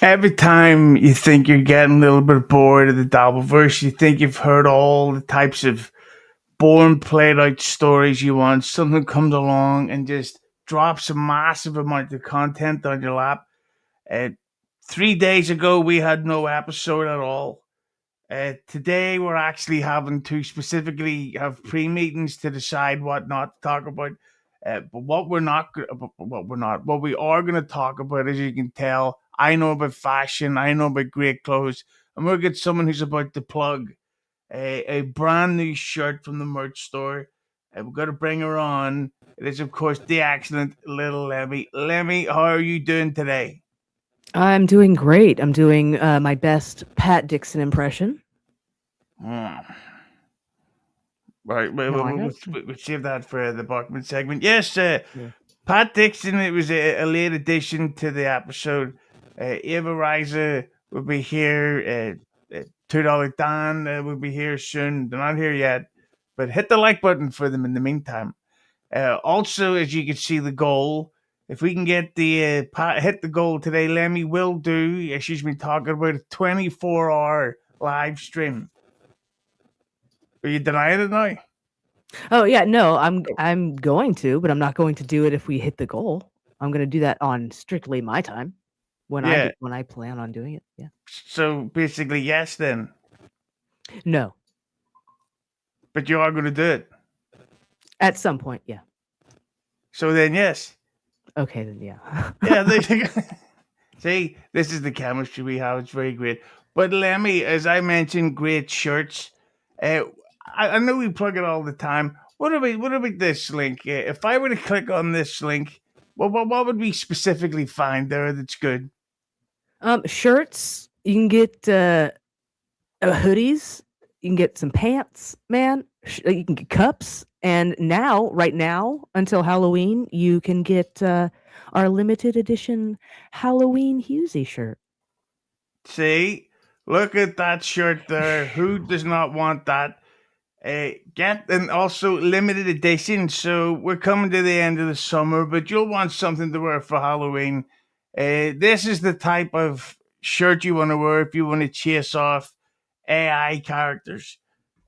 Every time you think you're getting a little bit bored of the Dabbleverse, you think you've heard all the types of boring, played out stories you want, something comes along and just drops a massive amount of content on your lap. Uh, 3 days ago, we had no episode at all. Today, we're actually having to specifically have pre meetings to decide what not to talk about. But what we're not, what we are going to talk about, as you can tell, I know about fashion, I know about great clothes, and we'll get someone who's about to plug a brand new shirt from the merch store. We've got to bring her on. It is, of course, the excellent little Lemmi. Lemmi, how are you doing today? I'm doing great. I'm doing my best Pat Dixon impression. Hmm. Right, No, I got we'll save that for the Bachman segment. Yes, yeah. Pat Dixon, it was a late addition to the episode. Ava Raiza will be here. $2 Dan will be here soon. They're not here yet, but hit the like button for them in the meantime. Also, as you can see, the goal. If we can get the hit the goal today, Lemmy will do. She's been talking about a 24-hour live stream. Are you denying it now? Oh yeah, no, I'm going to, but I'm not going to do it if we hit the goal. I'm going to do that on strictly my time Yeah. when I plan on doing it. Yeah. So basically, yes, then. No, But you are going to do it. at some point, yeah. So then, yes. Okay, then yeah. Yeah. See, this is the chemistry we have. It's very great. But Lemmy, as I mentioned, great shirts. Uh, I know we plug it all the time. What about this link? If I were to click on this link, what would we specifically find there that's good? Shirts. You can get hoodies. You can get some pants, man. You can get cups, and now, right now, until Halloween, you can get our limited edition Halloween Husey shirt. See, look at that shirt there. Who does not want that? Get and also limited edition. So we're coming to the end of the summer, but you'll want something to wear for Halloween. This is the type of shirt you want to wear if you want to chase off AI characters.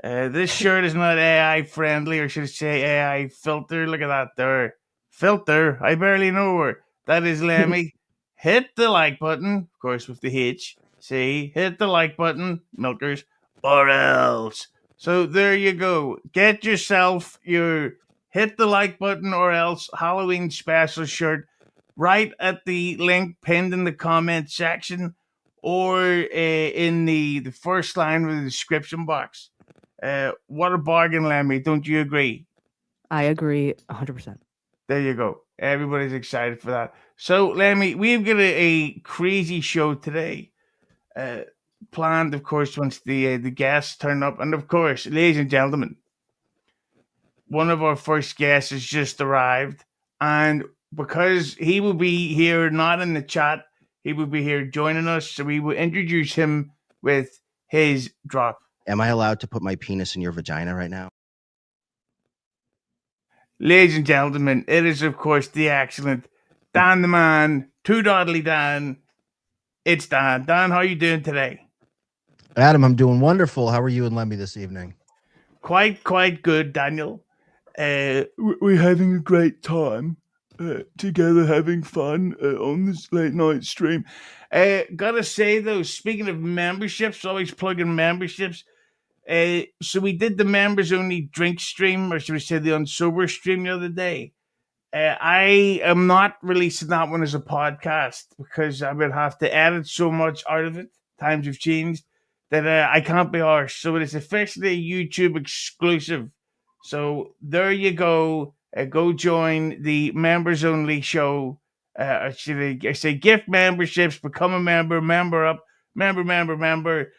This shirt is not AI friendly, or should I say AI filter. Look at that there. Filter. I barely know her. That is Lemmy. Hit the like button, of course, with the H. See, hit the like button, milkers, or else. So there you go. Get yourself your hit the like button or else Halloween special shirt right at the link pinned in the comment section or in the first line of the description box. What a bargain, Lemmy. Don't you agree? I agree 100%. There you go. Everybody's excited for that. So, Lemmy, we've got a crazy show today. Uh, Planned, of course, once the guests turn up. And, of course, ladies and gentlemen, one of our first guests has just arrived. And because he will be here, not in the chat, he will be here joining us. So we will introduce him with his drop. Am I allowed to put my penis in your vagina right now? Ladies and gentlemen, it is, of course, the excellent Dan the Man, Two Dodley Dan. It's Dan. Dan, how are you doing today? Adam, I'm doing wonderful. How are you and Lemmy this evening? Quite good, Daniel. We're having a great time together, having fun on this late night stream. Gotta say, though, speaking of memberships, always plugging memberships. So we did the members only drink stream, or should we say the unsober stream the other day. I am not releasing that one as a podcast because I would have to edit so much out of it. Times have changed that I can't be arsed. So it is officially a YouTube exclusive. So there you go. Go join the members only show. I say gift memberships, become a member, member up, member.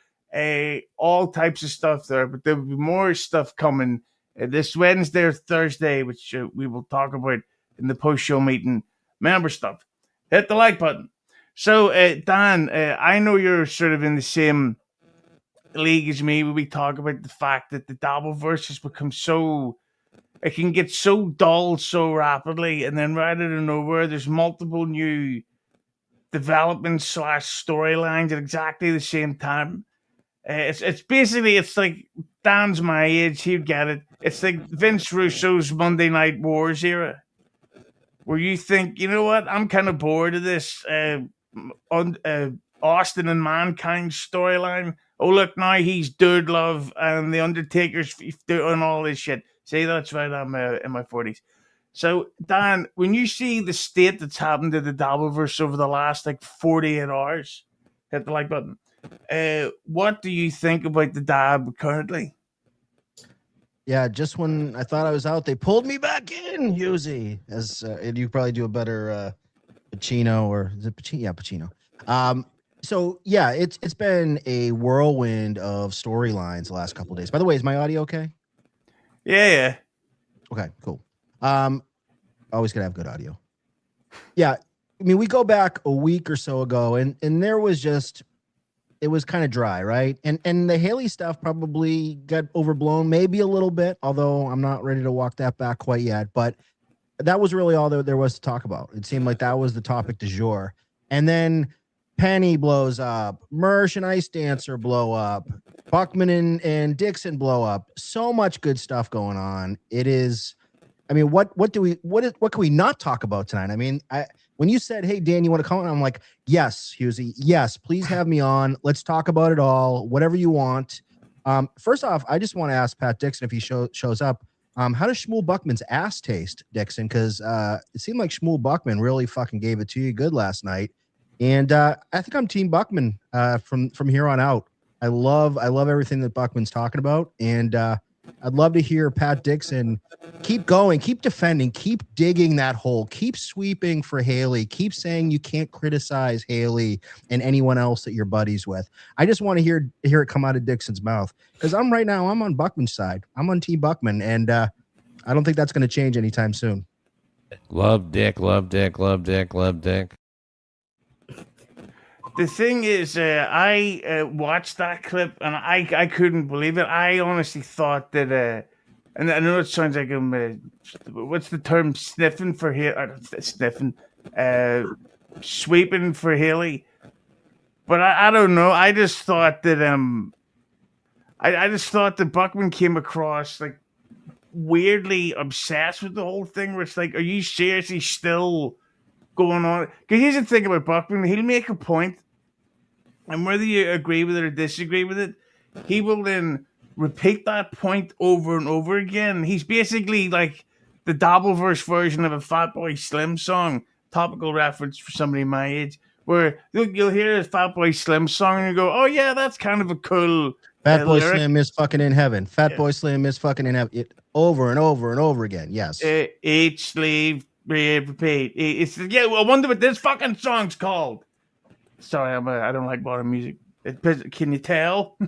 All types of stuff there, but there will be more stuff coming this Wednesday or Thursday, which we will talk about in the post-show meeting. Member stuff. Hit the like button. So, Dan, I know you're sort of in the same league as me. We talk about the fact that the Dabbleverse has become so... It can get so dull so rapidly, and then right out of nowhere, there's multiple new development slash storylines at exactly the same time. It's basically it's like Dan's my age, he'd get it. It's like Vince Russo's Monday Night Wars era, where you think, you know what, I'm kind of bored of this Austin and Mankind storyline. Oh look, now he's Dude Love and the Undertaker's doing all this shit. See, that's right, I'm in my 40s. So, Dan, when you see the state that's happened to the Dabbleverse over the last like 48 hours, hit the like button. What do you think about the Dab currently? Yeah, just when I thought I was out, they pulled me back in, Husey. As and you probably do a better Pacino, or is it Pacino? Yeah, Pacino. So yeah, it's been a whirlwind of storylines the last couple of days. By the way, is my audio okay? Yeah. Okay, cool. Always gonna have good audio. Yeah, I mean, we go back a week or so ago, and there was just, it was kind of dry, right? And the Haley stuff probably got overblown, maybe a little bit, although I'm not ready to walk that back quite yet. But that was really all there was to talk about. It seemed like that was the topic du jour. And then Penny blows up, Mersh and Ice Dancer blow up, Buckman and Dixon blow up. So much good stuff going on. It is, I mean, what can we not talk about tonight? I mean, when you said, "Hey Dan, you want to come on?" I'm like, "Yes, Husey, yes, please have me on. Let's talk about it all, whatever you want." First off, I just want to ask Pat Dixon if he shows up. How does Shmuel Buckman's ass taste, Dixon? Because it seemed like Shmuel Buckman really fucking gave it to you good last night, and I think I'm Team Buckman from here on out. I love everything that Buckman's talking about, and I'd love to hear Pat Dixon keep going, keep defending, keep digging that hole, keep sweeping for Haley, keep saying you can't criticize Haley and anyone else that you're buddies with. I just want to hear it come out of Dixon's mouth, because I'm on Buckman's side. I'm on Team Buckman, and I don't think that's going to change anytime soon. Love Dick, love Dick, love Dick, love Dick. The thing is, I watched that clip and I couldn't believe it. I honestly thought that, and I know it sounds like I'm, what's the term, sniffing for Haley, sniffing, sweeping for Haley. But I don't know. I just thought that I just thought that Buckman came across like weirdly obsessed with the whole thing. Where it's like, are you seriously still going on? Because here's the thing about Buckman: he'll make a point, and whether you agree with it or disagree with it, he will then repeat that point over and over again. He's basically like the Dabbleverse version of a Fatboy Slim song. Topical reference for somebody my age, where you'll hear a Fatboy Slim song and you go, "Oh yeah, that's kind of a cool." Fatboy lyric. Slim is fucking in heaven. Fatboy Slim is fucking in heaven. It, over and over and over again. Yes. Eat, sleep, repeat. It's I wonder what this fucking song's called. Sorry, I don't like modern music. Can you tell?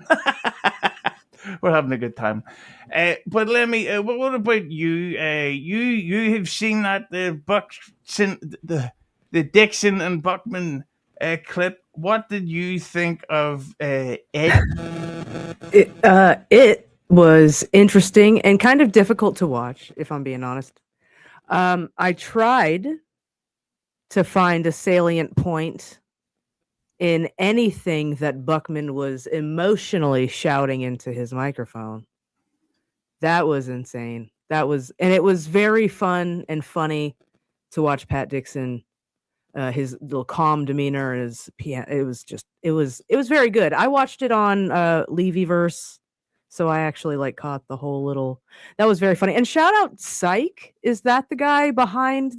We're having a good time. But Lemmi, what about you? You have seen that the Dixon and Buckman clip. What did you think of it? It was interesting and kind of difficult to watch, if I'm being honest. I tried to find a salient point in anything that Buckman was emotionally shouting into his microphone. That was insane. And it was very fun and funny to watch Pat Dixon, his little calm demeanor, and his piano. It was very good. I watched it on Levyverse, so I actually caught the whole little. That was very funny. And shout out Psych. Is that the guy behind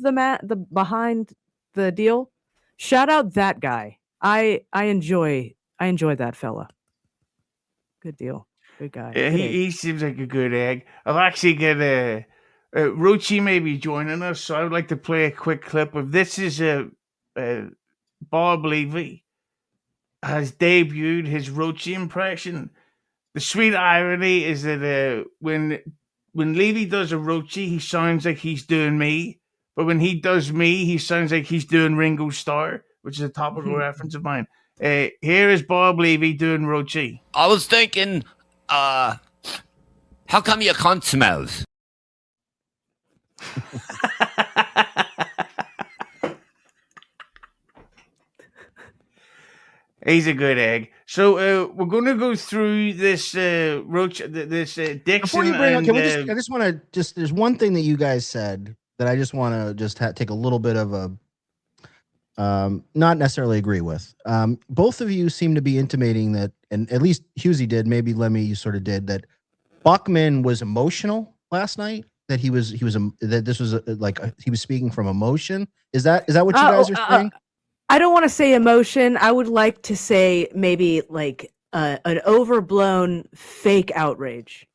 behind the deal? Shout out that guy. I enjoy that fella. Good deal. Good guy. Yeah, Good egg. he seems like a good egg. I've actually got Roachy may be joining us, so I would like to play a quick clip of this. Is Bob Levy has debuted his Roachy impression. The sweet irony is that when Levy does a Roachy, he sounds like he's doing me, but when he does me, he sounds like he's doing Ringo Starr, which is a topical reference of mine. Here is Bob Levy doing Roachy. I was thinking, how come your cunt smells? He's a good egg. So we're going to go through this Roach, this Dixon. Before you bring up, and, I just want to there's one thing that you guys said that I just want to just take a little bit of a, not necessarily agree with. Both of you seem to be intimating that, and at least Husey did, maybe Lemmi, you sort of did, that Buckman was emotional last night, that he was that this was he was speaking from emotion. Is that what you guys are saying? I don't want to say emotion. I would like to say maybe like an overblown fake outrage.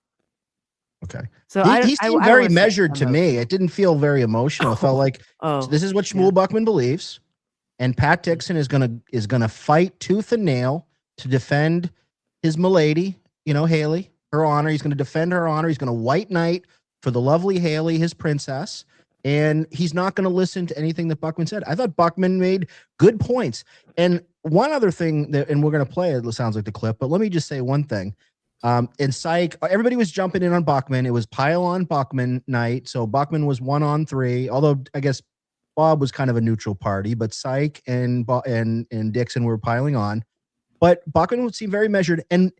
Okay. So he seemed very measured to me. It didn't feel very emotional. It felt like this is what Shmuel Buckman believes, and Pat Dixon is gonna fight tooth and nail to defend his milady, Haley, her honor. He's gonna defend her honor. He's gonna white knight for the lovely Haley, his princess. And he's not going to listen to anything that Buckman said. I thought Buckman made good points. And one other thing and we're going to play it sounds like the clip, but let me just say one thing. In Psych, everybody was jumping in on Buckman. It was pile on Buckman night. So Buckman was 1 on 3, although I guess Bob was kind of a neutral party, but Psych and Dixon were piling on. But Buckman would seem very measured. And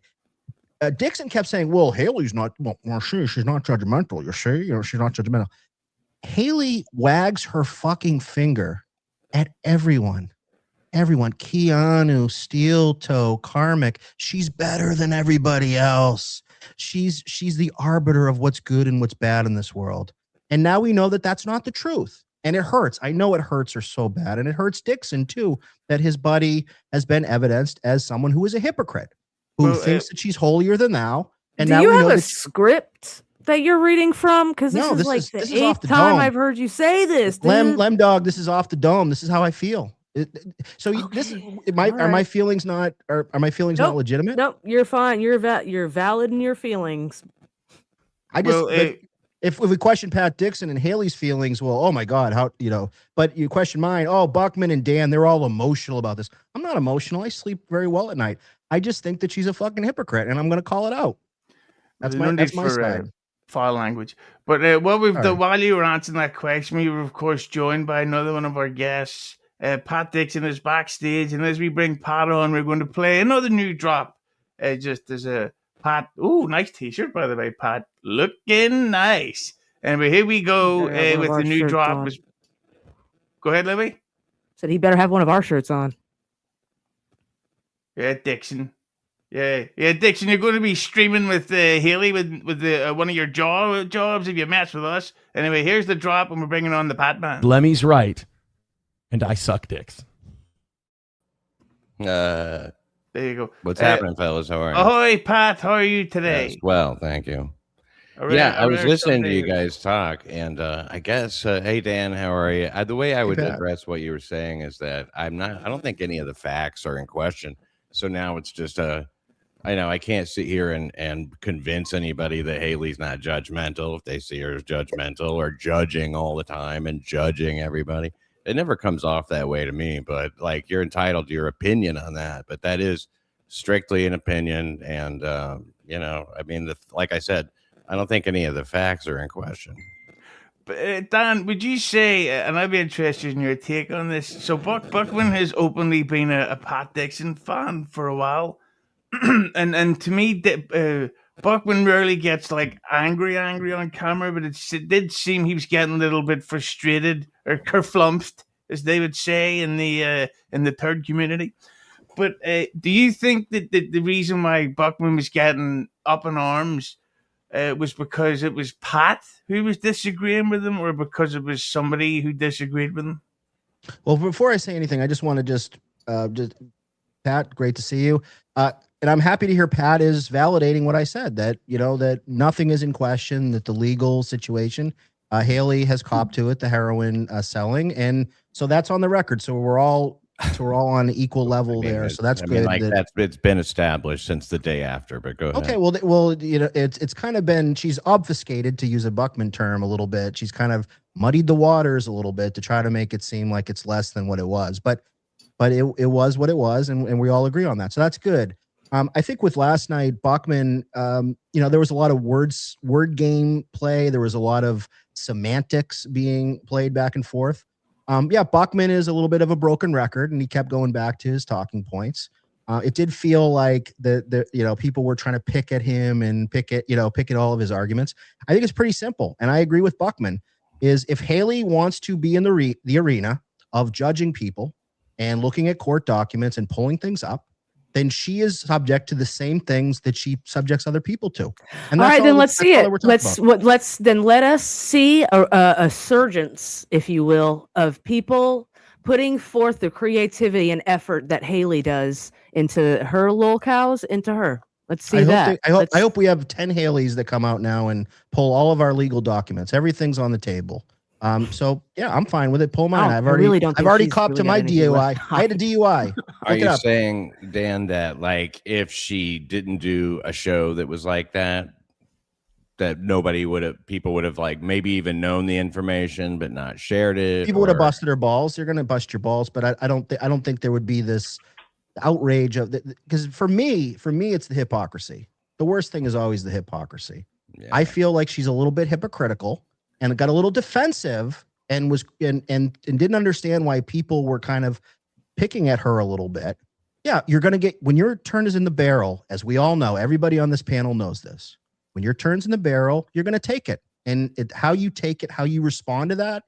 Dixon kept saying, well, Haley's not, she's not judgmental. You see, she's not judgmental. Haley wags her fucking finger at everyone. Keanu, Steel Toe, Karmic. She's better than everybody else. She's the arbiter of what's good and what's bad in this world. And now we know that that's not the truth. And it hurts. I know it hurts her so bad. And it hurts Dixon too, that his buddy has been evidenced as someone who is a hypocrite, who thinks that she's holier than thou. And do now you we have know a that script that you're reading from? Because this is like the 8th time I've heard you say this. Lem Dog, this is off the dome. This is how I feel. Are my feelings not not legitimate? Nope, you're fine. You're valid in your feelings. If we question Pat Dixon and Haley's feelings, well, oh my God, but you question mine. Oh, Buckman and Dan, they're all emotional about this. I'm not emotional. I sleep very well at night. I just think that she's a fucking hypocrite, and I'm going to call it out. That's my side. Foul language. But while you were answering that question, we were of course joined by another one of our guests. Pat Dixon is backstage, and as we bring Pat on, we're going to play another new drop. Just as a Pat, nice t-shirt by the way, Pat, looking nice. Anyway, here we go with the new drop. Go ahead, Lemmi. Said he better have one of our shirts on. Yeah, Dixon. Yeah, Dixon, you're going to be streaming with Haley with one of your jobs if you match with us. Anyway, here's the drop, and we're bringing on the Pat Man. Lemmy's right, and I suck dicks. There you go. What's happening, fellas? How are you? Ahoy, Pat. How are you today? Yes, well, thank you. I was listening to you guys talk, and I guess, hey, Dan, how are you? The way I would address what you were saying is that I don't think any of the facts are in question. So now it's just I can't sit here and convince anybody that Haley's not judgmental if they see her as judgmental or judging all the time and judging everybody. It never comes off that way to me, but like you're entitled to your opinion on that. But that is strictly an opinion. And, like I said, I don't think any of the facts are in question. But, Dan, would you say, and I'd be interested in your take on this, so Buckman has openly been a Pat Dixon fan for a while. and to me, Buckman rarely gets like angry on camera, but it did seem he was getting a little bit frustrated or kerflumped, as they would say in the third community. But do you think that the reason why Buckman was getting up in arms was because it was Pat who was disagreeing with him, or because it was somebody who disagreed with him? Well, before I say anything, I just want to just Pat, great to see you. And I'm happy to hear Pat is validating what I said, that, that nothing is in question, that the legal situation, Haley has copped to it, the heroin selling. And so that's on the record. So we're all on equal level there. So that's good. It's been established since the day after, but go ahead. Okay. Well, it's kind of been, she's obfuscated, to use a Buckman term, a little bit. She's kind of muddied the waters a little bit to try to make it seem like it's less than what it was, but it was what it was. And we all agree on that. So that's good. I think with last night, Buckman, there was a lot of word game play. There was a lot of semantics being played back and forth. Buckman is a little bit of a broken record, and he kept going back to his talking points. It did feel like the people were trying to pick at him and pick at all of his arguments. I think it's pretty simple, and I agree with Buckman. Is if Haley wants to be in the arena of judging people and looking at court documents and pulling things up, then she is subject to the same things that she subjects other people to. And all right, then let's see it. Let us see a surgence, if you will, of people putting forth the creativity and effort that Haley does into her lolcows, into her. Let's see that. I hope we have 10 Haleys that come out now and pull all of our legal documents. Everything's on the table. So yeah, I'm fine with it. Pull mine. I've already copped to my DUI. I had a DUI. Are you saying, Dan, that like if she didn't do a show that was like that people would have like maybe even known the information but not shared it? People would have busted her balls. They're gonna bust your balls, but I don't think there would be this outrage of because for me it's the hypocrisy. The worst thing is always the hypocrisy. Yeah. I feel like she's a little bit hypocritical and got a little defensive and didn't understand why people were kind of picking at her a little bit. Yeah, you're going to get, when your turn is in the barrel, as we all know, everybody on this panel knows this. When your turn's in the barrel, you're going to take it. And how you take it, how you respond to that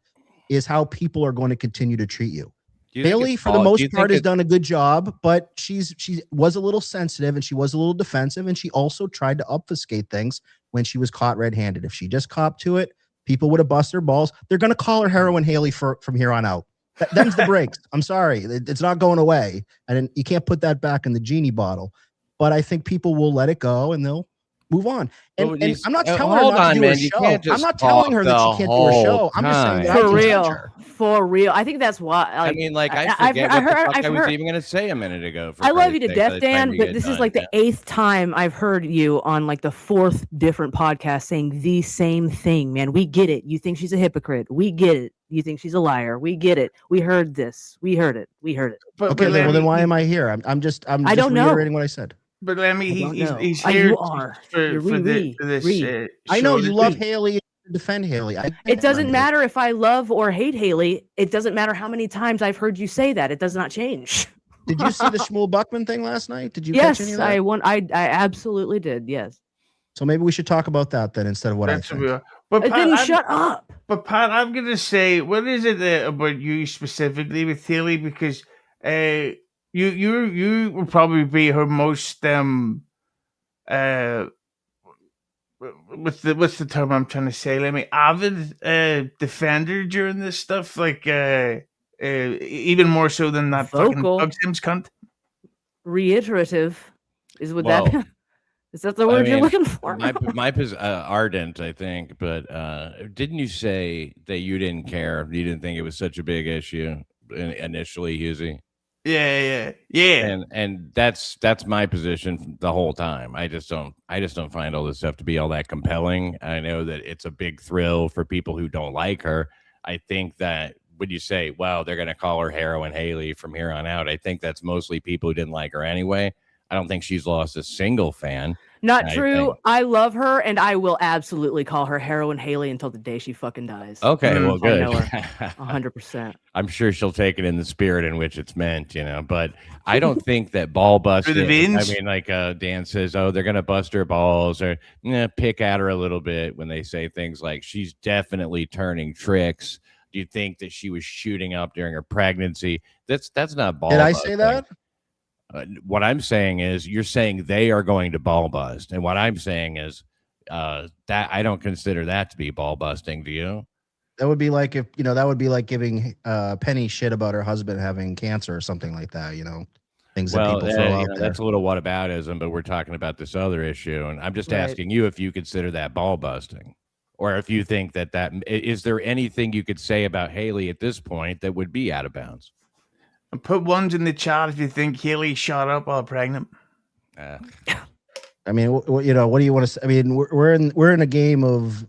is how people are going to continue to treat you. Haley, for the most part, has done a good job, but she was a little sensitive and she was a little defensive, and she also tried to obfuscate things when she was caught red-handed. If she just copped to it, people would have busted her balls. They're going to call her Heroin Haley from here on out. Them's the breaks. I'm sorry. It's not going away. And you can't put that back in the genie bottle. But I think people will let it go and they'll move on. And I'm not telling her not to do a show. I'm not telling her that she can't do a show. I'm just saying that for real. I think that's why. I mean, like, I forget what the fuck I was even going to say a minute ago. I love you to death, Dan, but this is like the 8th time I've heard you on like the 4th different podcast saying the same thing, man. We get it. You think she's a hypocrite. We get it. You think she's a liar. We get it. We heard this. We heard it. But well, then why am I here? I'm just reiterating what I said. But Lemmi, he's here for this. I know you love Haley. Defend Haley. It doesn't matter if I love or hate Haley. It doesn't matter how many times I've heard you say that. It does not change. Did you see the Shmuel Buckman thing last night? Did you catch any of that? I absolutely did. Yes. So maybe we should talk about that then instead of what I think. But Pat, then shut up. But Pat, I'm gonna say, what is it about you specifically with Haley? Because you will probably be her most what's the term I'm trying to say? Avid defender during this stuff, like even more so than that fucking Doug Sims cunt. Reiterative is what that. Is that the word you're looking for? My ardent, I think, but didn't you say that you didn't care? You didn't think it was such a big issue initially, Husey? Yeah. And that's my position the whole time. I just don't find all this stuff to be all that compelling. I know that it's a big thrill for people who don't like her. I think that when you say, "Wow, they're going to call her Heroin Haley from here on out," I think that's mostly people who didn't like her anyway. I don't think she's lost a single fan. Not true. I love her, and I will absolutely call her Heroin Haley until the day she fucking dies. Okay, well, good. 100%. I'm sure she'll take it in the spirit in which it's meant, but I don't think that ball busting. I mean, like Dan says, oh, they're going to bust her balls or pick at her a little bit when they say things like she's definitely turning tricks. Do you think that she was shooting up during her pregnancy? That's not ball busting. Did I say that? What I'm saying is you're saying they are going to ball bust. And what I'm saying is that I don't consider that to be ball busting. Do you? That would be like that would be like giving Penny shit about her husband having cancer or something like that, things that people throw out there. That's a little whataboutism, but we're talking about this other issue. And I'm just asking you if you consider that ball busting or if you think that is there anything you could say about Haley at this point that would be out of bounds? And put ones in the chat if you think Haley shot up while pregnant. I mean, what do you want to say? I mean, we're in a game of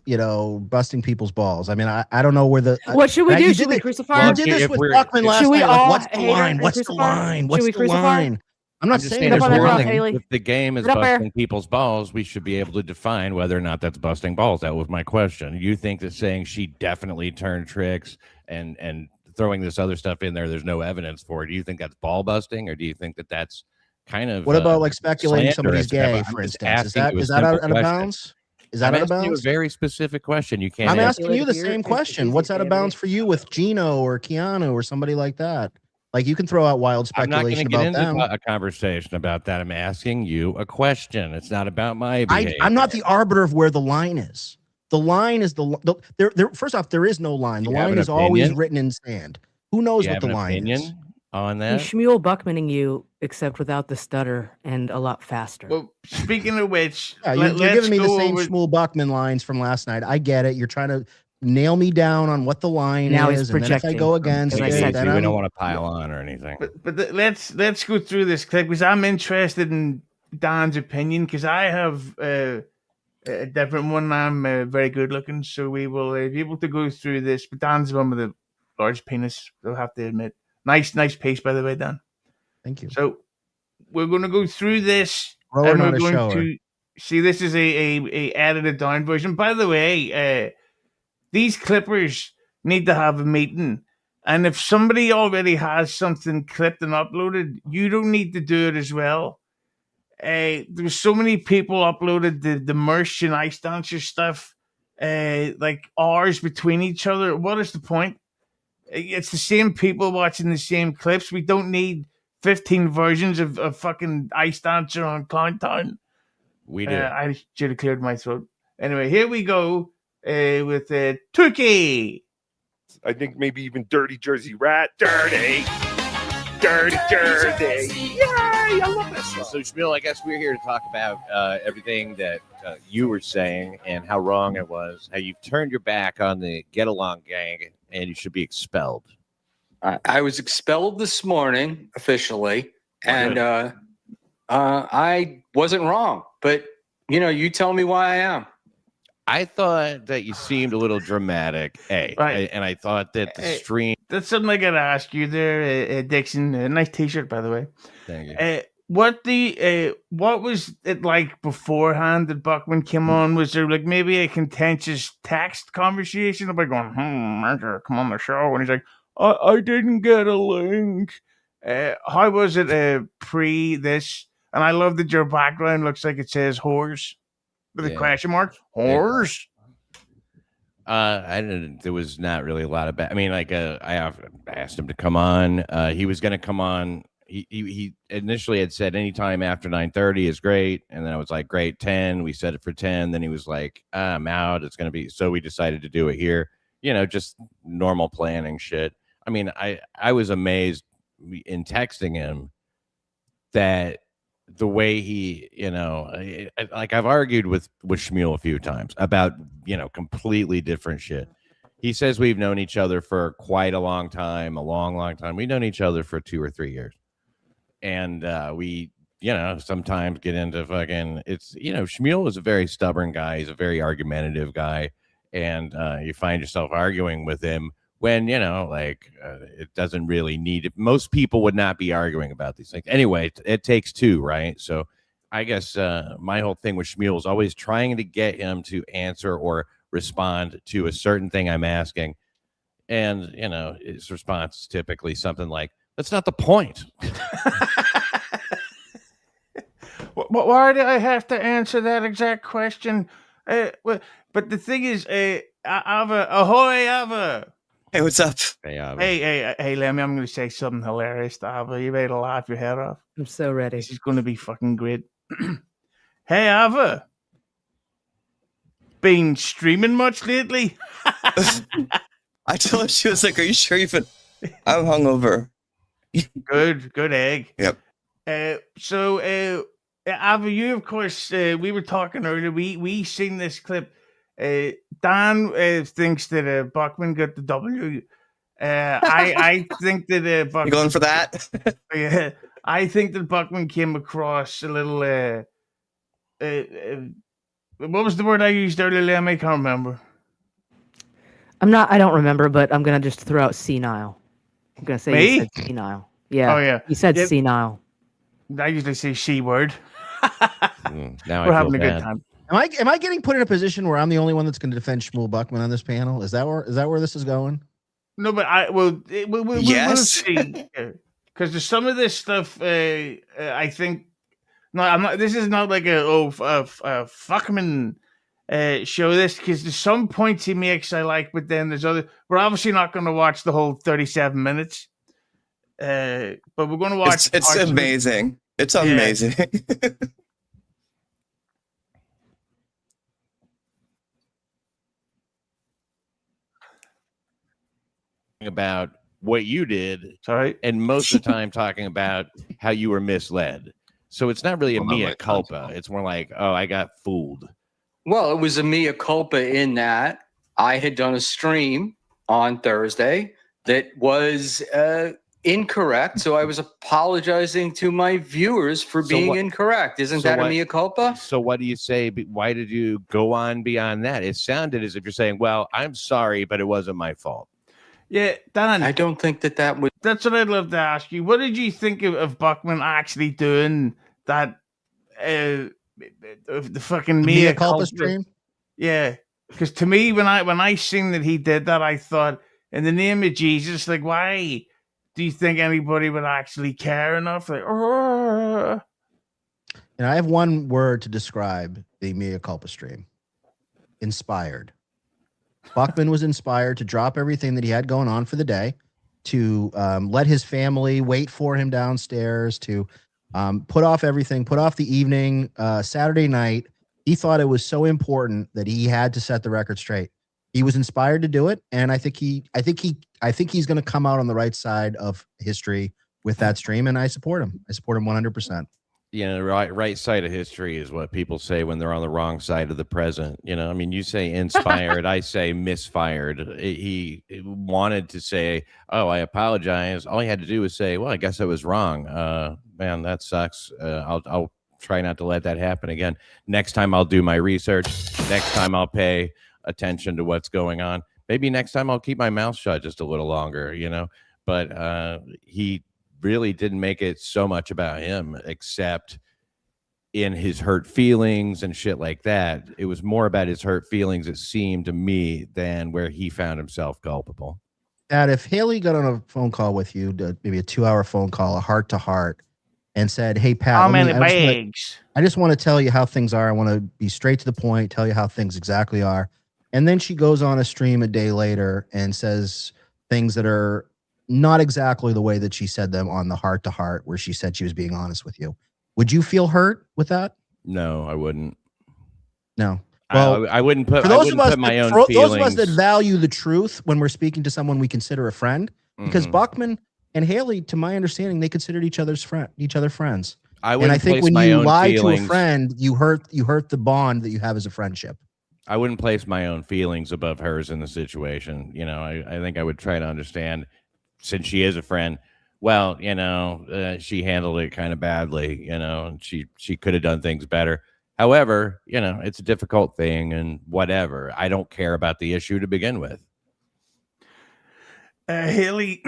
busting people's balls. I mean, I don't know where the what should we do? Should we crucify? You did this with Buckman last night. What's the line? What's the line? What's the line? I'm not saying there's one thing. If the game is busting people's balls, we should be able to define whether or not that's busting balls. That was my question. You think that saying she definitely turned tricks and throwing this other stuff in there's no evidence for it. Do you think that's ball busting, or do you think that that's kind of. What about like speculating somebody's slanderous, gay, but for I'm just instance? Is asking that you a is that simple out of question. bounds? Is that I'm out of asking you a bounds? very specific question. You can't. I'm answer. asking you the If you're- same if question. he's What's a out of gay bounds man- for you with Gino or Keanu or somebody like that? Like you can throw out wild I'm not going to speculation get about into them. a conversation about that. I'm asking you a question. It's not about my behavior. I'm not the arbiter of where the line is. The line is there. First off, there is no line. The You have line an is always opinion? written in sand. Who knows you what have the an line opinion is? on He's that? Shmuel Buckmaning you, except without the stutter and a lot faster. Well, speaking of which, Yeah, you're let's giving me the go same over- Shmuel Buckman lines from last night. I get it. You're trying to nail me down on what the line Now he's is, and then if I projecting go against because I it, said then we I'm, don't want to pile on or anything. But let's go through this clip because I'm interested in Dan's opinion because I have a different one. I'm very good looking, so we will be able to go through this. But Dan's one with a large penis. I'll have to admit. Nice piece, by the way, Dan. thank you. So we're going to go through this, Grower, and we're not a going shower. to see. This is a edited down version. By the way, these clippers need to have a meeting. And if somebody already has something clipped and uploaded, you don't need to do it as well. There's so many people uploaded the merch and Ice Dancer stuff, like hours between each other. What is the point? It's the same people watching the same clips. We don't need 15 versions of fucking Ice Dancer on Clowntown. We do. I should have cleared my throat. Anyway, here we go with Turkey. I think maybe even Dirty Jersey Rat. Dirty Jersey. Yay! I love that song. So, Shmuel, I guess we're here to talk about everything that you were saying and how wrong it was, how you've turned your back on the Get Along gang, and you should be expelled. I was expelled this morning officially, and I wasn't wrong. But you tell me why I am. I thought that you seemed a little dramatic, Right. and I thought that the stream. That's something I got to ask you there, Dixon. A nice T-shirt, by the way. Thank you. What was it like beforehand that Buckman came on? Was there like maybe a contentious text conversation about going, I gotta come on the show? And he's like, I didn't get a link. How was it pre this? And I love that your background looks like it says whores with a question mark. Whores. I didn't. There was not really a lot of. I mean, like I asked him to come on. He was going to come on. He initially had said anytime after 9:30 is great, and then I was like, great, 10. We set it for 10. Then he was like, I'm out. It's going to be. So we decided to do it here. Just normal planning shit. I mean, I was amazed in texting him that the way he, like I've argued with Shmuel a few times about, completely different shit. He says we've known each other for quite a long time. We've known each other for 2 or 3 years. And we, sometimes get into fucking, Shmuel is a very stubborn guy. He's a very argumentative guy. And you find yourself arguing with him when, it doesn't really need it. Most people would not be arguing about these things. Anyway, it takes two, right? So I guess my whole thing with Shmuel is always trying to get him to answer or respond to a certain thing I'm asking. And, his response is typically something like, that's not the point. Why do I have to answer that exact question? But the thing is, Ava, ahoy, Ava. Hey, what's up? Hey, Lemmi, I'm going to say something hilarious to Ava. You ready to laugh your head off? I'm so ready. This is going to be fucking great. Hey, Ava. Been streaming much lately? I told her, she was like, are you sure you've been... I'm hungover. Good egg. Yep. So, Ava, you, of course, we were talking earlier. We seen this clip. Dan thinks that Buckman got the W. I think that Buckman... You going for that? Yeah, I think that Buckman came across a little... what was the word I used earlier, Liam? I can't remember. I don't remember, but I'm going to just throw out senile. I'm going to say Me? you said senile. Yeah. Oh, yeah. You said Yep. senile. I usually say she word. Now We're I having feel a good bad. time. Am I getting put in a position where I'm the only one that's going to defend Shmuel Buckman on this panel? Is that where this is going? No, but we'll Yes. see. because there's some of this stuff. I think no, I'm not. This is not like a Fuckman show this because there's some points he makes I like, but then there's other. We're obviously not going to watch the whole 37 minutes, but we're going to watch. It's amazing. It's amazing. About what you did, sorry, and most of the time talking about how you were misled. So it's not really a mea culpa. It's more like, oh, I got fooled. Well, it was a mea culpa in that I had done a stream on Thursday that was incorrect. So I was apologizing to my viewers for being incorrect. Isn't that a mea culpa? So what do you say? Why did you go on beyond that? It sounded as if you're saying, well, I'm sorry, but it wasn't my fault. Yeah, Dan. I don't think that would. That's what I'd love to ask you. What did you think of Buckman actually doing that? The fucking mea culpa stream. Yeah, because to me, when I seen that he did that, I thought, in the name of Jesus, like, why do you think anybody would actually care enough? Like, and I have one word to describe the mea culpa stream: inspired. Buckman was inspired to drop everything that he had going on for the day, to let his family wait for him downstairs, to put off everything, put off the evening, Saturday night. He thought it was so important that he had to set the record straight. He was inspired to do it, and I think he's going to come out on the right side of history with that stream, and I support him. I support him 100%. Right side of history is what people say when they're on the wrong side of the present. I mean, you say inspired, I say misfired. He wanted to say, oh, I apologize. All he had to do was say, well, I guess I was wrong. Man, that sucks. I'll try not to let that happen again. Next time I'll do my research. Next time I'll pay attention to what's going on. Maybe next time I'll keep my mouth shut just a little longer, but he really didn't make it so much about him, except in his hurt feelings and shit like that. It was more about his hurt feelings, it seemed to me, than where he found himself culpable. That if Haley got on a phone call with you, maybe a 2-hour phone call, a heart to heart, and said, hey, Pat, I just want to tell you how things are. I want to be straight to the point, tell you how things exactly are. And then she goes on a stream a day later and says things that are not exactly the way that she said them on the heart to heart, where she said she was being honest with you. Would you feel hurt with that? No, I wouldn't. No. Well, I wouldn't put. For those of us my own feelings. Those of us that value the truth when we're speaking to someone we consider a friend, because Buckman and Haley, to my understanding, they considered each other friends. I think when you lie to a friend, you hurt the bond that you have as a friendship. I wouldn't place my own feelings above hers in the situation. I think I would try to understand, since she is a friend, well, she handled it kind of badly, and she could have done things better. However, it's a difficult thing, and whatever. I don't care about the issue to begin with. Haley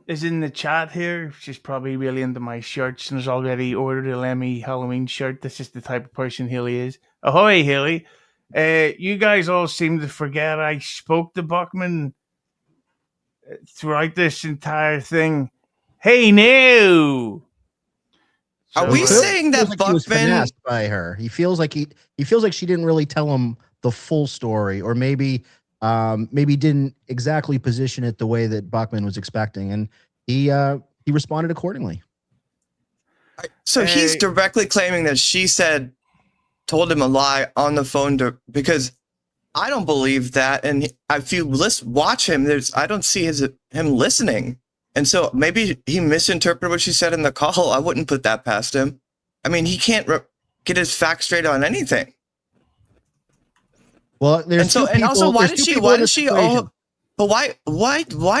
is in the chat here. She's probably really into my shirts and has already ordered a Lemmi Halloween shirt. This is the type of person Haley is. Ahoy, Haley. You guys all seem to forget I spoke to Buckman throughout this entire thing. Hey, no. Are we saying that Buckman was finessed by her? He feels like she didn't really tell him the full story, or maybe didn't exactly position it the way that Buckman was expecting, and he responded accordingly. So he's directly claiming that she told him a lie on the phone because I don't believe that, and if you watch him, I don't see him listening. And so maybe he misinterpreted what she said in the call. I wouldn't put that past him. I mean, he can't get his facts straight on anything. Well, why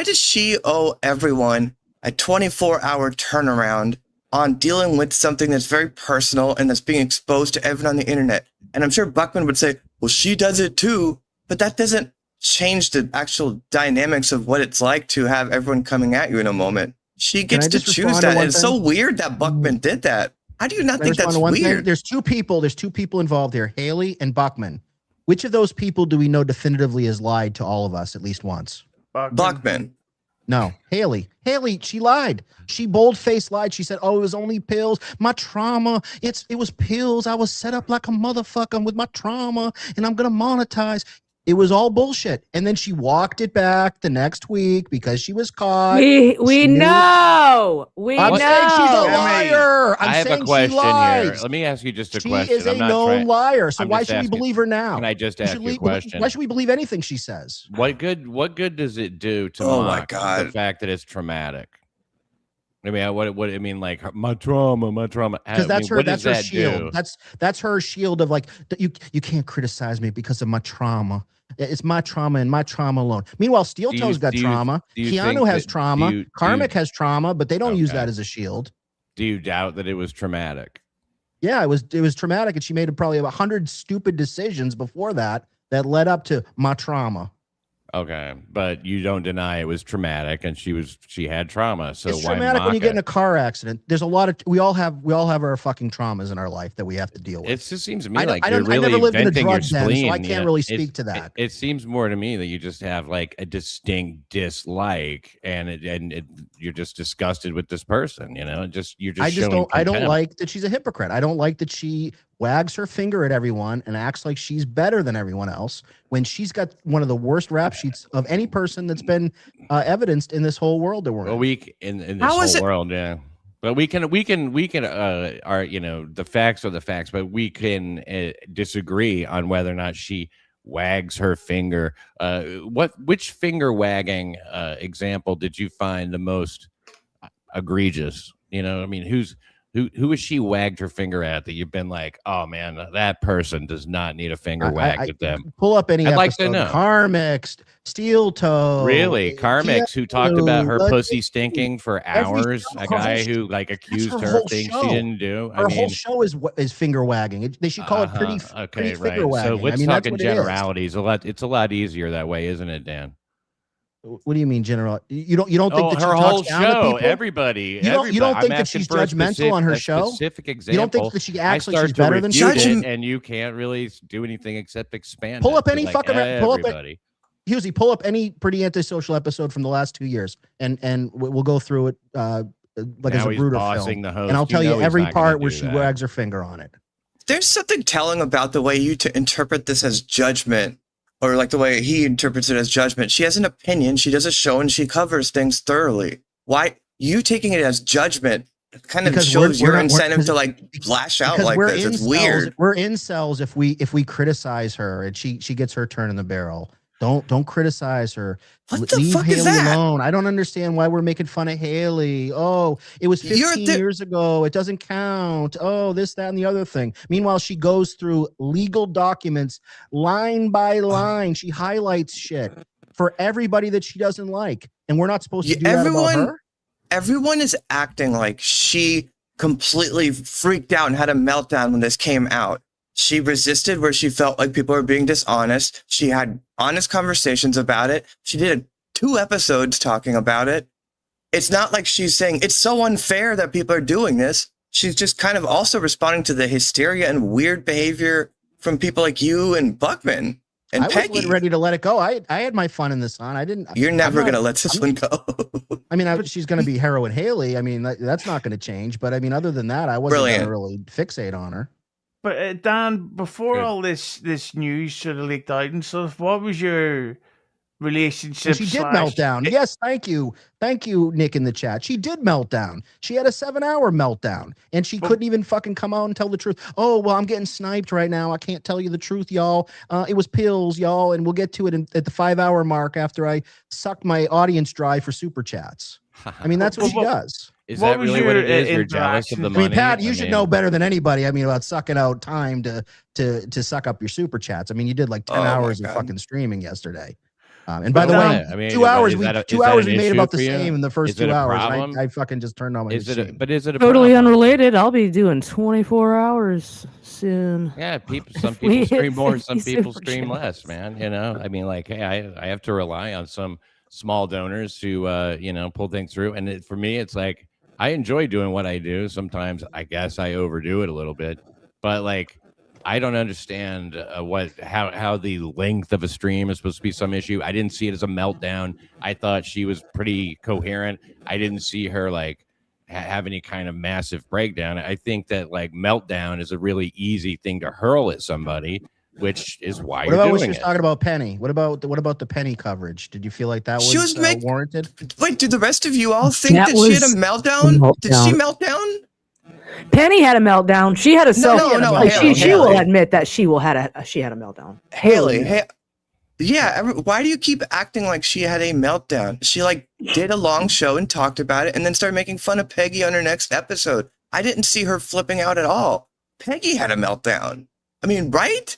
does she owe everyone a 24-hour turnaround on dealing with something that's very personal and that's being exposed to everyone on the internet? And I'm sure Buckman would say, well, she does it too, but that doesn't change the actual dynamics of what it's like to have everyone coming at you in a moment. She gets to choose that. And it's so weird that Buckman did that. How do you not think that's weird? There's two people involved here, Haley and Buckman. Which of those people do we know definitively has lied to all of us at least once? Buckman. No, Haley, she lied. She bold-faced lied. She said, "Oh, it was only pills. My trauma. It was pills. I was set up like a motherfucker with my trauma, and I'm gonna monetize." It was all bullshit. And then she walked it back the next week because she was caught. We She knew- know. We I'm know. saying she's a Lemmi. liar. I have a saying question she lied. here. Let me ask you just a She question. is a I'm not known liar. So I'm why just should we asking- believe her now? Can I just We ask should you a leave- question? Why should we believe anything she says? What good does it do to Oh my mock God. the fact that it's traumatic? I mean, what I mean, like my trauma. Because that's her. What That's does her that shield. do? That's her shield of like you can't criticize me because of my trauma. It's my trauma and my trauma alone. Meanwhile, Steel Toe's got trauma. Keanu has trauma. Karmic has trauma, but they don't use that as a shield. Do you doubt that it was traumatic? Yeah, it was traumatic, and she made probably 100 stupid decisions before that led up to my trauma. Okay, but you don't deny it was traumatic, and she had trauma. So It's why traumatic when mock you get it? in a car accident. There's a lot of we all have our fucking traumas in our life that we have to deal with. It just seems to me I like never you're really lived in a venting your drug den, spleen. so I can't really speak to that. It seems more to me that you just have like a distinct dislike, and you're just disgusted with this person. You know, you're just. I don't like that she's a hypocrite. I don't like that she wags her finger at everyone and acts like she's better than everyone else when she's got one of the worst rap sheets of any person that's been evidenced in this whole world that we're in. In this whole world, yeah. But we can the facts are the facts, but we can disagree on whether or not she wags her finger. Which finger wagging example did you find the most egregious? You know, I mean, who has she wagged her finger at that you've been like, oh man, that person does not need a finger wagged at them? Pull up any I'd episode. like to know. Karmix, Steel Toe. Really? Karmix, who talked about her Keanu, pussy stinking for hours. A guy who like accused her of things she didn't do. Her whole show is finger wagging. They should call it pretty finger wagging. So let's talk in generalities. It's a lot easier that way, isn't it, Dan? What do you mean, general? You don't think that her she whole talks down to show, people? everybody. You don't think I'm that she's asking for a judgmental on her show? Specific example. You don't think that she acts like she's I start better to than refute people? it, and you can't really do anything except expand. Pull it up to, any like, fucking everybody. Husey, pull up any pretty antisocial episode from the last 2 years, and we'll go through it like Now as a he's Bruder bossing film, the host. and I'll tell you he's every not gonna part where do she that. wags her finger on it. There's something telling about the way you interpret this as judgment, or like the way he interprets it as judgment. She has an opinion. She does a show and she covers things thoroughly. Why you taking it as judgment kind of shows your incentive to like lash out like this. It's weird. We're incels if we criticize her and she gets her turn in the barrel. Don't criticize her. What the Leave fuck Haley is that? alone. I don't understand why we're making fun of Haley. Oh, it was 15 years ago. It doesn't count. Oh, this, that, and the other thing. Meanwhile, she goes through legal documents line by line. She highlights shit for everybody that she doesn't like. And we're not supposed to do that about her? Everyone is acting like she completely freaked out and had a meltdown when this came out. She resisted where she felt like people were being dishonest. She had honest conversations about it. She did 2 episodes talking about it. It's not like she's saying it's so unfair that people are doing this. She's just kind of also responding to the hysteria and weird behavior from people like you and Buckman and Peggy. I was ready to let it go. I had my fun in this on. I didn't. You're never going to let this one go. I mean, she's going to be Heroin Haley. I mean, that's not going to change. But I mean, other than that, I wasn't going to really fixate on her. But Dan, before all this news sort of leaked out and stuff, what was your relationship? And she did melt down. Yes, thank you, Nick in the chat. She did melt down. She had a 7-hour meltdown, and she couldn't even fucking come out and tell the truth. Oh well, I'm getting sniped right now. I can't tell you the truth, y'all. It was pills, y'all, and we'll get to it at the 5-hour mark after I sucked my audience dry for super chats. I mean, that's what she does. Is that really what it is? You're jealous of the money? I mean, Pat, you should know better than anybody. I mean, about sucking out time to suck up your super chats. I mean, you did like 10 hours of fucking streaming yesterday. And by the way, I mean, 2 hours we made about the same in the first 2 hours. I fucking just turned on my machine. But is it a totally unrelated? I'll be doing 24 hours soon. Yeah, some people stream more, some people stream less, man. You know, I mean, like, hey, I have to rely on some small donors to pull things through, and for me, it's like I enjoy doing what I do. Sometimes I guess I overdo it a little bit, but like I don't understand how the length of a stream is supposed to be some issue. I didn't see it as a meltdown. I thought she was pretty coherent. I didn't see her like have any kind of massive breakdown. I think that like meltdown is a really easy thing to hurl at somebody, which is why What you're about when doing she was it. talking about Penny? What about the Penny coverage? Did you feel like that was warranted? Wait, did the rest of you all think that she had a meltdown? Did she melt down? Penny had a meltdown. She had a self. No, she Haley. will admit that she had a meltdown. Haley, why do you keep acting like she had a meltdown? She like did a long show and talked about it, and then started making fun of Peggy on her next episode. I didn't see her flipping out at all. Peggy had a meltdown. I mean, right?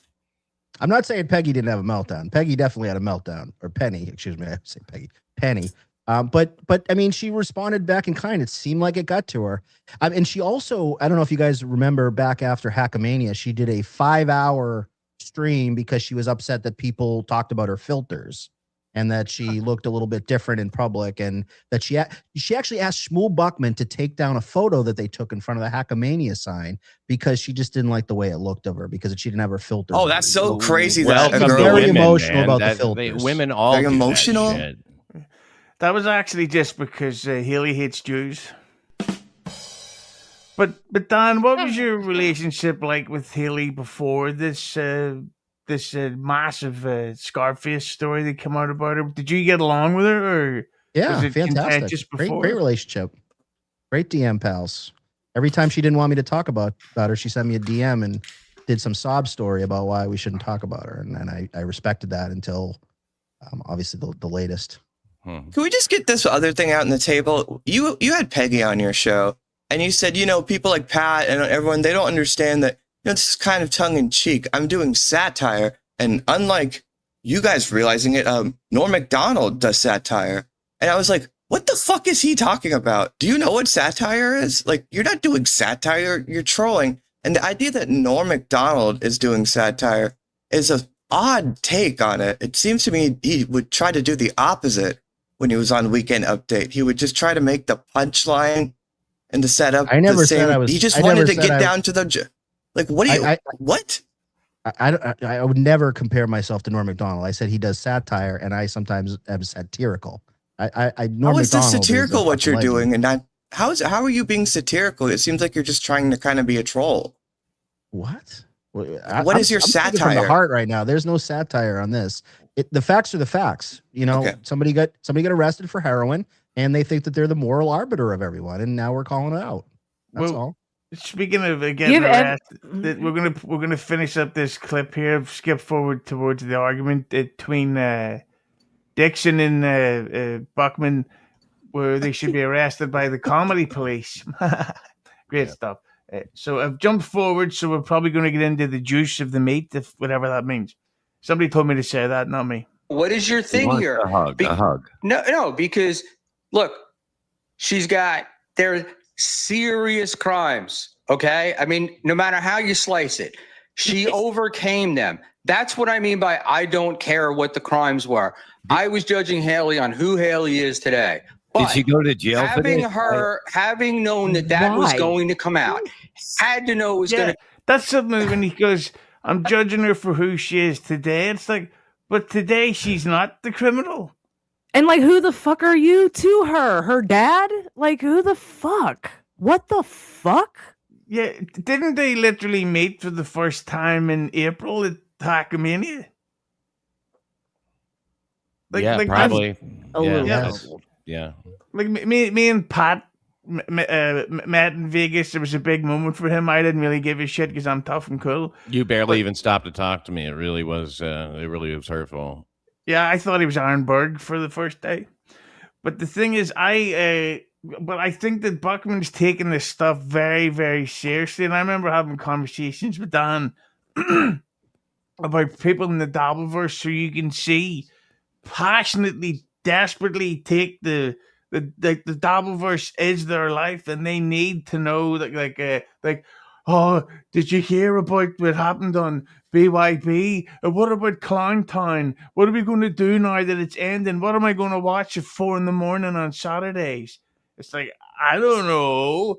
I'm not saying Peggy didn't have a meltdown. Peggy definitely had a meltdown. Or Penny, excuse me. I say Peggy. Penny. But I mean, she responded back in kind. It seemed like it got to her. And she also, I don't know if you guys remember back after Hackamania, she did a 5-hour stream because she was upset that people talked about her filters and that she looked a little bit different in public, and that she actually asked Shmuel Buckman to take down a photo that they took in front of the Hackamania sign because she just didn't like the way it looked of her because she didn't have her filters. Oh, that's so crazy. Welcome that a to girl very women, emotional man. about That- the filters. Women all Very do that emotional? shit. That was actually just because Haley hates Jews. But Dan, what was your relationship like with Haley before this massive Scarface story that came out about her? Did you get along with her, or Yeah, was it fantastic. contentious before? Great relationship. Great DM pals. Every time she didn't want me to talk about her, she sent me a DM and did some sob story about why we shouldn't talk about her. And I respected that until obviously the latest. Can we just get this other thing out on the table? You had Peggy on your show, and you said, people like Pat and everyone, they don't understand that, this is kind of tongue in cheek. I'm doing satire, and unlike you guys realizing it, Norm Macdonald does satire. And I was like, what the fuck is he talking about? Do you know what satire is? Like, you're not doing satire, you're trolling. And the idea that Norm Macdonald is doing satire is an odd take on it. It seems to me he would try to do the opposite when he was on Weekend Update. He would just try to make the punchline and the setup. I never the same. said I was. He just I wanted never to said get I- down to the. Like, what do you? What? I would never compare myself to Norm Macdonald. I said he does satire, and I sometimes am satirical. Norm How is this Macdonald satirical? a What you're fucking legend. doing, and not how are you being satirical? It seems like you're just trying to kind of be a troll. What? What I'm is your speaking from the satire? heart right now. There's no satire on this. The facts are the facts. Okay. Somebody got arrested for heroin, and they think that they're the moral arbiter of everyone, and now we're calling it out. That's all. Speaking of getting arrested, we're gonna finish up this clip here. Skip forward towards the argument between Dixon and Buckman, where they should be arrested by the comedy police. Great stuff. So I've jumped forward, so we're probably going to get into the juice of the meat, if whatever that means. Somebody told me to say that, not me. What is your thing here? A hug. No, because look, they're serious crimes. Okay. I mean, no matter how you slice it, she overcame them. That's what I mean by I don't care what the crimes were. I was judging Haley on who Haley is today. But Did she go to jail for this? having known that was going to come out, had to know it was going to. That's something when he goes, I'm judging her for who she is today. It's like, but today she's not the criminal. And like, who the fuck are you to her? Her dad? Like, who the fuck? What the fuck? Yeah, didn't they literally meet for the first time in April at Hackamania? Yeah, probably. Yes. Yeah. Like me and Pat met in Vegas. There was a big moment for him. I didn't really give a shit because I'm tough and cool. You barely even stopped to talk to me. It really was hurtful. Yeah, I thought he was Ironberg for the first day. But the thing is, I think that Buckman's taking this stuff very, very seriously. And I remember having conversations with Dan about people in the Dabbleverse who you can see passionately, desperately take the Dabbleverse is their life, and they need to know like, oh, did you hear about what happened on BYB? What about Clowntown? What are we going to do now that it's ending? What am I going to watch at 4 a.m. on Saturdays? It's like, I don't know.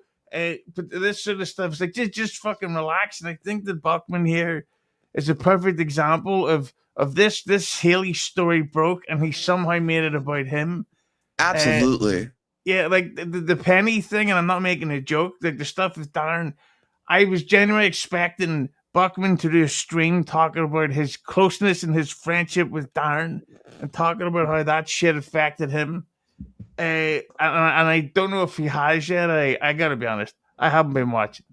But this sort of stuff is like just fucking relax. And I think that Buckman here is a perfect example of this Haley story broke, and he somehow made it about him. Absolutely. Yeah, like the penny thing, and I'm not making a joke. Like the stuff with Darren, I was genuinely expecting Buckman to do a stream talking about his closeness and his friendship with Darren, and talking about how that shit affected him. And I don't know if he has yet. I gotta be honest, I haven't been watching.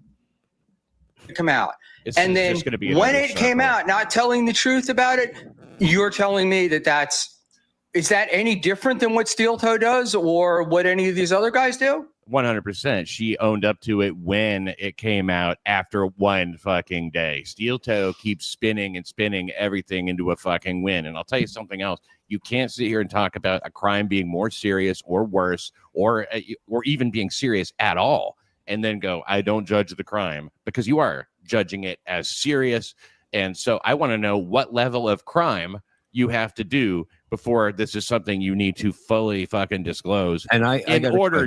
Come out. It's And then just gonna be when another it came circle. out, not telling the truth about it, you're telling me is that any different than what Steel Toe does or what any of these other guys do? 100%. She owned up to it when it came out after one fucking day. Steel Toe keeps spinning and spinning everything into a fucking win. And I'll tell you something else. You can't sit here and talk about a crime being more serious or worse or even being serious at all and then go, I don't judge the crime, because you are judging it as serious. And so I want to know what level of crime you have to do before this is something you need to fully fucking disclose. And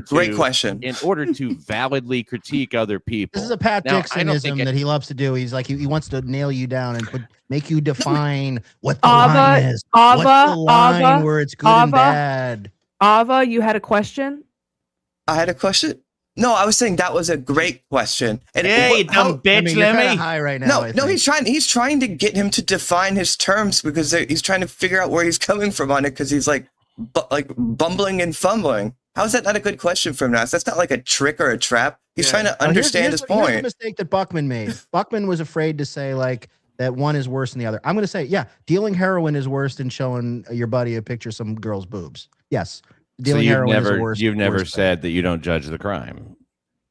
great question. In order to validly critique other people. This is a Pat Dixonism that he loves to do. He's like, he wants to nail you down and make you define what the line is. What's the line where it's good and bad? Ava, you had a question? I had a question. No, I was saying that was a great question. And you dumb bitch, Lemmi. High right now. No, he's trying to get him to define his terms, because he's trying to figure out where he's coming from on it, because he's like bumbling and fumbling. How is that not a good question for him to ask? That's not like a trick or a trap. He's trying to understand his point. Here's the mistake that Buckman made. Buckman was afraid to say like that one is worse than the other. I'm going to say, yeah, dealing heroin is worse than showing your buddy a picture of some girl's boobs. Yes. Dealing heroin is the worst. You've never said that you don't judge the crime.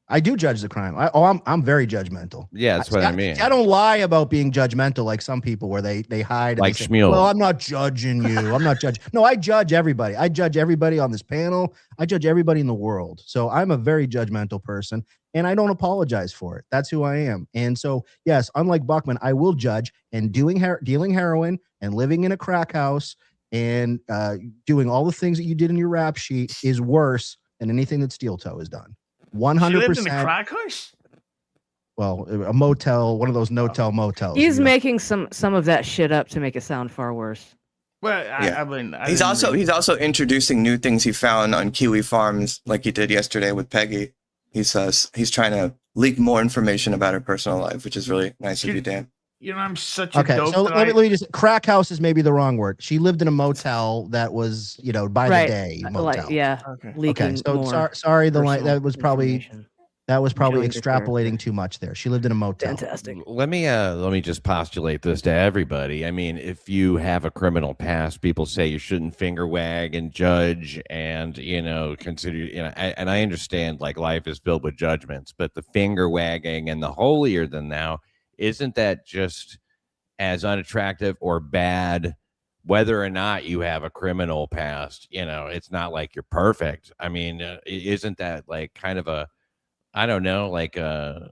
I do judge the crime. I'm very judgmental. Yeah, that's what I mean. I don't lie about being judgmental like some people where they hide. Like Shmuel. Well, I'm not judging you. I'm not judging. No, I judge everybody. I judge everybody on this panel. I judge everybody in the world. So I'm a very judgmental person, and I don't apologize for it. That's who I am. And so, yes, unlike Buckman, I will judge, and dealing heroin and living in a crack house and doing all the things that you did in your rap sheet is worse than anything that Steel Toe has done. 100%. She lived in a crack house? Well, a motel, one of those no-tell motels. He's making some of that shit up to make it sound far worse. Well, Yeah. I mean, He's also introducing new things he found on Kiwi Farms, like he did yesterday with Peggy. He says he's trying to leak more information about her personal life, which is really nice of you, Dan. You know, I'm such a dope. So let me just, crack house is maybe the wrong word. She lived in a motel that was, by the day motel. Leaking so sorry, that was probably Feeling extrapolating too much there. She lived in a motel. Fantastic. Let me just postulate this to everybody. I mean, if you have a criminal past, people say you shouldn't finger wag and judge and, consider, and I understand like life is filled with judgments, but the finger wagging and the holier than thou, isn't that just as unattractive or bad, whether or not you have a criminal past? It's not like you're perfect. I mean, isn't that like kind of a, I don't know, like a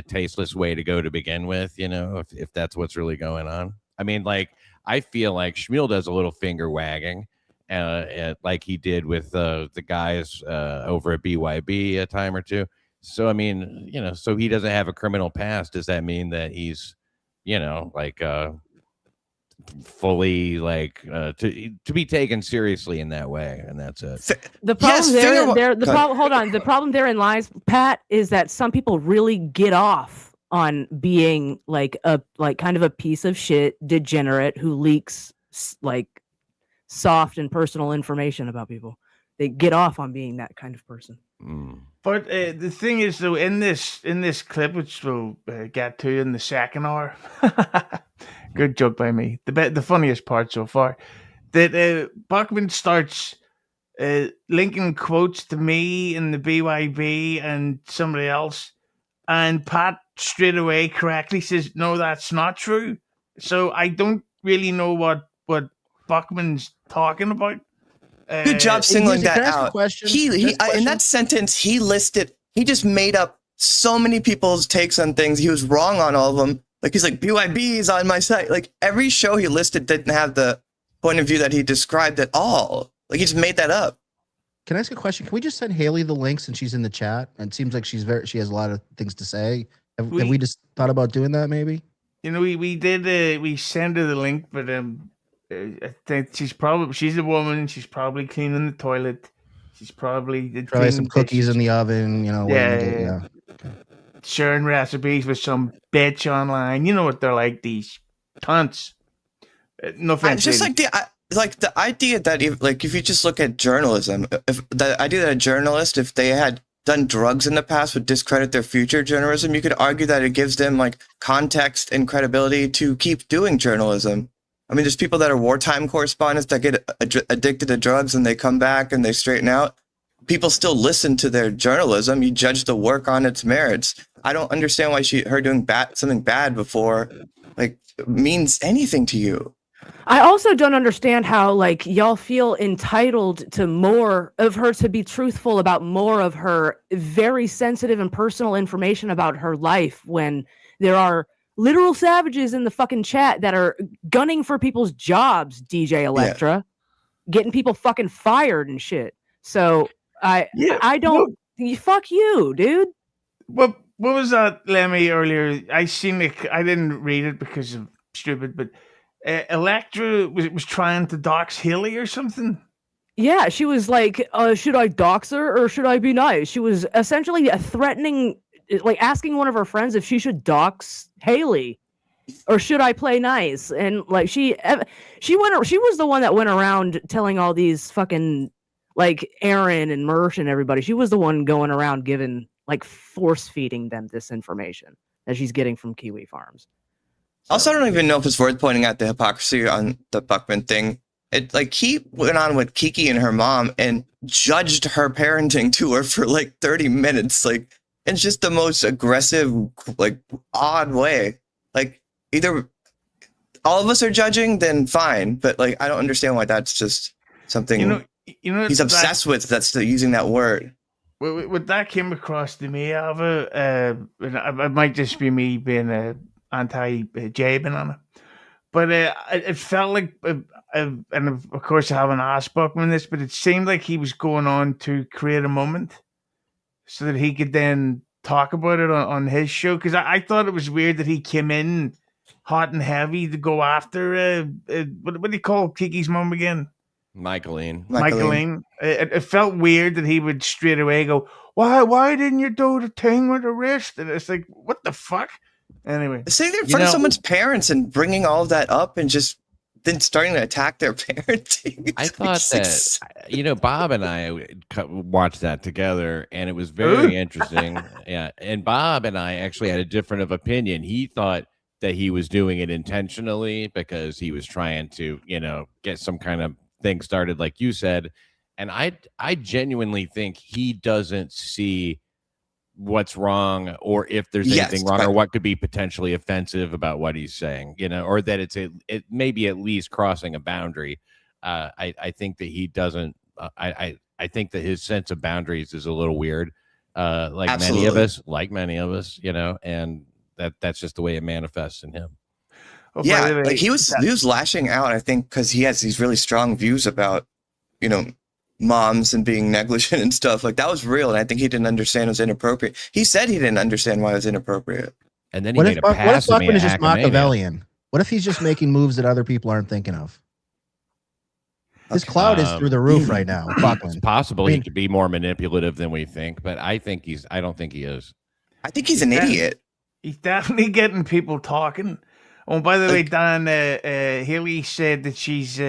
tasteless way to go to begin with, if that's what's really going on? I mean, like, I feel like Shmuel does a little finger wagging, like he did with the guys over at BYB a time or two. So, I mean, so he doesn't have a criminal past. Does that mean that he's, like fully like to be taken seriously in that way? And that's it. The problem hold on. The problem therein lies, Pat, is that some people really get off on being like kind of a piece of shit degenerate who leaks like soft and personal information about people. They get off on being that kind of person. But the thing is, though, in this clip, which we'll get to in the second hour, good joke by me. The funniest part so far, that Buckman starts linking quotes to me and the BYB and somebody else, and Pat straight away correctly says, "No, that's not true." So I don't really know what Buckman's talking about. Good job singling that out. He in that sentence, he just made up so many people's takes on things. He was wrong on all of them. Like, he's like, BYB is on my site. Like, every show he listed didn't have the point of view that he described at all. Like, he just made that up. Can I ask a question? Can we just send Haley the link since she's in the chat? And it seems like she has a lot of things to say. Have we just thought about doing that maybe? We did we send her the link, but I think she's a woman. She's probably cleaning the toilet. She's probably some cookies in the oven. Yeah. Sharing recipes with some bitch online. You know what they're like, these cunts. No offense. Just like the idea that if you just look at journalism, if the idea that a journalist, if they had done drugs in the past, would discredit their future journalism, you could argue that it gives them like context and credibility to keep doing journalism. I mean, there's people that are wartime correspondents that get addicted to drugs and they come back and they straighten out. People still listen to their journalism. You judge the work on its merits. I don't understand why her doing something bad before means anything to you. I also don't understand how y'all feel entitled to more of her, to be truthful about more of her very sensitive and personal information about her life, when there are literal savages in the fucking chat that are gunning for people's jobs, DJ Electra, getting people fucking fired and shit. So I don't. Fuck you, dude. What was that, Lemmy, earlier? I seen it. I didn't read it because I'm stupid, but Electra was trying to dox Haley or something. Yeah, she was like, should I dox her or should I be nice? She was essentially threatening, asking one of her friends if she should dox Haley or should I play nice? And she was the one that went around telling all these fucking Aaron and Mersh and everybody. She was the one going around giving force feeding them this information that she's getting from Kiwi Farms. So. Also, I don't even know if it's worth pointing out the hypocrisy on the Buckman thing. He went on with Kiki and her mom and judged her parenting to her for 30 minutes. It's just the most aggressive, odd way. Either all of us are judging, then fine. But I don't understand why that's just something he's obsessed with. That's using that word. What that came across to me, Ava, it might just be me being a anti-J banana, but it felt like, and of course I haven't asked Buckman this, but it seemed like he was going on to create a moment so that he could then talk about it on his show. Because I thought it was weird that he came in hot and heavy to go after what do you call Kiki's mom again? Michaeline. It felt weird that he would straight away go, why didn't you do the thing with the wrist? And it's like, what the fuck? Anyway, saying they're in front of someone's parents and bringing all of that up and just then starting to attack their parenting. I thought that, Bob and I watched that together and it was very interesting. Yeah. And Bob and I actually had a different of opinion. He thought that he was doing it intentionally because he was trying to, get some kind of thing started, like you said. And I genuinely think he doesn't see what's wrong or if there's anything wrong or what could be potentially offensive about what he's saying, or that it may be at least crossing a boundary. I think that he doesn't, I think that his sense of boundaries is a little weird, like many of us, and that's just the way it manifests in him. Yeah, he was lashing out, I think, because he has these really strong views about, moms and being negligent and stuff. That was real, and I think he didn't understand it was inappropriate. He said he didn't understand why it was inappropriate. And then he made a pass. What if Buckman is just Machiavellian? What if he's just making moves that other people aren't thinking of? His cloud is through the roof right now. It's possible he could be more manipulative than we think, but I don't think he is. I think he's an idiot. He's definitely getting people talking. Oh, by the way, Dan, Haley said that she's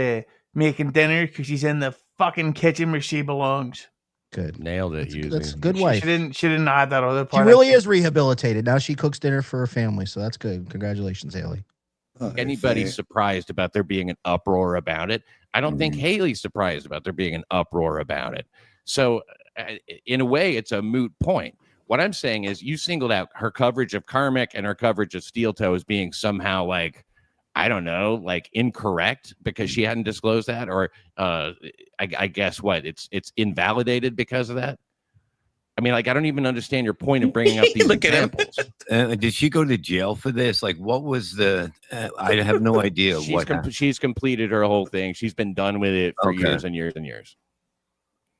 making dinner because she's in the fucking kitchen where she belongs. Good. Nailed it. That's a good wife. She didn't add that other part. She really is rehabilitated. Now she cooks dinner for her family, so that's good. Congratulations, Haley. Anybody's surprised about there being an uproar about it? I don't think Haley's surprised about there being an uproar about it. So in a way, it's a moot point. What I'm saying is you singled out her coverage of Karmic and her coverage of Steel Toe as being somehow I don't know, incorrect because she hadn't disclosed that, or I guess what it's invalidated because of that. I mean, I don't even understand your point of bringing up these examples. Did she go to jail for this? What was the? I have no idea. She's completed her whole thing. She's been done with it for years and years and years.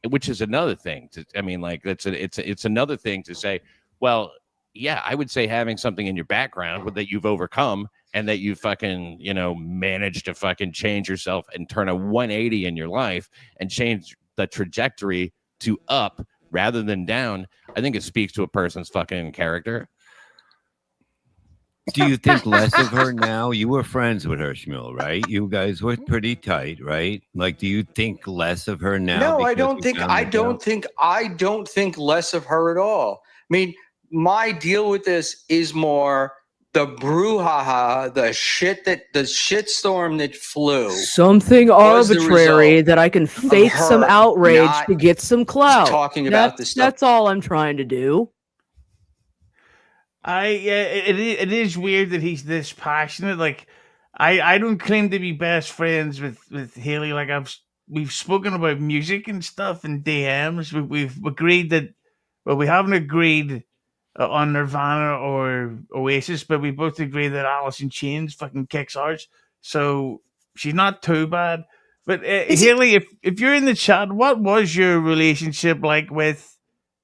which is another thing. It's another thing to say, well, yeah, I would say having something in your background that you've overcome and that you fucking, managed to fucking change yourself and turn a 180 in your life and change the trajectory to up rather than down. I think it speaks to a person's fucking character. Do you think less of her now? You were friends with her, Shmuel, right? You guys were pretty tight, right? Like, do you think less of her now? No, I don't think less of her at all. I mean, my deal with this is more the brouhaha, the shitstorm that flew. Something arbitrary that I can fake some outrage to get some clout. Talking about this stuff. That's all I'm trying to do. It is weird that he's this passionate. Like, I don't claim to be best friends with Haley. Like, we've spoken about music and stuff in DMs. We've agreed that, well, we haven't agreed on Nirvana or Oasis, but we both agree that Alice in Chains fucking kicks ours. So she's not too bad. But Haley, if you're in the chat, what was your relationship like with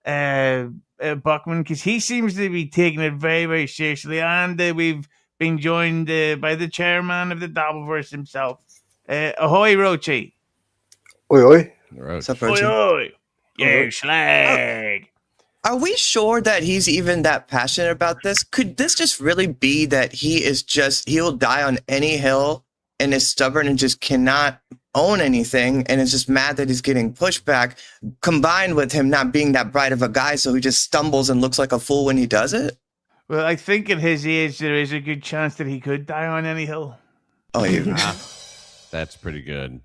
Buckman? Because he seems to be taking it very, very seriously, and we've been joined by the chairman of the Dabbleverse himself. Ahoy, Roachy. Oi, oi. What's up, Roachy? Oi, oi. You slag. Are we sure that he's even that passionate about this? Could this just really be that he'll die on any hill and is stubborn and just cannot own anything and is just mad that he's getting pushed back, combined with him not being that bright of a guy, so he just stumbles and looks like a fool when he does it? Well, I think at his age, there is a good chance that he could die on any hill. Oh, that's pretty good.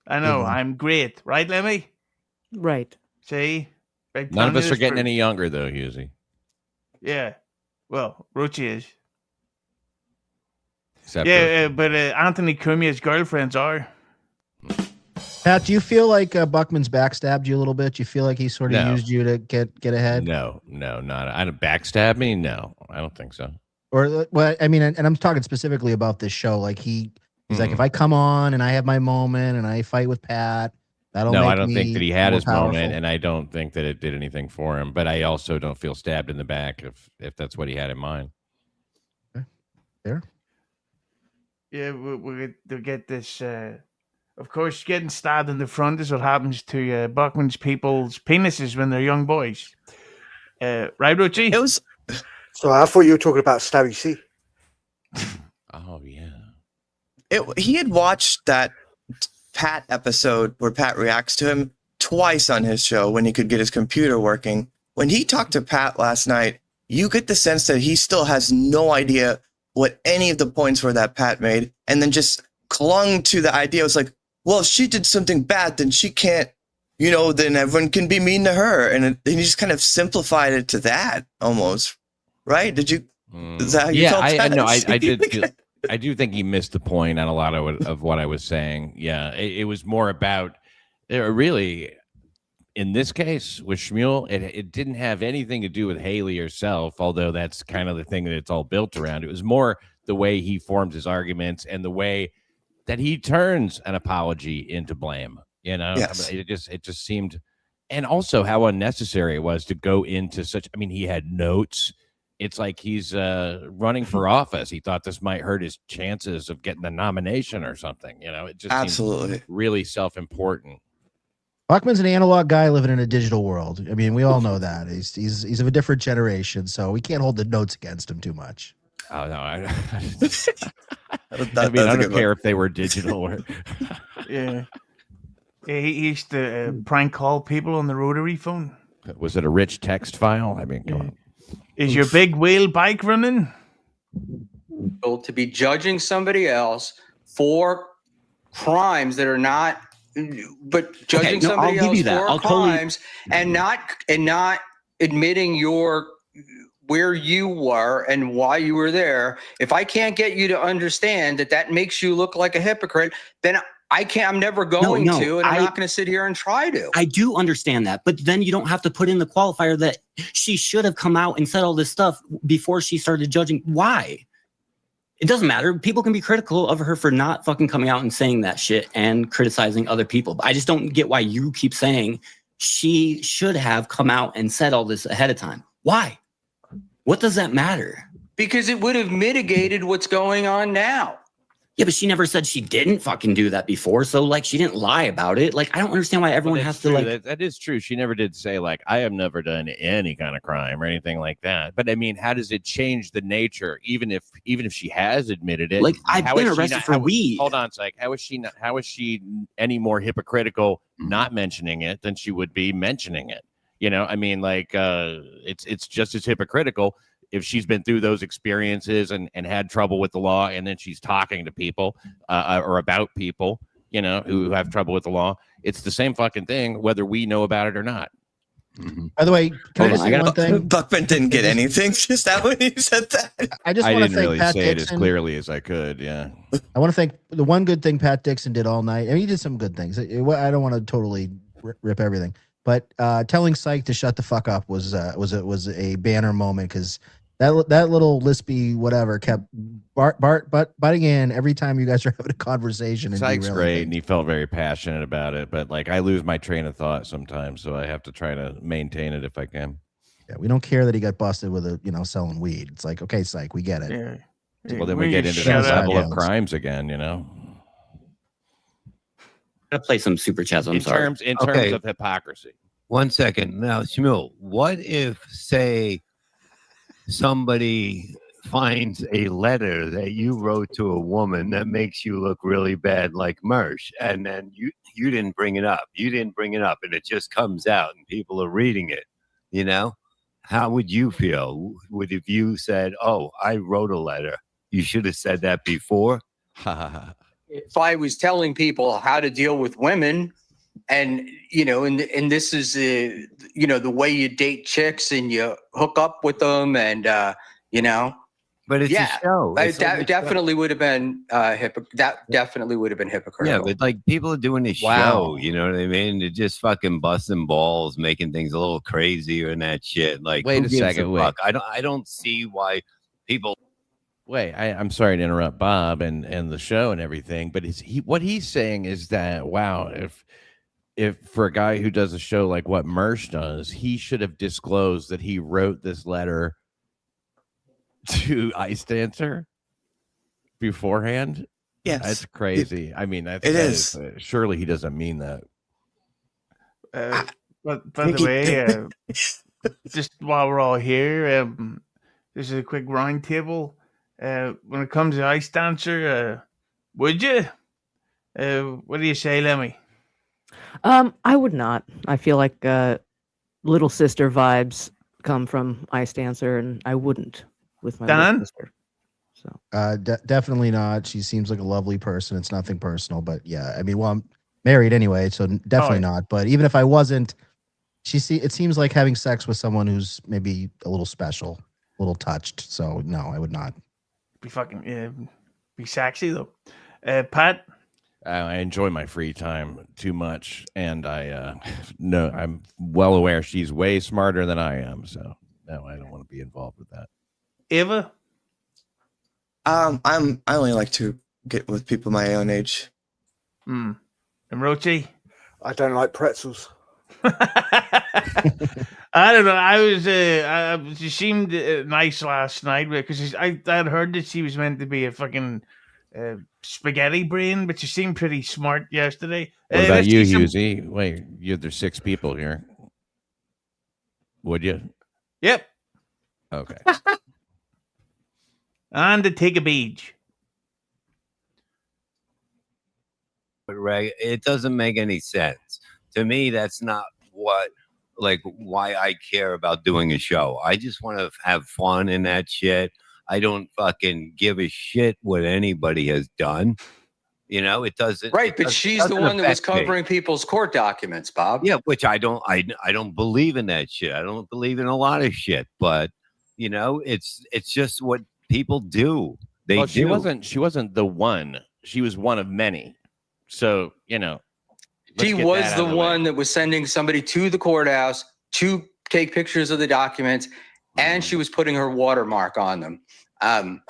I know. I'm great. Right, Lemmi? Right. See? None of us are getting any younger, though, Husey. Yeah. Well, Roachy is. Except but Anthony Cumia's girlfriends are. Pat, do you feel like Buckman's backstabbed you a little bit? Do you feel like he sort of used you to get ahead? No, not. I don't backstab me. No, I don't think so. Or, well, I mean, and I'm talking specifically about this show. Like he's like, if I come on and I have my moment and I fight with Pat, that'll make me I don't think that he had his powerful. moment, and I don't think that it did anything for him. But I also don't feel stabbed in the back if that's what he had in mind. Okay. There. Yeah, we'll get this. Of course, getting stabbed in the front is what happens to Buckman's people's penises when they're young boys. Right, Roachy? It was. So I thought you were talking about Stabby C. Oh yeah. He had watched that Pat episode where Pat reacts to him twice on his show when he could get his computer working. When he talked to Pat last night, you get the sense that he still has no idea what any of the points were that Pat made, and then just clung to the idea. It was like, well, if she did something bad, then she can't, then everyone can be mean to her. And he just kind of simplified it to that almost, right? Did you? Is that how you felt? I did. I do think he missed the point on a lot of what I was saying. Yeah, it was more about really, in this case with Shmuel, it didn't have anything to do with Haley herself, although that's kind of the thing that it's all built around. It was more the way he formed his arguments and the way that he turns an apology into blame. Yes. It just seemed, and also how unnecessary it was to go into such. I mean, he had notes. It's like he's running for office. He thought this might hurt his chances of getting the nomination or something. It just absolutely seemed really self-important. Buckman's an analog guy living in a digital world. I mean, we all know that. He's of a different generation, so we can't hold the notes against him too much. Oh no, I don't care if they were digital or yeah. He used to prank call people on the rotary phone. Was it a rich text file? I mean, come on. Is your big wheel bike running? To be judging somebody else for crimes that are not, but judging somebody else for crimes and not admitting where you were and why you were there. If I can't get you to understand that makes you look like a hypocrite, then I'm never going to, and I'm not going to sit here and try to. I do understand that, but then you don't have to put in the qualifier that she should have come out and said all this stuff before she started judging. Why? It doesn't matter. People can be critical of her for not fucking coming out and saying that shit and criticizing other people. But I just don't get why you keep saying she should have come out and said all this ahead of time. Why? What does that matter? Because it would have mitigated what's going on now. Yeah, but she never said she didn't fucking do that before. So like she didn't lie about it. Like I don't understand why everyone has to like that is true. She never did say like I have never done any kind of crime or anything like that. But I mean, how does it change the nature even if she has admitted it? Like I've been arrested for weed. Hold on, it's like how is she any more hypocritical not mentioning it than she would be mentioning it? You know, I mean, like it's just as hypocritical if she's been through those experiences and had trouble with the law, and then she's talking to people or about people, you know, who have trouble with the law. It's the same fucking thing, whether we know about it or not. Mm-hmm. By the way, can I just say one thing? Buckman didn't get anything. Just that when he said that. I didn't really Pat say Dixon. it as clearly as I could. Yeah. I want to thank the one good thing Pat Dixon did all night. I mean, he did some good things. I don't want to totally rip everything, but telling Psych to shut the fuck up was a banner moment because that little lispy whatever kept butting in every time you guys are having a conversation. And Psych's great, and he felt very passionate about it. But like, I lose my train of thought sometimes, so I have to try to maintain it if I can. Yeah, we don't care that he got busted with selling weed. It's like, okay, Psych, we get it. Yeah. Well, then we get into that level of crimes again, you know. I'm gonna play some super chats. In terms of hypocrisy. 1 second. Now, Shmuel, what if, say, somebody finds a letter that you wrote to a woman that makes you look really bad like Mersh, and then you didn't bring it up. You didn't bring it up, and it just comes out, and people are reading it, you know? How would you feel? Would if you said, oh, I wrote a letter. You should have said that before? If I was telling people how to deal with women, and and this is the way you date chicks and you hook up with them, and but it's a show. That definitely would have been definitely would have been hypocritical. Yeah, but like people are doing this show, you know what I mean? They're just fucking busting balls, making things a little crazier and that shit. Like, wait a second, fuck? I don't see why people. Wait, I'm sorry to interrupt Bob and the show and everything, but what he's saying is that if for a guy who does a show like what Mersh does, he should have disclosed that he wrote this letter to Ice Dancer beforehand. Yes, that's crazy. I mean, that is surely he doesn't mean that. But by the way, just while we're all here, this is a quick round table. When it comes to Ice Dancer, would you? What do you say, Lemmi? I would not. I feel like little sister vibes come from Ice Dancer, and I wouldn't with my little sister. So definitely not. She seems like a lovely person. It's nothing personal, but yeah, I mean, well, I'm married anyway, so definitely not. But even if I wasn't, it seems like having sex with someone who's maybe a little special, a little touched. So no, I would not. Be fucking be sexy though. Pat. I enjoy my free time too much, and I'm well aware she's way smarter than I am. So no, I don't want to be involved with that. Ava, I only like to get with people my own age. And Roachy, I don't like pretzels. I don't know. She seemed nice last night because I had heard that she was meant to be a fucking spaghetti brain, but she seemed pretty smart yesterday. What about you, Husey? Wait, there's 6 people here. Would you? Yep. Okay. And to take a beach. But Ray, it doesn't make any sense to me. That's not why I care about doing a show. I just want to have fun in that shit. I don't fucking give a shit what anybody has done. You know, it doesn't. Right, but she's the one that was covering people's court documents, Bob. Yeah, which I don't believe in that shit. I don't believe in a lot of shit, but you know, it's just what people do. She wasn't the one. She was one of many. So, you know, she was the one that was sending somebody to the courthouse to take pictures of the documents, and she was putting her watermark on them. And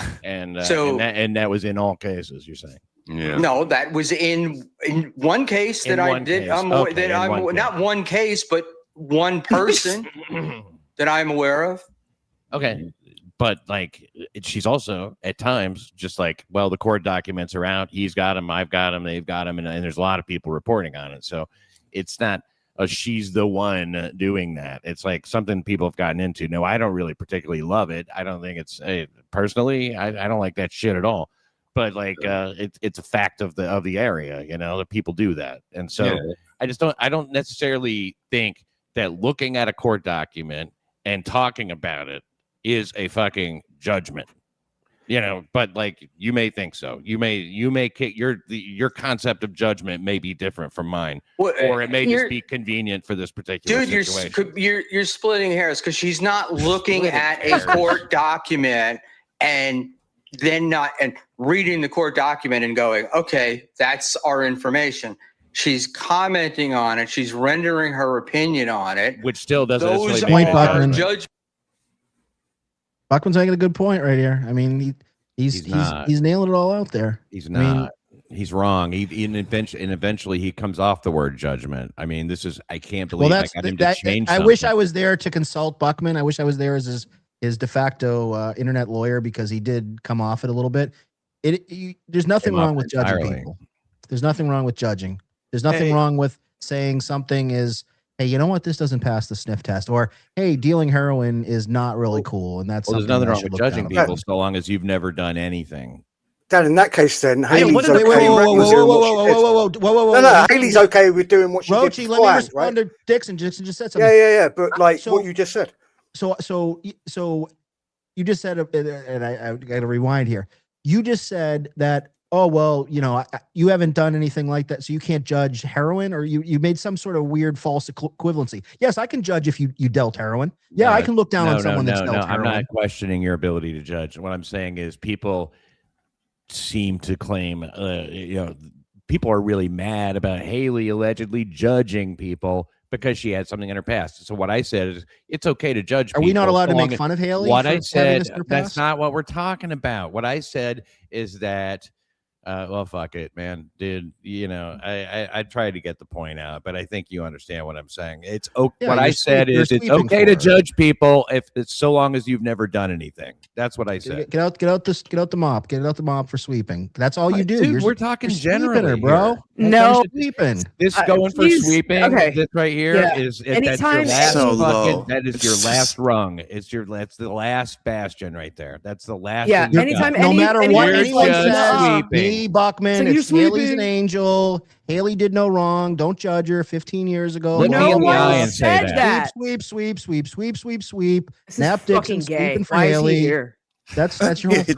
that was in all cases, you're saying? Yeah. No, that was in one case that I did. Not one case, but one person that I'm aware of. Okay. But like, she's also at times just like, well, the court documents are out. He's got them. I've got them. They've got them. And there's a lot of people reporting on it. So it's not she's the one doing that. It's like something people have gotten into. No, I don't really particularly love it. I don't think it's personally, I don't like that shit at all. But like, it's a fact of the area, that people do that. And so I don't necessarily think that looking at a court document and talking about it is a fucking judgment, but like, you may think so. You may your concept of judgment may be different from mine, or it may just be convenient for this particular situation. You're splitting hairs, because she's not looking at a court document and then reading the court document and going, okay, that's our information. She's commenting on it. She's rendering her opinion on it, which still doesn't. Those are judgment. Buckman's making a good point right here. I mean, he's nailing it all out there. He's not. He's wrong. Eventually he comes off the word judgment. I mean, I can't believe I got him to change. I wish I was there to consult Buckman. I wish I was there as his de facto internet lawyer, because he did come off it a little bit. There's nothing wrong with judging people. There's nothing wrong with judging. There's nothing wrong with saying something is, hey, you know what? This doesn't pass the sniff test. Or, hey, dealing heroin is not really cool. And that's there's nothing wrong with judging people so long as you've never done anything. Dan, in that case, then Haley's okay. No, Haley's okay with doing what she did. Roachy, let me respond to Dixon. Dixon just said something. Yeah. But like what you just said. So you just said, and I got to rewind here. You just said that, oh, well, you haven't done anything like that, so you can't judge heroin, or you made some sort of weird false equivalency. Yes, I can judge if you dealt heroin. Yeah, I can look down on someone that's dealt heroin. I'm not questioning your ability to judge. What I'm saying is people seem to claim, people are really mad about Haley allegedly judging people because she had something in her past. So what I said is, it's okay to judge people. Are we not allowed to make fun of Haley? What I said, that's not what we're talking about. What I said is that, well, fuck it, man. I tried to get the point out, but I think you understand what I'm saying. It's okay. Yeah, what I said is, it's okay to judge people if it's so long as you've never done anything. That's what I said. Get out the mop. Get out the mop for sweeping. That's all you do. Dude, we're talking generally, bro. No, sweeping. This going for sweeping. Okay. This right here is that's your last low. That is your last rung. That's the last bastion right there. That's the last. Yeah. Anytime, no matter what anyone says, me, Buckman, it's Haley's an angel. Haley did no wrong. Don't judge her. 15 years ago. Look me in the eye and say that. Sweep. Snap Dixon sweeping for Haley. That's your whole thing.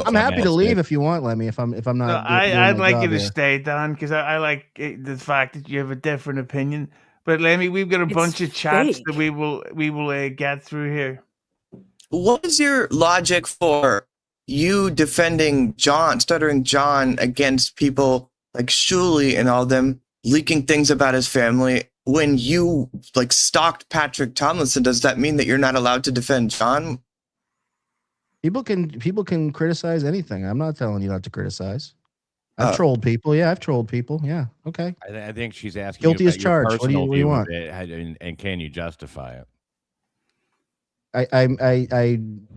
I'm happy to leave if you want, Lemmy. If I'm not. I'd like you to stay, Dan, because I like the fact that you have a different opinion. But Lemmy, we've got a bunch of chats that we will get through here. What is your logic for you defending Stuttering John, against people like Shuley and all them leaking things about his family when you stalked Patrick Tomlinson? Does that mean that you're not allowed to defend John? People can criticize anything. I'm not telling you not to criticize. I've trolled people. Yeah, I've trolled people. Yeah. Okay. I think she's asking guilty as charged. What do you want? And can you justify it? I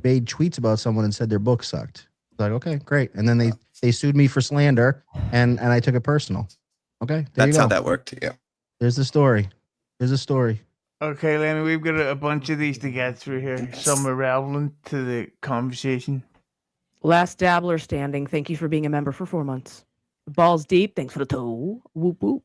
made tweets about someone and said their book sucked. Like, okay, great. And then they sued me for slander, and I took it personal. Okay, that's how that worked. Yeah. There's the story. Okay, Lemmy, we've got a bunch of these to get through here. Some are relevant to the conversation. Last Dabbler standing. Thank you for being a member for 4 months. Balls Deep. Thanks for the toe. Whoop whoop.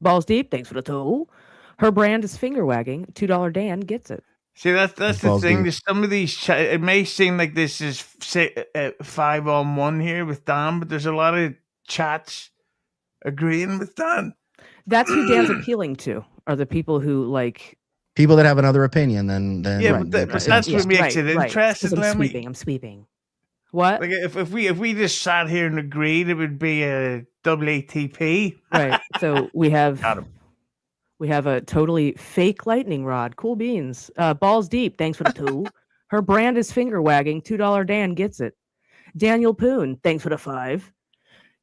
Balls Deep. Thanks for the toe. Her brand is finger wagging. $2 Dan gets it. See, that's the thing. There's some of these. It may seem like this is 5-on-1 here with Dan, but there's a lot of chats agreeing with Dan. That's who Dan's appealing to. Are the people who people that have another opinion than yeah, right, but that's what makes it interesting. I'm sweeping. What? Like if we just sat here and agreed, it would be a WATP. Right. So we have a totally fake lightning rod. Cool beans. Balls Deep. Thanks for the two. Her brand is finger wagging. $2 Dan gets it. Daniel Poon, thanks for the 5.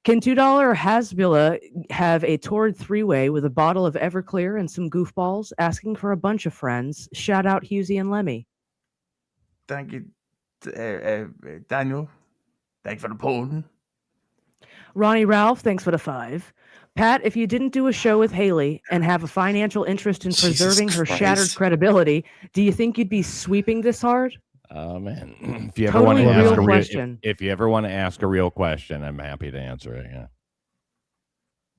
Can $2 Hasbula have a toured 3-way with a bottle of Everclear and some goofballs? Asking for a bunch of friends. Shout out Husey and Lemmy. Thank you, Daniel. Thanks for the poem. Ronnie Ralph, thanks for the 5. Pat, if you didn't do a show with Haley and have a financial interest in preserving her shattered credibility, do you think you'd be sweeping this hard? Oh man, if you ever Totally want to ask real a question. if you ever want to ask a real question, I'm happy to answer it. Yeah.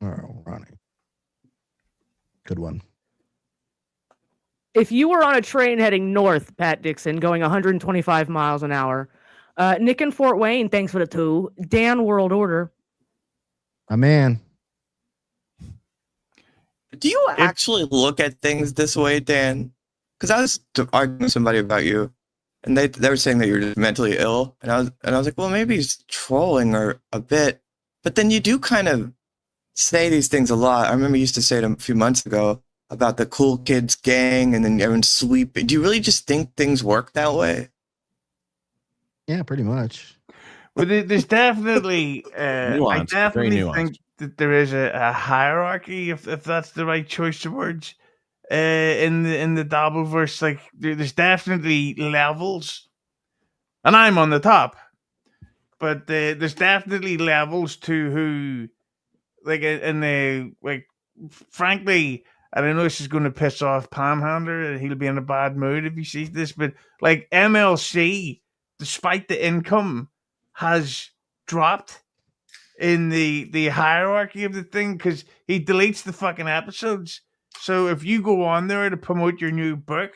Oh, Ronnie. Good one. If you were on a train heading north, Pat Dixon, going 125 miles an hour, Nick in Fort Wayne, thanks for the 2. Dan World Order. My man. Do you actually look at things this way, Dan? Because I was arguing with somebody about you, and they were saying that you're just mentally ill, and I was like, well, maybe he's trolling or a bit, but then you do kind of say these things a lot. I remember you used to say them a few months ago about the cool kids gang, and then everyone's sweeping. Do you really just think things work that way? Yeah, pretty much. Well, there's definitely, I definitely think that there is a hierarchy, if that's the right choice of words, in the Dabbleverse. Like there's definitely levels, and I'm on the top. But there's definitely levels to who, like, frankly, and I know this is going to piss off Panhandler, and he'll be in a bad mood if he sees this, but like MLC, despite the income, has dropped in the hierarchy of the thing because he deletes the fucking episodes. So if you go on there to promote your new book,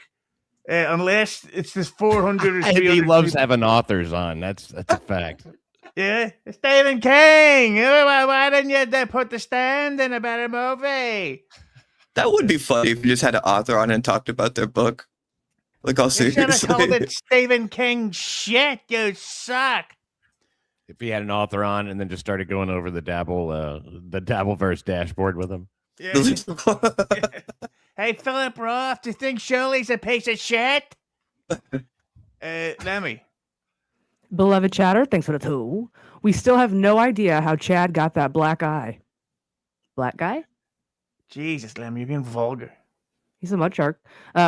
unless it's this 400 or 300 he loves people, having authors on. That's a fact. Yeah, Stephen King. Why didn't you put The Stand in a better movie? That would be funny if you just had an author on and talked about their book. Like, all You should have seriously. called it Stephen King shit. You suck. If he had an author on and then just started going over the Dabbleverse dashboard with him. Yeah. Hey, Philip Roth, do you think Shirley's a piece of shit? Lemmy. Beloved chatter, thanks for the 2. We still have no idea how Chad got that black eye. Black guy? Jesus, Lemmy, you're being vulgar. He's a mud shark.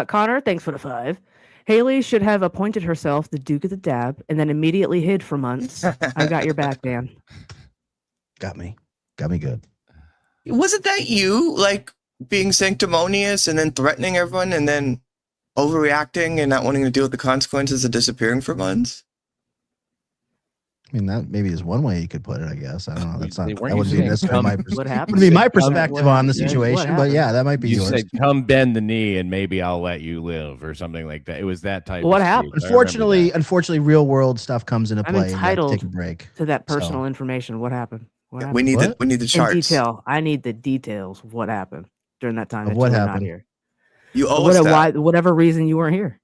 Connor, thanks for the 5. Haley should have appointed herself the Duke of the Dab and then immediately hid for months. I got your back, Dan. Got me. Got me good. Wasn't that you, like, being sanctimonious and then threatening everyone and then overreacting and not wanting to deal with the consequences of disappearing for months? I mean, that maybe is one way you could put it, I guess. I don't know. That's not, that Weren't would you be saying necessarily my What happened? would be my perspective on the situation, but yeah, that might be You yours. said, "Come bend the knee, and maybe I'll let you live," or something like that. It was that type. What of happened? speech. I remember Unfortunately, real world stuff comes into I'm play. And you have to entitled take a break. to that personal information. What happened? What happened? We need What? we need the In charts. detail. I need the details of what happened during that time Of that what you were not happened? here. You owe us that. Whatever reason you weren't here.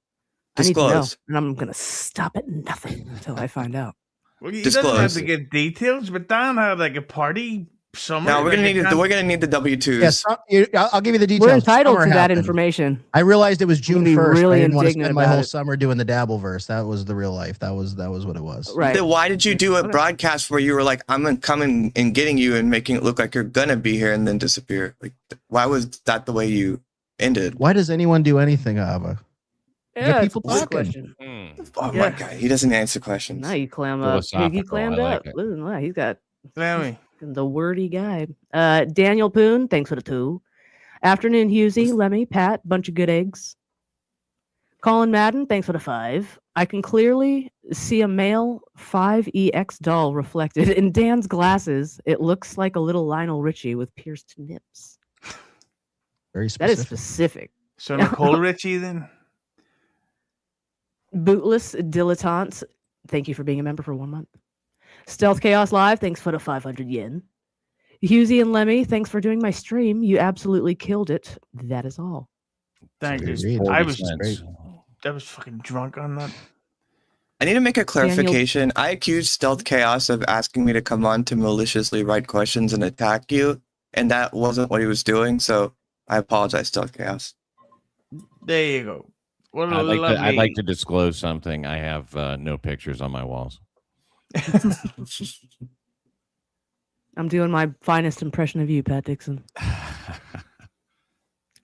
I need to know, Disclose. and I'm gonna stop at nothing until I find out. Well, he doesn't have Disclose. to give details, but Dan had like a party summer. No, we're gonna like need a we're gonna need the W-2s. Yes, I'll give you the details. We're entitled Summer to that happened. information. I realized it was June be 1st. really I didn't want to indignant spend my about whole it. summer doing the Dabbleverse. That was the real life. That was what it was. Right. Then why did you do a broadcast where you were like, I'm gonna come in and getting you and making it look like you're gonna be here and then disappear? Like, why was that the way you ended? Why does anyone do anything, Ava? Yeah, people it's a good talking. question. Oh Yeah. my god, he doesn't answer questions. Now you clam up. He Philosophical, clammed I like up. it. Listen, wow, he's got Lemmy. the wordy guy. Daniel Poon, thanks for the 2. Afternoon, Husey, Lemmy, Pat, bunch of good eggs. Colin Madden, thanks for the 5. I can clearly see a male 5EX doll reflected in Dan's glasses. It looks like a little Lionel Richie with pierced nips. Very That is specific. specific. So Nicole Richie then? Bootless Dilettantes, thank you for being a member for 1 month. Stealth Chaos Live, thanks for the 500 yen. Husey and Lemmy, thanks for doing my stream. You absolutely killed it. That is all. Thank Good you. read. I was Great. fucking drunk on that. I need to make a clarification. I accused Stealth Chaos of asking me to come on to maliciously write questions and attack you, and that wasn't what he was doing, so I apologize, Stealth Chaos. There you go. What a I'd lovely... like to disclose something. I have no pictures on my walls. I'm doing my finest impression of you, Pat Dixon.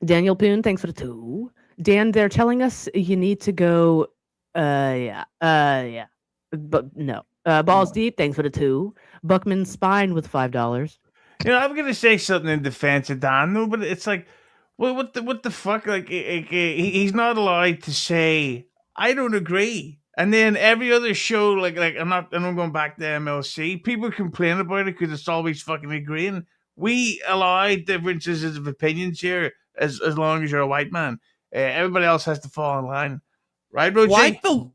Daniel Poon, thanks for the 2. Dan, they're telling us you need to go. Yeah. But no. Balls Deep, thanks for the 2. Buckman Spine with $5. I'm gonna say something in defense of Dan, though, but it's like, what the fuck? Like, he's not allowed to say I don't agree. And then every other show, like I'm going back to MLC. People complain about it because it's always fucking agreeing. We allow differences of opinions here as long as you're a white man. Everybody else has to fall in line, right, Roachy?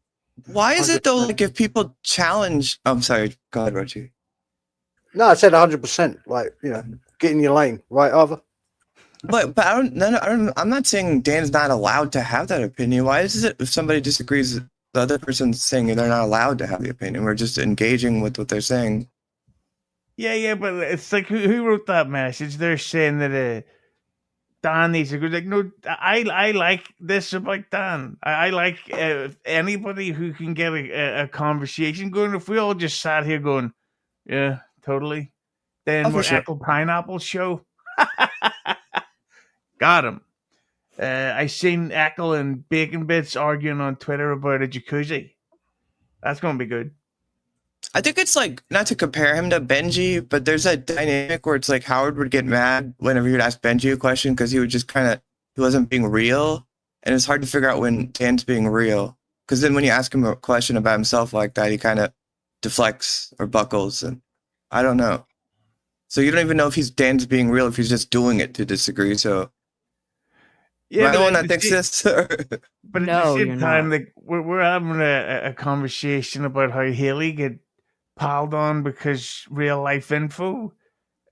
Why is it though? Like if people challenge, I'm sorry, go ahead, Roachy. No, I said 100%. Like get in your lane, right, Ava? But I'm not saying Dan's not allowed to have that opinion. Why is it if somebody disagrees? The other person's saying they're not allowed to have the opinion. We're just engaging with what they're saying. Yeah, but it's like who wrote that message? They're saying that Dan needs to go. Like, no, I like this about Dan. I like anybody who can get a conversation going. If we all just sat here going, yeah, totally, then we're Apple Pineapple show. Got him. I seen Eccles and Bacon Bits arguing on Twitter about a jacuzzi. That's going to be good. I think it's like, not to compare him to Benji, but there's that dynamic where it's like Howard would get mad whenever you'd ask Benji a question because he would just he wasn't being real. And it's hard to figure out when Dan's being real. Because then when you ask him a question about himself like that, he kind of deflects or buckles. And I don't know. So you don't even know if Dan's being real, if he's just doing it to disagree. So yeah, am I the one that thinks this? But at the same time, like we're having a conversation about how Haley get piled on because real life info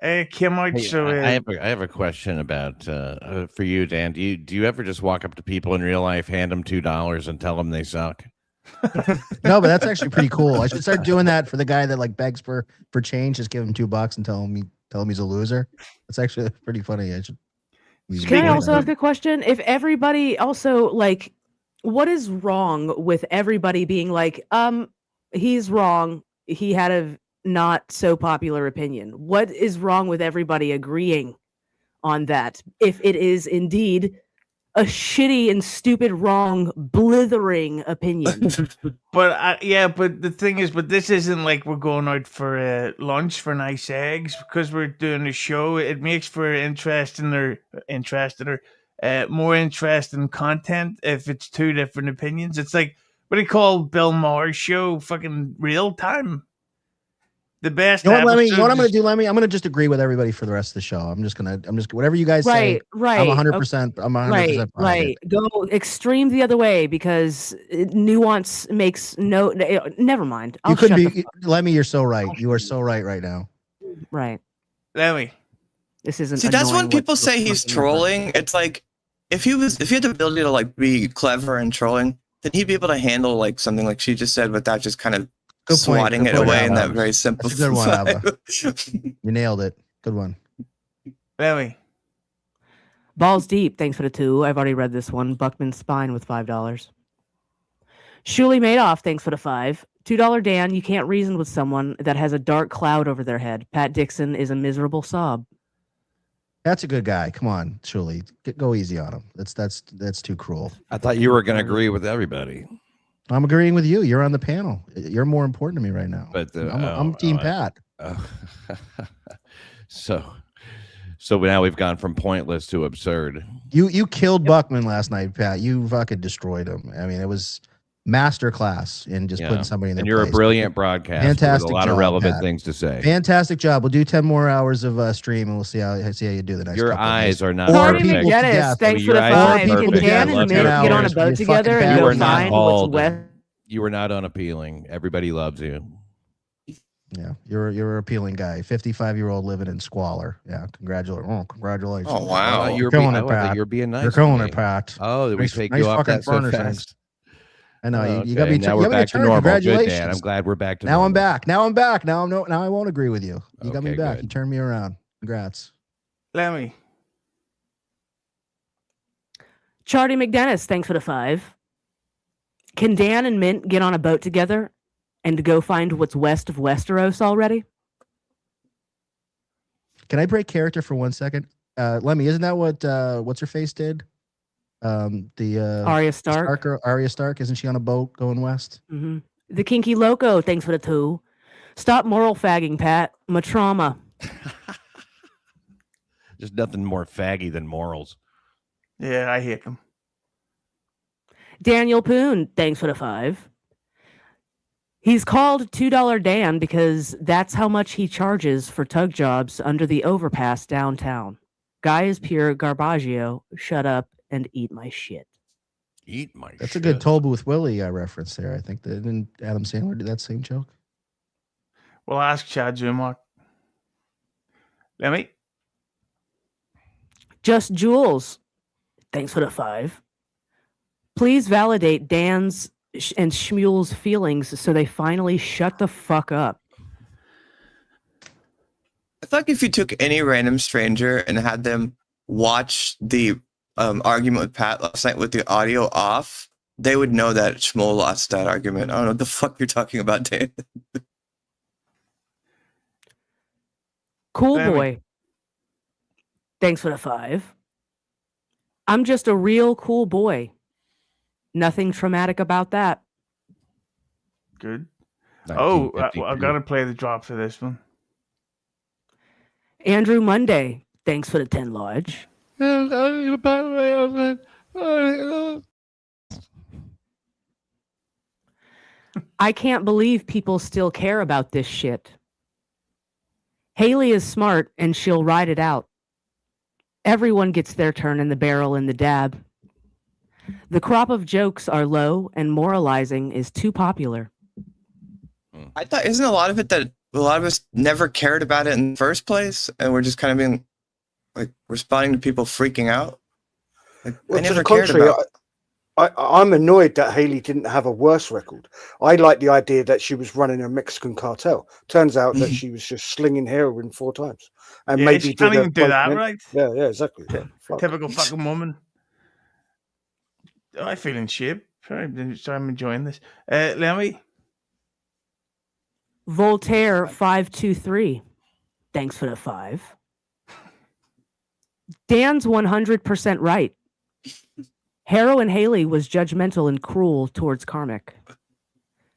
came out. Hey, so I have a question about for you, Dan. Do you ever just walk up to people in real life, hand them $2, and tell them they suck? No, but that's actually pretty cool. I should start doing that for the guy that like begs for change. Just give him $2 and tell him he's a loser. That's actually pretty funny. Can I also ask a question? If everybody also like, what is wrong with everybody being like, he's wrong. He had a not so popular opinion. What is wrong with everybody agreeing on that? If it is indeed a shitty and stupid, wrong, blithering opinion. But the thing is, this isn't like we're going out for lunch for nice eggs because we're doing a show. It makes for more interesting content if it's two different opinions. It's like what do you call Bill Maher's show? Fucking real time. The best. You know what, Lemmi? You know what I'm going to do, Lemmi? I'm going to just agree with everybody for the rest of the show. I'm just whatever you guys say. Right. I'm 100%. I'm 100%. Right. Go extreme the other way because nuance makes no. Never mind. You couldn't be, Lemmi. You're so right. You are so right now. Right, Lemmi. This isn't. See, that's when people say he's trolling. It's like if he had the ability to like be clever and trolling, then he'd be able to handle like something like she just said without just kind of swatting it away in that very simple. That's a good one, Ava. You nailed it. Good one. Lemmi. Balls Deep, thanks for the 2. I've already read this one. Buckman Spine with $5. Shuli Madoff, thanks for the 5. $2 Dan, you can't reason with someone that has a dark cloud over their head. Pat Dixon is a miserable sob. That's a good guy. Come on, Shuli. Go easy on him. That's too cruel. I thought you were going to agree with everybody. I'm agreeing with you. You're on the panel. You're more important to me right now. But I'm Team Pat. So now we've gone from pointless to absurd. You killed Buckman last night, Pat. You fucking destroyed him. I mean, it was masterclass in just putting somebody in their place. And you're a brilliant broadcaster. Fantastic with a lot job, of relevant Pat. things to say. Fantastic job. We'll do 10 more hours of stream, and we'll see how you do the next. Your eyes are not. Party McGinnis, thanks for the 5. Can Dan and Mint get on a boat together and go find what's west? You are not unappealing. Everybody loves you. Yeah, you're an appealing guy. 55-year-old living in squalor. Yeah, congratulations. Oh wow, you're killing it, Pat. You're being nice. You're killing it, Pat. Oh, we take you off that so fast. I know you got to be. Now we're back to normal. Good, Dan. I'm glad we're back to normal. Now I'm back. Now I won't agree with you. You got me back. Good. You turned me around. Congrats. Lemmi. Charlie McDennis, thanks for the 5. Can Dan and Mint get on a boat together and go find what's west of Westeros already? Can I break character for 1 second? Lemmy, isn't that what what's her face did? Arya Stark. Arya Stark, isn't she on a boat going west? Mm-hmm. The Kinky Loco, thanks for the 2. Stop moral fagging, Pat. My trauma. There's nothing more faggy than morals. Yeah, I hate them. Daniel Poon, thanks for the 5. He's called $2 Dan because that's how much he charges for tug jobs under the overpass downtown. Guy is pure garbaggio. Shut up and eat my shit. Eat my That's shit. a good Toll Booth Willie reference there. I think that didn't Adam Sandler do that same joke? We'll ask Chad Zumach. Lemmy? Just Jules, thanks for the 5. Please validate Dan's and Shmuel's feelings so they finally shut the fuck up. I feel like if you took any random stranger and had them watch the argument with Pat last night with the audio off, they would know that Shmuel lost that argument. I don't know what the fuck you're talking about, Dan. Cool boy, thanks for the 5. I'm just a real cool boy. Nothing traumatic about that. Good. Oh, I've 1952. got to play the drop for this one. Andrew Monday, thanks for the 10 Lodge. I can't believe people still care about this shit. Haley is smart and she'll ride it out. Everyone gets their turn in the barrel in the dab. The crop of jokes are low and moralizing is too popular. I thought, isn't a lot of it that a lot of us never cared about it in the first place, and we're just kind of being like responding to people freaking out? Like, Well, I to never the cared contrary, about. I'm annoyed that Haley didn't have a worse record. I like the idea that she was running a Mexican cartel. Turns out that she was just slinging heroin 4 times, and Yeah, maybe she can't did a even do that, boat- right? Yeah, exactly. Yeah, fuck. Typical fucking woman. I feel in shape. Sorry, I'm enjoying this. Lemmy? Voltaire 523, thanks for the 5. Dan's 100% right. Harrow and Haley was judgmental and cruel towards Karmic.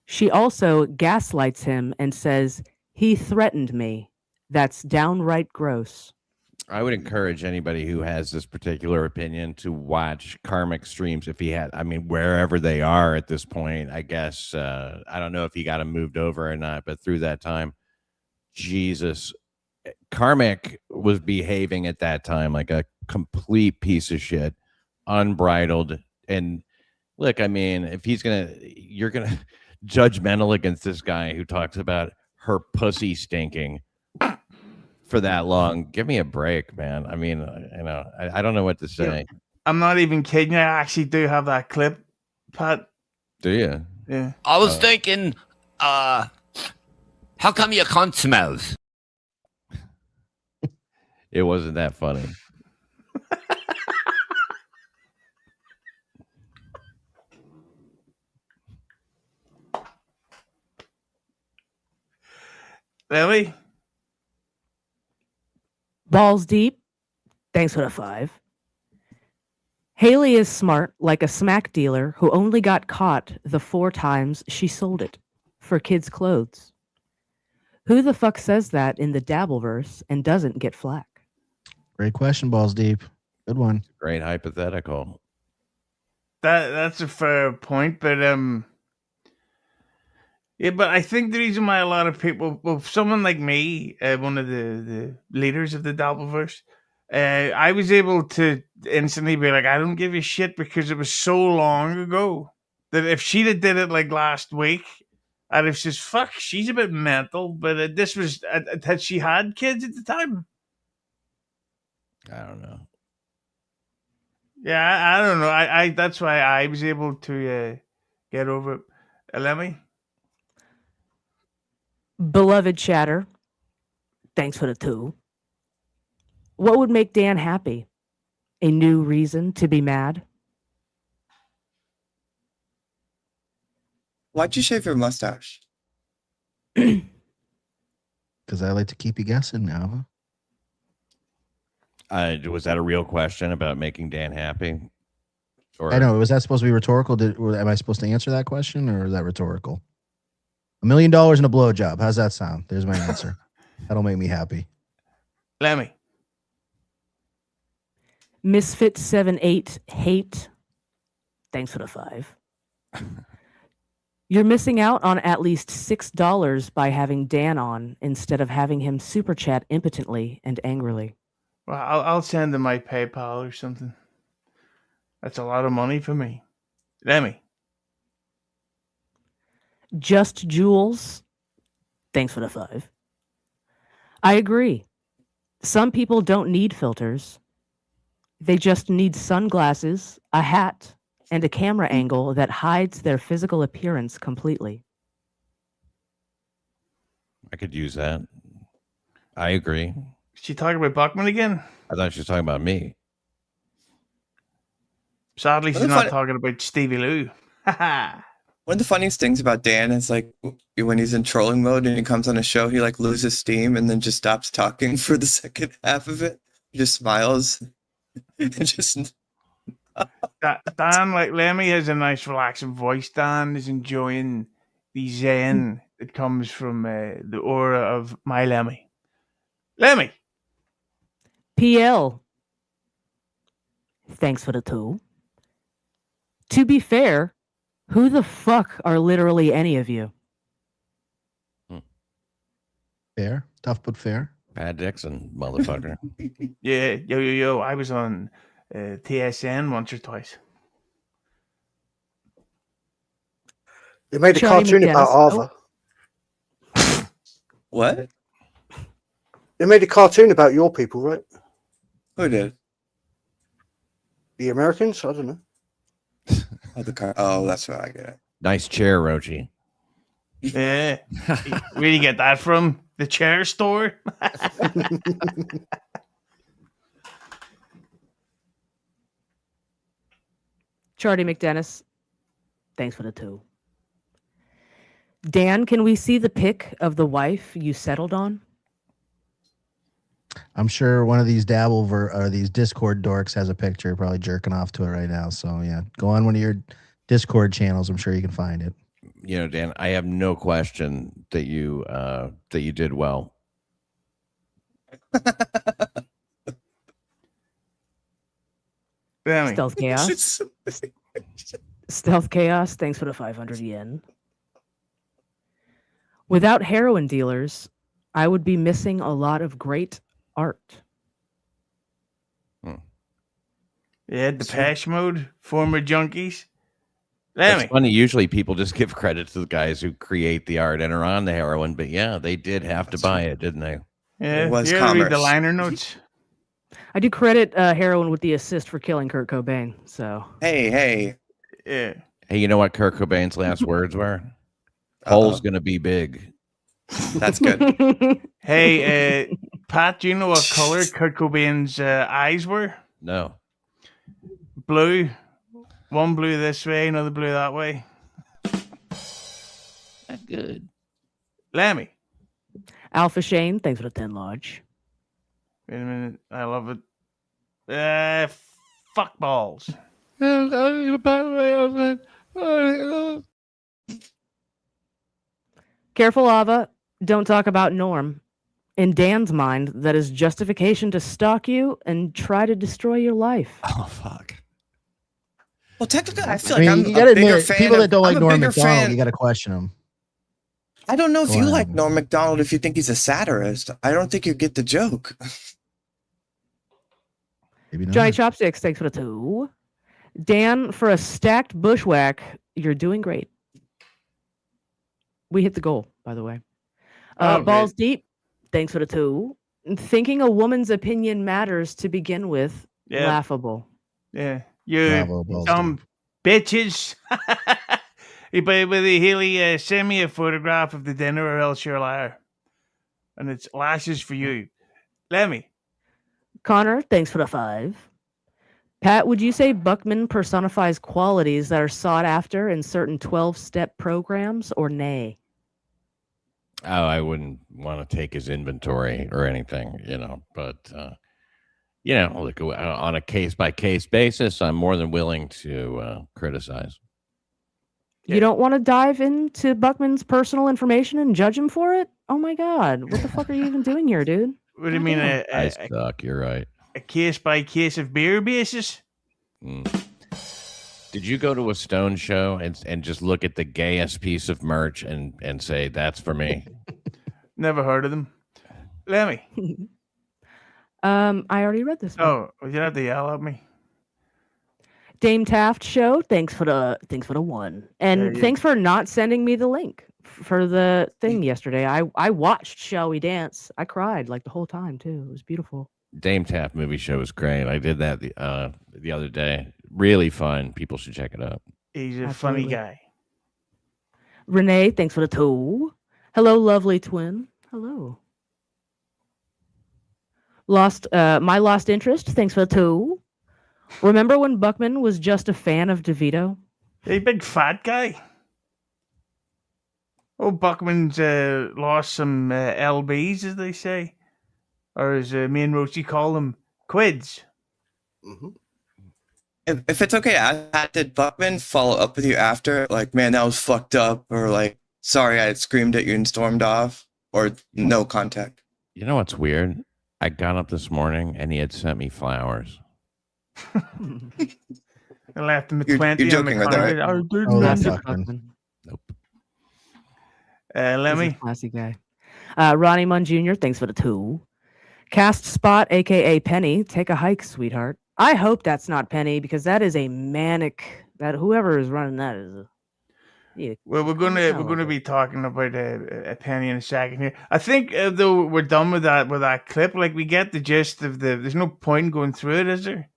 She also gaslights him and says, he threatened me. That's downright gross. I would encourage anybody who has this particular opinion to watch Karmic streams if he had, I mean, wherever they are at this point, I guess. I don't know if he got him moved over or not, but through that time, Jesus, Karmic was behaving at that time like a complete piece of shit, unbridled. And look, I mean, if you're going to judgmental against this guy who talks about her pussy stinking for that long, give me a break, man. I mean, I don't know what to say. I'm not even kidding you. I actually do have that clip, Pat. Do you? Yeah. I was thinking, how come your cunt smells? It wasn't that funny. Lemmy? Balls deep, thanks for the 5. Haley is smart like a smack dealer who only got caught the 4 times she sold it for kids' clothes. Who the fuck says that in the Dabbleverse and doesn't get flack? Great question, Balls Deep. Good one. Great hypothetical. That's a fair point, but yeah, but I think the reason why a lot of people, well, someone like me, one of the leaders of the Dabbleverse, I was able to instantly be like, I don't give a shit, because it was so long ago that if she'd have did it like last week, I'd have said, fuck, she's a bit mental. But this was, had she had kids at the time? I don't know. Yeah, I don't know. I that's why I was able to get over it. Lemmy? Beloved chatter, thanks for the 2. What would make Dan happy? A new reason to be mad? Why'd you shave your mustache? Because I like to keep you guessing now. Was that a real question about making Dan happy? Or I know. Was that supposed to be rhetorical? Am I supposed to answer that question, or is that rhetorical? $1 million and a blowjob. How's that sound? There's my answer. That'll make me happy. Lemmi. Misfit 78 hate. Thanks for the 5. You're missing out on at least $6 by having Dan on instead of having him super chat impotently and angrily. Well, I'll send him my PayPal or something. That's a lot of money for me. Lemmi. Just Jules. Thanks for the 5. I agree. Some people don't need filters. They just need sunglasses, a hat, and a camera angle that hides their physical appearance completely. I could use that. I agree. Is she talking about Buckman again? I thought she was talking about me. Sadly, she's not talking about Stevie Lou. One of the funniest things about Dan is like when he's in trolling mode and he comes on a show, he like loses steam and then just stops talking for the second half of it. He just smiles. And just Dan, like Lemmi, has a nice relaxing voice. Dan is enjoying the zen that comes from the aura of my Lemmi. Lemmi. PL. Thanks for the 2. To be fair, who the fuck are literally any of you? Fair. Tough but fair. Pat Dixon, motherfucker. Yeah, yo. I was on TSN once or twice. They made a cartoon about Ava. What? They made a cartoon about your people, right? Who did? The Americans? I don't know. Oh, that's what I get it. Nice chair, Roachy. Yeah. Where do you get that from? The chair store? Charlie McDennis. Thanks for the 2. Dan, can we see the pic of the wife you settled on? I'm sure one of these or these Discord dorks has a picture, probably jerking off to it right now. So yeah, go on one of your Discord channels. I'm sure you can find it. You know, Dan, I have no question that you did well. Stealth Chaos. Stealth Chaos, thanks for the 500 yen. Without heroin dealers, I would be missing a lot of great art. Yeah, Depeche Mode, former junkies. It's funny. Usually people just give credit to the guys who create the art and are on the heroin, but yeah, they did have to buy it, didn't they? Yeah, you gotta read the liner notes. I do credit heroin with the assist for killing Kurt Cobain. So hey, yeah. Hey, you know what Kurt Cobain's last words were? Hole's gonna be big. That's good. Hey, Pat, do you know what color Kurt Cobain's eyes were? No. Blue. One blue this way, another blue that way. That's good. Lemmi. Alpha Shane, thanks for the 10 large. Wait a minute, I love it. Fuck balls. Careful, Ava. Don't talk about Norm. In Dan's mind, that is justification to stalk you and try to destroy your life. Oh, fuck. Well, technically, I feel like I'm you gotta a bigger admit, fan people of, that don't like I'm a Norm bigger Macdonald, fan. you got to question them. I don't know if Go you on. like Norm Macdonald if you think he's a satirist. I don't think you get the joke. Maybe not. Johnny Chopsticks, thanks for the 2. Dan, for a stacked bushwhack, you're doing great. We hit the goal, by the way. Balls Deep, thanks for the 2. Thinking a woman's opinion matters to begin with, laughable. Yeah, you Bravo, Balls dumb bitches. But he'll send me a photograph of the dinner or else you're a liar. And it's lashes for you. Lemmi. Connor, thanks for the 5. Pat, would you say Buckman personifies qualities that are sought after in certain 12-step programs or nay? Oh, I wouldn't want to take his inventory or anything, but look, on a case by case basis, I'm more than willing to criticize. You don't want to dive into Buckman's personal information and judge him for it? Oh my God. What the fuck are you even doing here, dude? What do you mean? I suck. You're right. A case by case of beer basis? Did you go to a Stone show and just look at the gayest piece of merch and say, that's for me? Never heard of them. Lemmi. I already read this one. Oh, you have to yell at me. Dame Taft show. Thanks for the one, and thanks for not sending me the link for the thing yesterday. I watched Shall We Dance. I cried like the whole time too. It was beautiful. Dame Taft movie show was great. I did that the other day. Really fun. People should check it out. He's a funny guy. Renee, thanks for the 2. Hello, lovely twin. Hello. My lost interest. Thanks for the 2. Remember when Buckman was just a fan of DeVito? A big fat guy. Oh, Buckman's lost some LBs, as they say. Or as me and Roachy call them, quids. Mm-hmm. If it's okay to ask, Pat, did Buckman follow up with you after? Like, man, that was fucked up. Or like, sorry, I screamed at you and stormed off. Or no contact. You know what's weird? I got up this morning and he had sent me flowers. I left him at 20. You're joking with that, right? That's Buckman. Nope. Lemmi. Classy guy. Ronnie Munn Jr., thanks for the 2. Cast Spot, a.k.a. Penny. Take a hike, sweetheart. I hope that's not Penny, because that is a manic... That whoever is running that is... Well, we're gonna be talking about a Penny in a second here. I think though we're done with that clip, like we get the gist of there's no point in going through it, is there?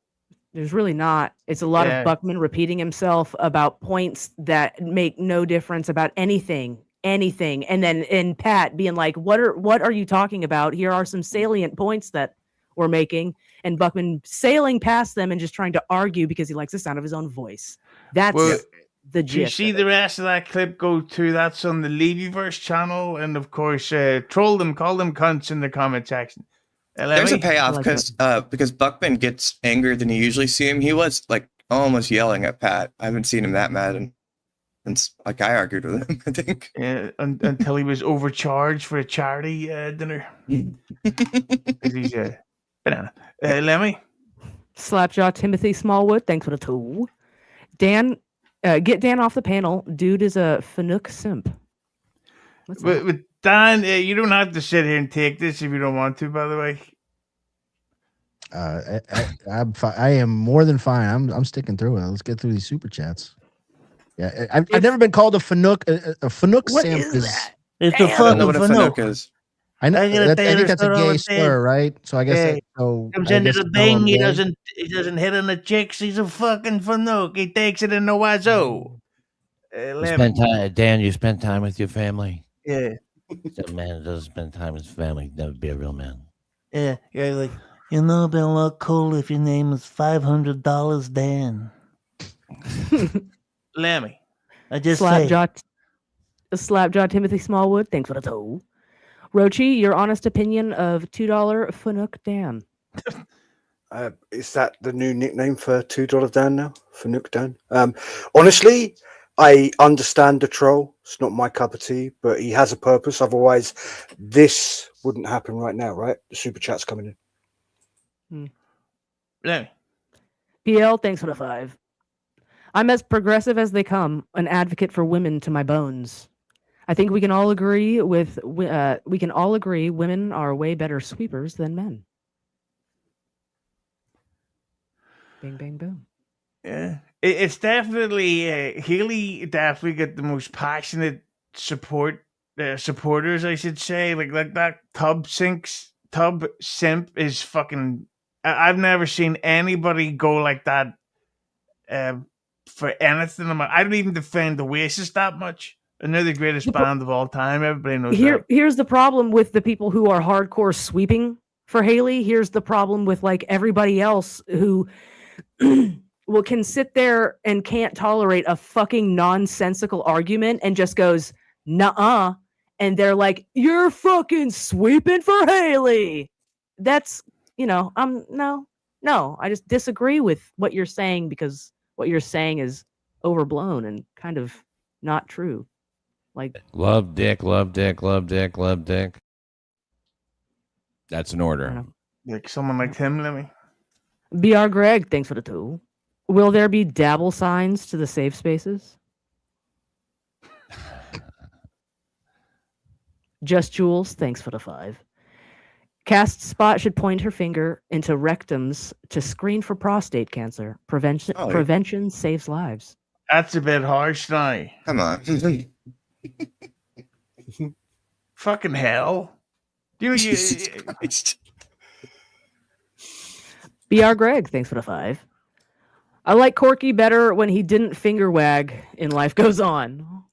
There's really not. It's a lot of Buckman repeating himself about points that make no difference about anything, and then Pat being like, what are you talking about? Here are some salient points that we're making, and Buckman sailing past them and just trying to argue because he likes the sound of his own voice. That's the gist. You see the rest of that clip, go to that's on the Levyverse channel, and of course troll them, call them cunts in the comment section. There's a payoff because Buckman gets angrier than you usually see him. He was like almost yelling at Pat. I haven't seen him that mad, and like I argued with him, I think. Yeah, until he was overcharged for a charity dinner. Because he's a banana. Lemmi. Slapjaw Timothy Smallwood, thanks for the 2. Dan, get Dan off the panel. Dude is a Fanuc simp. With Dan, you don't have to sit here and take this if you don't want to, by the way. I am more than fine. I'm sticking through it. Let's get through these super chats. Yeah, I've never been called a Fanuc. A Fanuc simp is that? It's a fucking Fanuc. Is. I know. I think that's a gay slur, right? So I guess comes into the thing. He doesn't hit on the chicks. He's a fucking Fanuc. He takes it in the wazoo. Dan, you spend time with your family. Yeah. That man that doesn't spend time with his family never be a real man. Yeah, like, it'd be a lot cooler if your name was $500 Dan. Lemmi. I just Slapjaw Timothy Smallwood, thanks for the 2. Roachy, your honest opinion of $2 Fanuc Dan. Is that the new nickname for $2 Dan now? Fanuc Dan? Honestly, I understand the troll. It's not my cup of tea, but he has a purpose. Otherwise, this wouldn't happen right now, right? The super chat's coming in. Yeah. PL, thanks for the 5. I'm as progressive as they come, an advocate for women to my bones. I think we can all agree women are way better sweepers than men. Bing, bang, boom. Yeah. It's definitely Haley definitely got the most passionate supporters, I should say. Like that tub simp is fucking. I've never seen anybody go like that for anything. I don't even defend the Oasis that much. And they're the greatest band of all time. Everybody knows that. Here's the problem with the people who are hardcore sweeping for Haley. Here's the problem with like everybody else who can sit there and can't tolerate a fucking nonsensical argument and just goes, nuh-uh, and they're like, "You're fucking sweeping for Haley." That's, no. I just disagree with what you're saying because what you're saying is overblown and kind of not true. Like, love dick, love dick, love dick, love dick. That's an order. Like someone like him, Lemmi. BR Greg, thanks for the 2. Will there be dabble signs to the safe spaces? Just Jules, thanks for the 5. Cast Spot should point her finger into rectums to screen for prostate cancer. Prevention saves lives. That's a bit harsh now. Come on. Fucking hell. Jesus Christ. BR Greg, thanks for the 5. I like Corky better when he didn't finger wag in Life Goes On.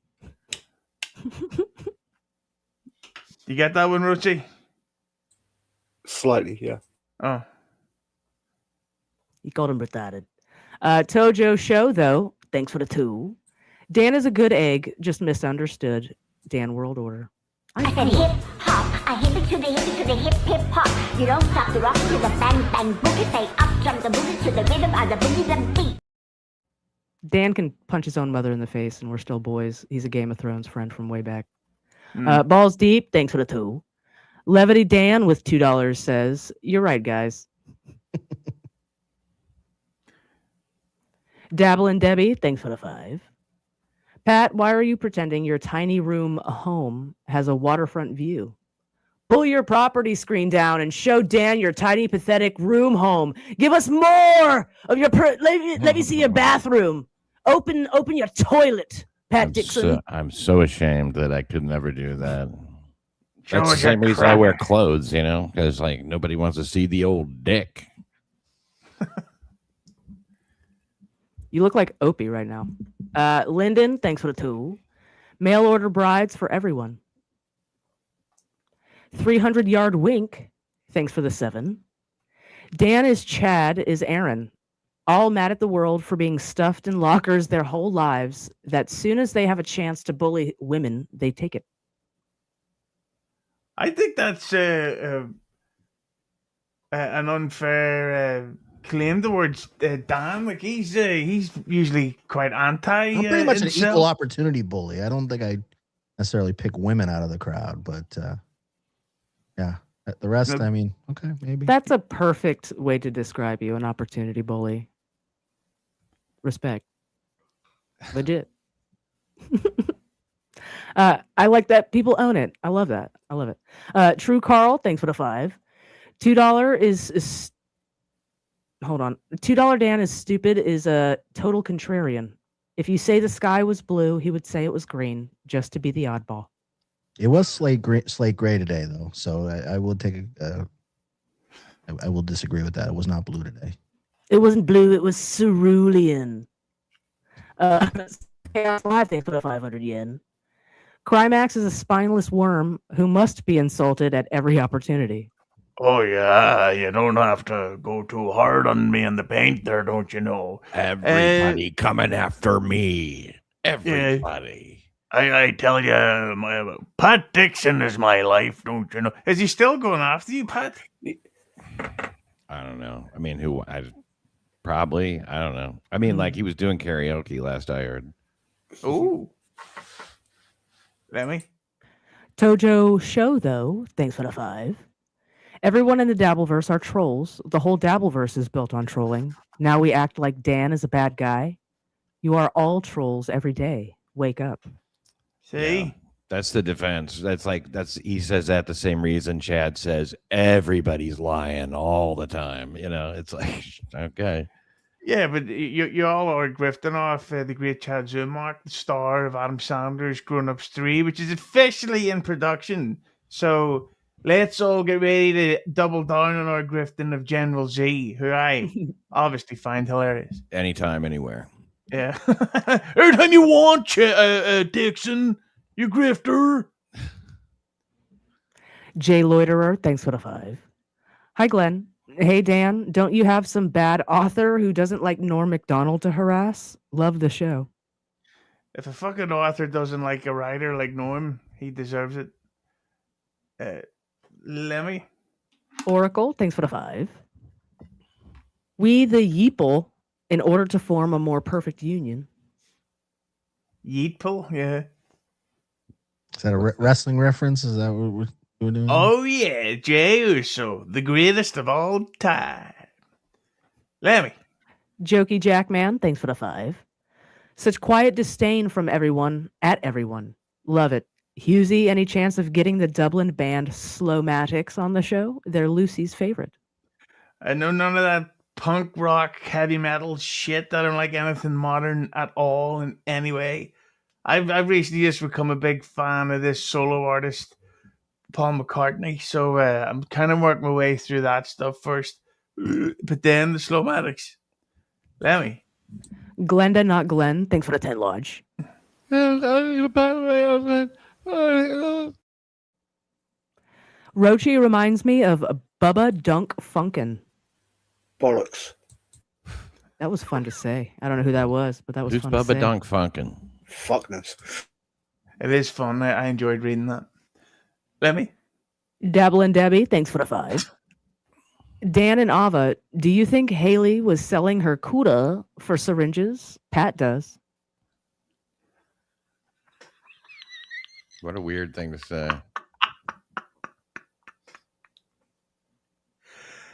You get that one, Roachy? Slightly, yeah. Oh. You called him retarded. Tojo Show, though, thanks for the 2. Dan is a good egg, just misunderstood. Dan World Order. I said hip hop, I hip it to the hip hip hop. You don't stop the rock to the bang bang boogie. Say up jump the boogie to the rhythm of the boogie the beat. Dan can punch his own mother in the face, and we're still boys. He's a Game of Thrones friend from way back. Balls Deep, thanks for the 2. Levity Dan with $2 says, "You're right, guys." Dabble and Debbie, thanks for the 5. Pat, why are you pretending your tiny room home has a waterfront view? Pull your property screen down and show Dan your tiny, pathetic room home. Give us more of your. Let me see your bathroom. Open your toilet, Pat Dixon. I'm so ashamed that I could never do that. That's the same reason I wear clothes, because like nobody wants to see the old dick. You look like Opie right now. Lyndon, thanks for the 2. Mail order brides for everyone. 300-yard wink, thanks for the 7. Dan is Chad is Aaron. All mad at the world for being stuffed in lockers their whole lives, that soon as they have a chance to bully women, they take it. I think that's an unfair claim towards Dan. Like he's usually quite anti. I'm pretty much an himself. equal opportunity bully. I don't think I necessarily pick women out of the crowd, but yeah, the rest. I mean, okay, maybe That's a perfect way to describe you, an opportunity bully. Respect. Legit. I like that people own it. I love that. I love it. True Carl, thanks for the 5. $2 is hold on. $2 Dan is stupid is a total contrarian. If you say the sky was blue, he would say it was green, just to be the oddball. it was slate gray today, though. So I will take I will disagree with that. It was not blue today. It wasn't blue. It was cerulean. Chaos Live, they put a 500 yen. Crimax is a spineless worm who must be insulted at every opportunity. Oh, yeah, you don't have to go too hard on me in the paint there, don't you know? Everybody coming after me. Everybody. I tell you, Pat Dixon is my life, don't you know? Is he still going after you, Pat? I don't know. I mean, probably. I don't know. I mean, like he was doing karaoke last I heard. Ooh. Lemmi? Tojo Show, though, thanks for the 5. Everyone in the Dabbleverse are trolls. The whole Dabbleverse is built on trolling. Now we act like Dan is a bad guy. You are all trolls every day. Wake up. See? Yeah, that's the defense. He says that the same reason Chad says everybody's lying all the time. You know, it's like, okay. Yeah, but you all are grifting off the great Chad Zumark, the star of Adam Sandler's Grown Ups 3, which is officially in production. So let's all get ready to double down on our grifting of General Z, who I obviously find hilarious. Anytime, anywhere. Yeah. Anytime you want, Dixon, you grifter. Jay Loiterer, thanks for the 5. Hi, Glenn. Hey, Dan, don't you have some bad author who doesn't like Norm Macdonald to harass? Love the show. If a fucking author doesn't like a writer like Norm, He deserves it. Lemmy. Oracle, thanks for the 5. We the Yeeple, in order to form a more perfect union. Yeetple, yeah. Is that a wrestling reference? Is that what we're doing? Oh yeah, Jey Uso, the greatest of all time. Lemmy. Jokey Jackman, thanks for the 5. Such quiet disdain from everyone at everyone. Love it. Husey, any chance of getting the Dublin band Slowmatics on the show? They're Lucy's favorite. I know none of that punk rock heavy metal shit. I don't like anything modern at all in any way. I've recently just become a big fan of this solo artist, Paul McCartney. So I'm kind of working my way through that stuff first, but then the Slowmatics. Lemmy. Glenda, not Glenn, thanks for the 10 Lodge. Roachy reminds me of Bubba Dunk Funkin'. Bollocks. That was fun to say. I don't know who that was, but that was Who's fun to Bubba say. Dunk Funkin'? Fuckness. It is fun. I enjoyed reading that. Lemmy. Dabble and Debbie, thanks for the 5. Dan and Ava, do you think Haley was selling her CUDA for syringes? Pat does. What a weird thing to say.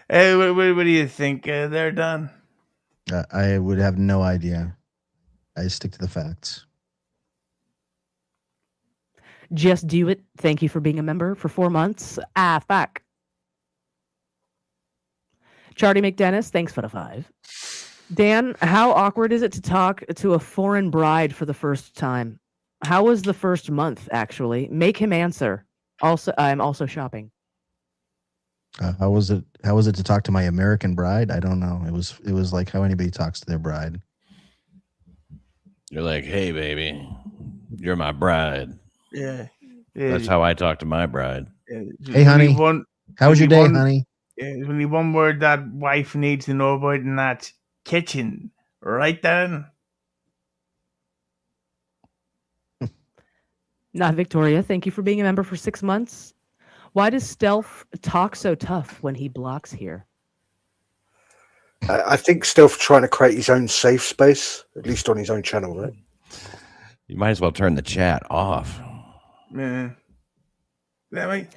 Hey, what do you think they're done? I would have no idea. I stick to the facts. Just do it. Thank you for being a member for 4 months. Ah, fuck. Charlie McDennis, thanks for the 5. Dan, how awkward is it to talk to a foreign bride for the first time? How was the first month, actually? Make him answer. Also, I'm also shopping. How was it? How was it to talk to my American bride? I don't know. It was like how anybody talks to their bride. You're like, hey, baby, you're my bride. Yeah. That's how I talk to my bride. Hey, honey. How was your day, honey? There's only one word that wife needs to know about, and that's kitchen. Right, Dan? Not Victoria. Thank you for being a member for 6 months. Why does Stealth talk so tough when he blocks here? I think Stealth trying to create his own safe space, at least on his own channel, right? You might as well turn the chat off. Yeah. That way.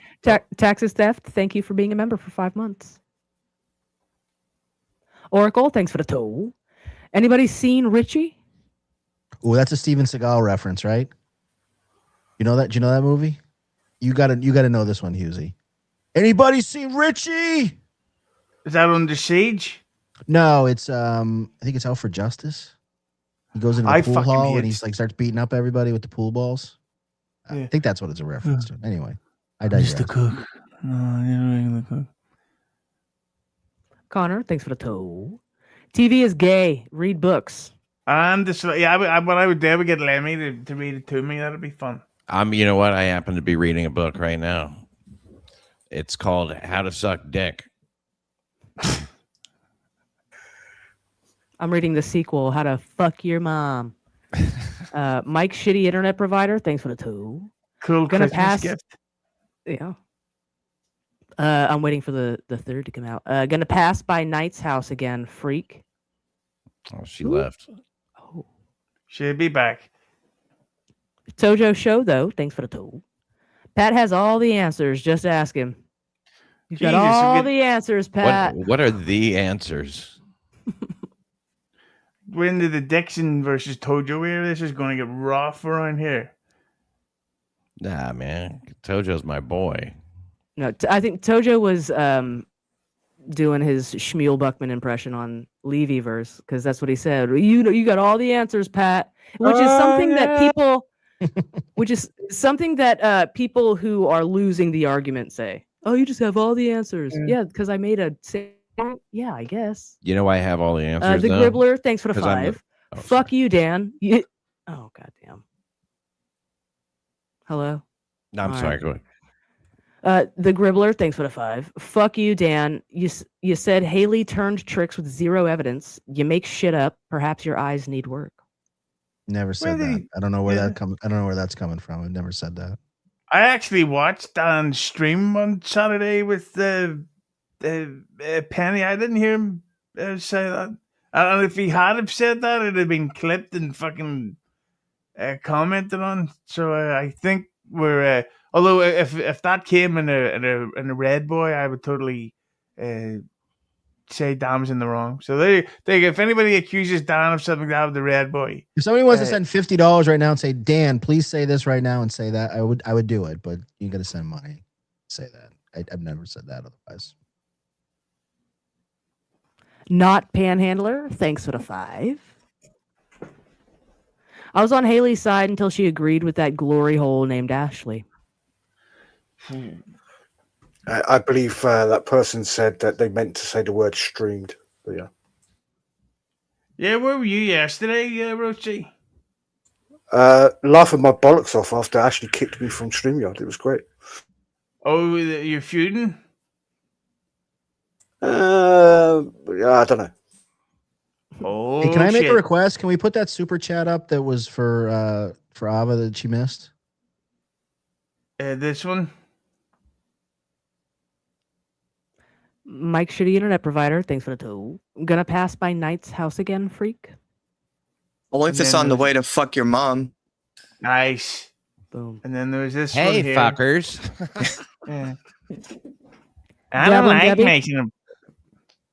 Taxes Theft, thank you for being a member for 5 months. Oracle, thanks for the toll. Anybody seen Richie? Oh, that's a Steven Seagal reference, right? You know that? Do you know that movie? You gotta know this one, Husey. Anybody seen Richie? Is that Under Siege? No, it's I think it's Out for Justice. He goes into the pool hall and he's like starts beating up everybody with the pool balls. I think that's what it's a reference to. Anyway, I digress. Mr. Cook. No, you're regular cook. Connor, thanks for the toll. TV is gay. Read books. And this, yeah, what I would do, I would get Lemmy to read it to me. That'd be fun. You know what? I happen to be reading a book right now. It's called How to Suck Dick. I'm reading the sequel, How to Fuck Your Mom. Mike, shitty internet provider, thanks for the tool. Cool Gonna Christmas pass. gift. Yeah. I'm waiting for the third to come out. Gonna pass by Knight's house again, freak. Oh, she left. Oh. She'll be back. Tojo Show, though, thanks for the tool. Pat has all the answers. Just ask him. He's got all the answers, Pat. What are the answers? We're into the Dixon versus Tojo era. This is going to get rough around here. Nah, man. Tojo's my boy. No, I think Tojo was doing his Shmuel Buckman impression on Levyverse because that's what he said. You got all the answers, Pat, which is something that people, people who are losing the argument say. Oh, you just have all the answers. Yeah, because I made a. Yeah, I guess. You know I have all the answers. The Gribbler, thanks for the 5. Oh, fuck you, Dan. Oh, goddamn. Hello? No, I'm sorry. Go ahead. The Gribbler, thanks for the 5. Fuck you, Dan. You said Haley turned tricks with zero evidence. You make shit up. Perhaps your eyes need work. Never said that. I don't know where that comes. I don't know where that's coming from. I never said that. I actually watched Dan's stream on Saturday with Penny. I didn't hear him say that. And if he had have said that, it'd have been clipped and fucking commented on. So I think we're. Although if that came in a red boy, I would totally say Dan was in the wrong. So they if anybody accuses Dan of something, that with the red boy. If somebody wants to send $50 right now and say, Dan, please say this right now and say that, I would do it, but you got to send money. Say that. I've never said that otherwise. Not Panhandler, thanks for the 5. I was on Haley's side until she agreed with that glory hole named Ashley. I believe that person said that they meant to say the word streamed. But yeah. Yeah, where were you yesterday, Roachy? Laughing my bollocks off after Ashley kicked me from StreamYard. It was great. Oh, you're feuding? Yeah, I don't know. Oh, hey, can I make a request? Can we put that super chat up that was for Ava that she missed? This one. Mike, shitty internet provider, thanks for the 2. I'm gonna pass by Knight's house again, freak. Only if it's on the way to fuck your mom. Nice. Boom. And then there's this Hey, one here. fuckers. Yeah. I don't like making them.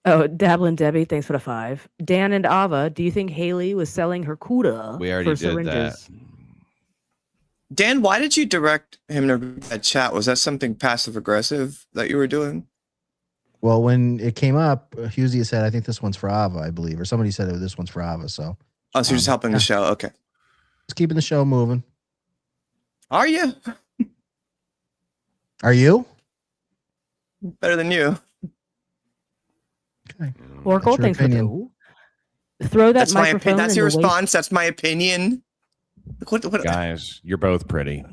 Oh, Dablin Debbie, thanks for the 5. Dan and Ava, do you think Haley was selling her CUDA We already for did syringes? that. Dan, why did you direct him to that chat? Was that something passive aggressive that you were doing? Well, when it came up, Husey said, I think this one's for Ava, I believe. Or somebody said this one's for Ava. So, oh, so you're just helping the show. Okay. Just keeping the show moving. Are you? Are you? Better than you. Okay. Oracle, That's your thanks opinion. for 2. Throw that That's my microphone opinion. That's in your the waste- response. That's my opinion. What? Guys, you're both pretty.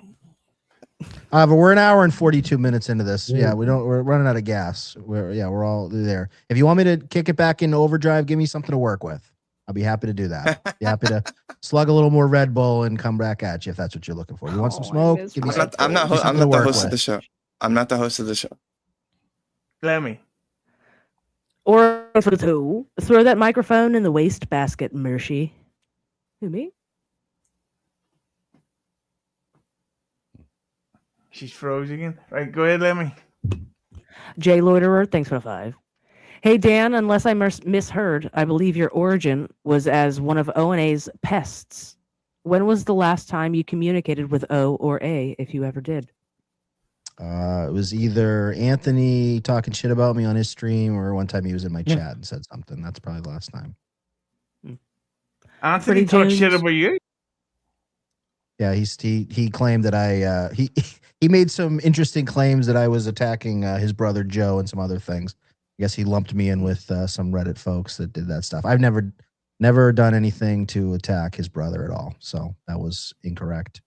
But we're an hour and 42 minutes into this. Yeah, we're running out of gas. We're all there. If you want me to kick it back into overdrive, give me something to work with. I'll be happy to do that. Be happy to slug a little more Red Bull and come back at you if that's what you're looking for. You want some smoke? Give me I'm not the host of the show. I'm not the host of the show. Lemmi. Or for the 2. Throw that microphone in the waste basket, Mercy. Who, me? She's frozen again. Right, go ahead, Lemmi. Jay Loiterer, thanks for the 5. Hey, Dan, unless I misheard, I believe your origin was as one of O and A's pests. When was the last time you communicated with O or A, if you ever did? It was either Anthony talking shit about me on his stream or one time he was in my chat and said something. That's probably the last time. Anthony talked shit about you? Yeah, he claimed that he made some interesting claims that I was attacking his brother Joe and some other things. I guess he lumped me in with some Reddit folks that did that stuff. I've never done anything to attack his brother at all, so that was incorrect.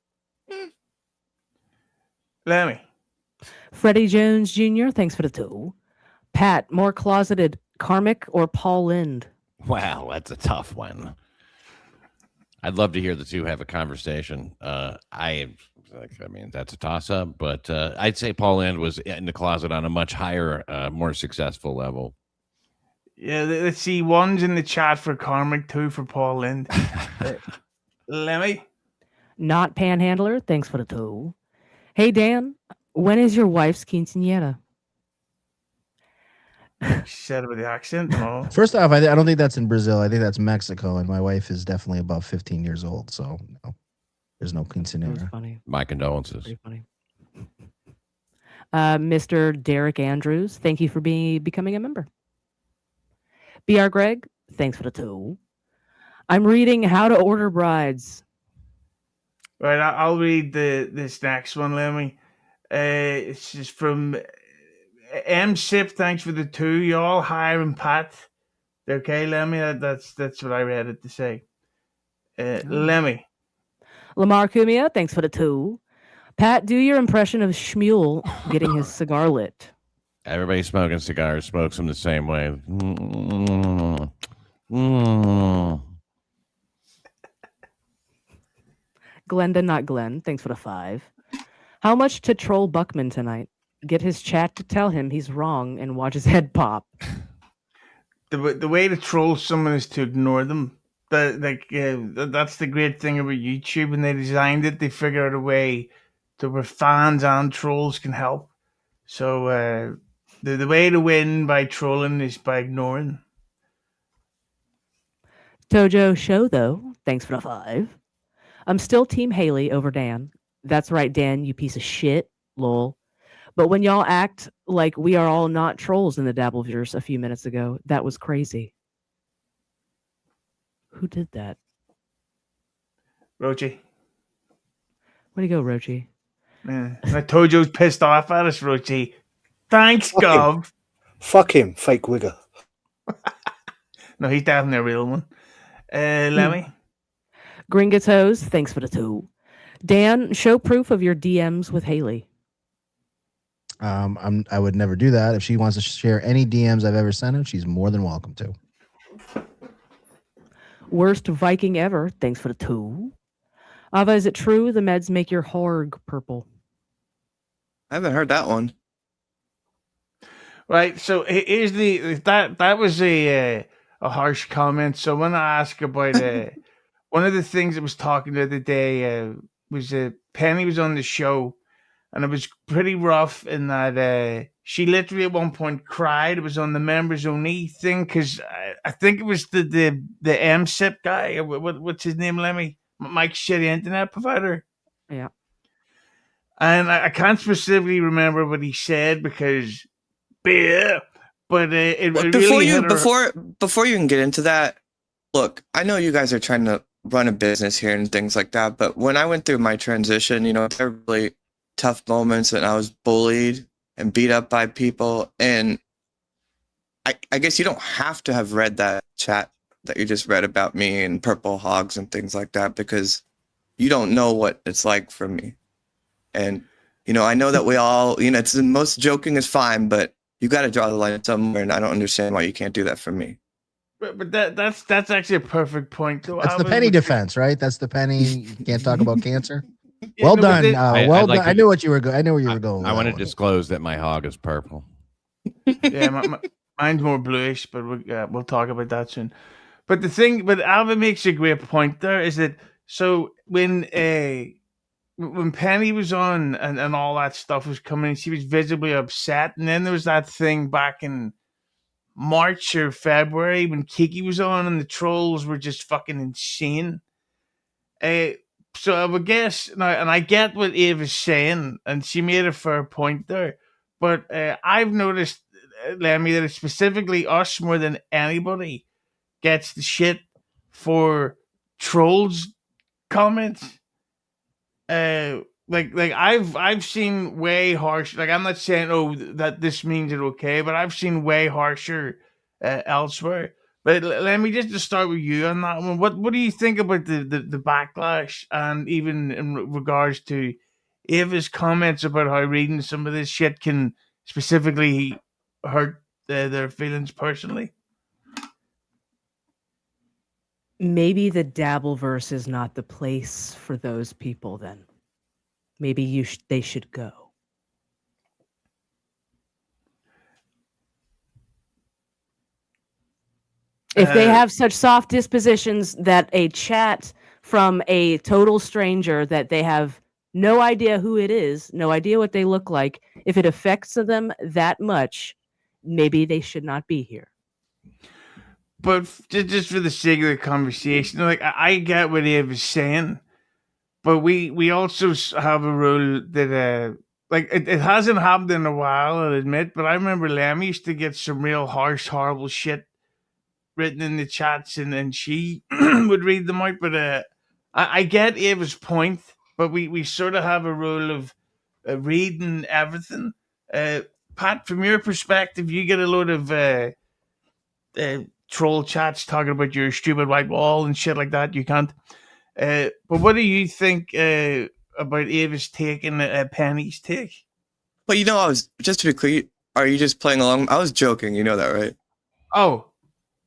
Lemmi. Freddie Jones Jr., thanks for the 2. Pat, more closeted, Karmic or Paul Lind? Wow, that's a tough one. I'd love to hear the two have a conversation. I mean, that's a toss-up, but I'd say Paul Lind was in the closet on a much higher, more successful level. Yeah, let's see. 1's in the chat for Karmic, 2 for Paul Lind. Lemmi. Not Panhandler, thanks for the 2. Hey, Dan, when is your wife's quinceañera? She said it with the accent. No. First off, I don't think that's in Brazil. I think that's Mexico, and my wife is definitely above 15 years old, so no, there's no quinceañera. Funny. My condolences. Pretty funny. Mr. Derek Andrews, thank you for becoming a member. BR Greg, thanks for the 2. I'm reading How to Order Brides. Right, I'll read this next one, Lemmi. It's just from M. Sip. Thanks for the 2. Y'all hiring Pat. Okay, Lemmi. That's what I read it to say. Lemmi. Lamar Kumia, thanks for the 2. Pat, do your impression of Shmuel getting his cigar lit. Everybody smoking cigars smokes them the same way. Glenda, not Glenn, thanks for the 5. How much to troll Buckman tonight? Get his chat to tell him he's wrong and watch his head pop. The way to troll someone is to ignore them. That's the great thing about YouTube. When they designed it, they figured out a way to where fans and trolls can help. So the way to win by trolling is by ignoring. Tojo Show, though, thanks for the 5. I'm still Team Haley over Dan. That's right, Dan, you piece of shit. Lol. But when y'all act like we are all not trolls in the Dabbleverse a few minutes ago, that was crazy. Who did that? Roachy. Where'd he go, Roachy? Yeah. Tojo's pissed off at us, Roachy. Thanks, Gov. Fuck him, fake wigger. No, he's definitely a real one. Lemmi. Gringatos, thanks for the 2. Dan, show proof of your DMs with Haley. I would never do that. If she wants to share any DMs I've ever sent her, she's more than welcome to. Worst Viking ever, thanks for the 2. Ava, is it true the meds make your horg purple? I haven't heard that one. Right, so here's that was a harsh comment. So when I ask about one of the things I was talking the other day was Penny was on the show, and it was pretty rough in that she literally at one point cried. It was on the members only thing because I think it was the MSIP guy. What's his name, Lemmi? Mike's shitty internet provider. Yeah. And I can't specifically remember what he said because beer. But before you can get into that, look, I know you guys are trying to run a business here and things like that, but when I went through my transition, there were really tough moments and I was bullied and beat up by people, and I guess you don't have to have read that chat that you just read about me and purple hogs and things like that, because you don't know what it's like for me. And I know that we all, it's the most joking is fine, but you got to draw the line somewhere, and I don't understand why you can't do that for me. But that's actually a perfect point. Though. That's the Penny defense, right? That's the Penny. You can't talk about cancer. Yeah, well no, done. I'd like done. I knew what you were going. I knew where you were going. I want to disclose that my hog is purple. Yeah, mine's more bluish, but we'll talk about that soon. But Ava makes a great point there. Is that so when Penny was on and all that stuff was coming, she was visibly upset, and then there was that thing back in March or February when Kiki was on and the trolls were just fucking insane. So I would guess now, and I get what Ava's saying, and she made a fair point there. But I've noticed, Lemmi, that it's specifically us more than anybody gets the shit for trolls comments. Like I've seen way harsh. Like I'm not saying that this means it okay, but I've seen way harsher elsewhere. But let me just start with you on that one. What do you think about the backlash, and even in regards to Ava's comments about how reading some of this shit can specifically hurt their feelings personally? Maybe the Dabbleverse is not the place for those people then. Maybe they should go. If they have such soft dispositions that a chat from a total stranger that they have no idea who it is, no idea what they look like, if it affects them that much, maybe they should not be here. But just for the sake of the conversation, like I get what Ava is saying, but we also have a rule that like it hasn't happened in a while, I'll admit, but I remember Lemmi used to get some real harsh, horrible shit written in the chats, and then she would read them out. But I get Ava's point, but we sort of have a rule of reading everything. Pat, from your perspective, you get a load of troll chats talking about your stupid white wall and shit like that. You can't. But what do you think about Ava's take and Penny's take? Well, I was, just to be clear, are you just playing along? I was joking, you know that, right? Oh.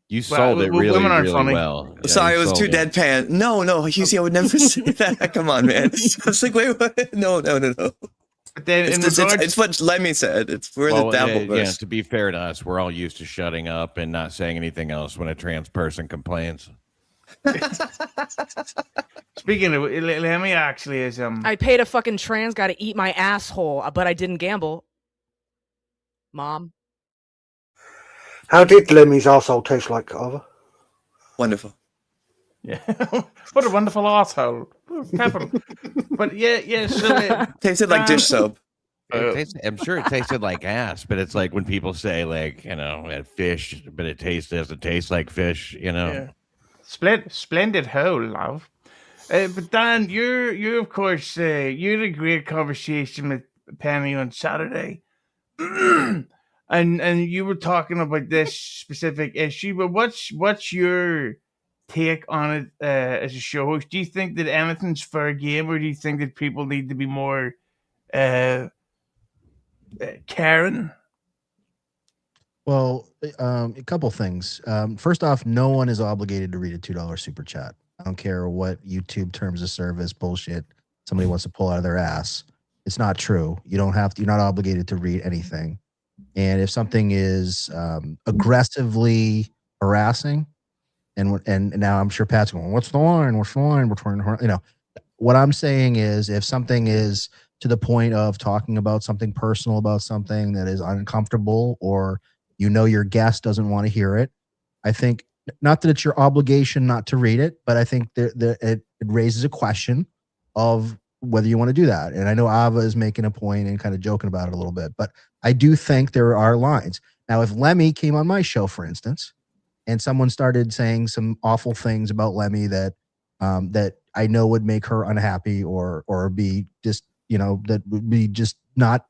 You sold it really, really well. Yeah, sorry, it was too deadpan. No, you see, I would never say that. Come on, man. I was like, wait, what? No. But then It's what Lemmy said. We're the Dabbleverse. To be fair to us, we're all used to shutting up and not saying anything else when a trans person complains. Speaking of Lemmy, actually is I paid a fucking trans guy to eat my asshole, but I didn't gamble. Mom. How did Lemmy's arsehole taste like, Ava? Wonderful. Yeah. What a wonderful asshole. Pepper. But yeah, so tasted like dish soap. I'm sure it tasted like ass, but it's like when people say, like, fish, but it doesn't taste like fish, Yeah. Splendid hole, love. But Dan, you of course, you had a great conversation with Penny on Saturday, and you were talking about this specific issue. But what's your take on it as a show host? Do you think that anything's fair game, or do you think that people need to be more caring? Well, a couple things. First off, no one is obligated to read a $2 super chat. I don't care what YouTube terms of service bullshit somebody wants to pull out of their ass. It's not true. You're not obligated to read anything. And if something is aggressively harassing, and now I'm sure Pat's going, what's the line? What's the line? What I'm saying is, if something is to the point of talking about something personal, about something that is uncomfortable, or your guest doesn't want to hear it, I think, not that it's your obligation not to read it, but I think that it raises a question of whether you want to do that. And I know Ava is making a point and kind of joking about it a little bit, but I do think there are lines. Now, if Lemmy came on my show, for instance, and someone started saying some awful things about Lemmy that I know would make her unhappy, or be just, that would be just not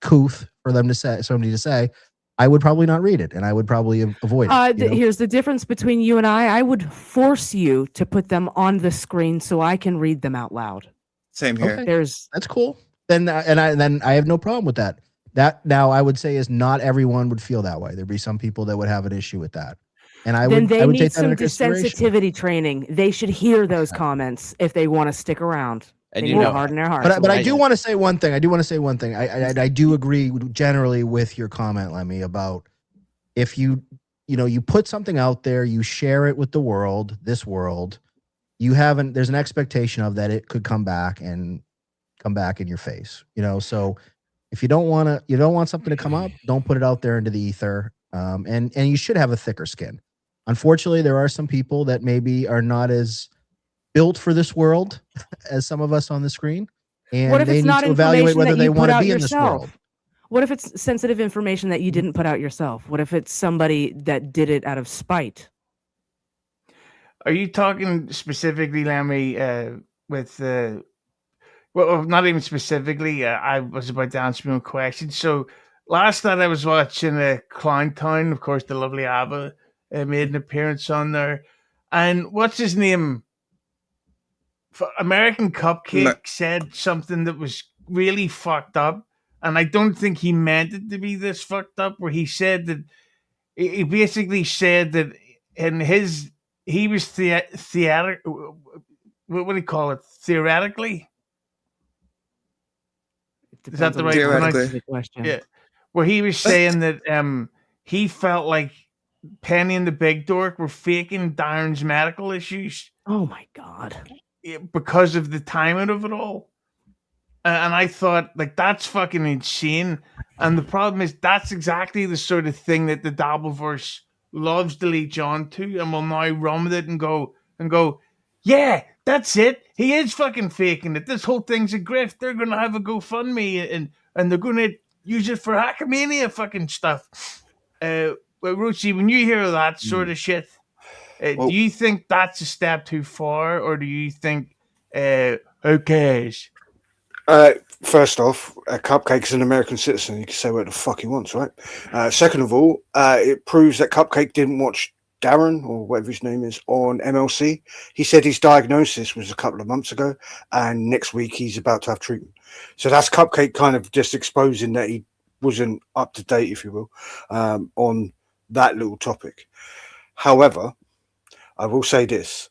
couth for somebody to say, I would probably not read it, and I would probably avoid it. Here's the difference between you and I. I would force you to put them on the screen so I can read them out loud. Same here. Okay. That's cool. Then I have no problem with that. That, now, I would say, is not everyone would feel that way. There'd be some people that would have an issue with that. And I would need take that some into consideration. desensitivity training. They should hear those comments if they want to stick around. And hard in their hearts. But I do want to say one thing. I do agree generally with your comment, Lemmy, about if you put something out there, you share it with the world, this world, there's an expectation of that it could come back in your face. So if you don't want something to come up, don't put it out there into the ether. And you should have a thicker skin. Unfortunately, there are some people that maybe are not as built for this world as some of us on the screen, and what if they it's need not to evaluate whether they want to be in yourself? this world. What if it's sensitive information that you didn't put out yourself? What if it's somebody that did it out of spite? Are you talking specifically, Lemmy, with well, not even specifically. I was about to answer your question. So last night I was watching Clown Town. Of course, the lovely Ava made an appearance on there. And what's his name? American Cupcake said something that was really fucked up. And I don't think he meant it to be this fucked up, where he said that he basically said that he was theatrical. What do you call it? Theoretically? Is that the right pronunciation? Yeah. Where he was saying that he felt like Penny and the Big Dork were faking Darren's medical issues. Oh my God. Because of the timing of it all. And I thought, like, that's fucking insane. And the problem is, that's exactly the sort of thing that the Dabbleverse loves to leech on to, and will now run with it and go, yeah, that's it. He is fucking faking it. This whole thing's a grift. They're going to have a GoFundMe and they're going to use it for Hackmania fucking stuff. Well, Roachy, when you hear that sort of shit, do you think that's a step too far, or do you think, who cares? First off, Cupcake's an American citizen. He can say what the fuck he wants, right? Second of all, it proves that Cupcake didn't watch Darren, or whatever his name is, on MLC. He said his diagnosis was a couple of months ago, and next week he's about to have treatment. So that's Cupcake kind of just exposing that he wasn't up to date, if you will, on that little topic. However, I will say this.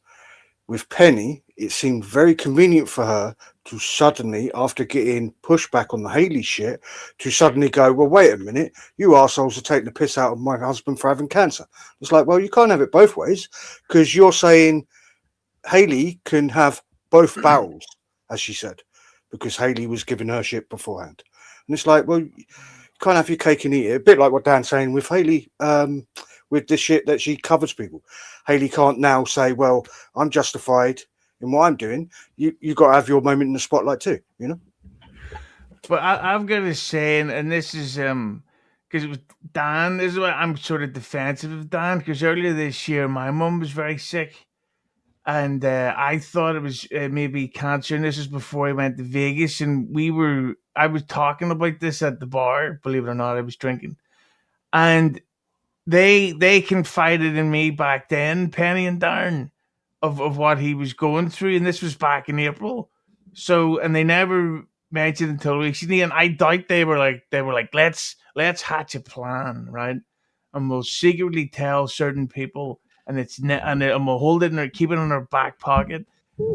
With Penny, it seemed very convenient for her to suddenly, after getting pushback on the Haley shit, to suddenly go, well, wait a minute, you assholes are taking the piss out of my husband for having cancer. It's like, well, you can't have it both ways, because you're saying Haley can have both barrels, as she said, because Haley was giving her shit beforehand. And it's like, well, you can't have your cake and eat it. A bit like what Dan's saying with Haley, with the shit that she covers people. Haley can't now say, well, I'm justified in what I'm doing. You got to have your moment in the spotlight too, you know? But I've got to say, and this is because it was Dan. This is why I'm sort of defensive of Dan, because earlier this year my mum was very sick, and I thought it was maybe cancer. And this was before I went to Vegas, and I was talking about this at the bar. Believe it or not, I was drinking, and they confided in me back then, Penny and Darren, of what he was going through, and this was back in April. So, and they never mentioned until recently, and I doubt they were like, let's hatch a plan, right? And we'll secretly tell certain people, and and we'll hold it and keep it in our back pocket,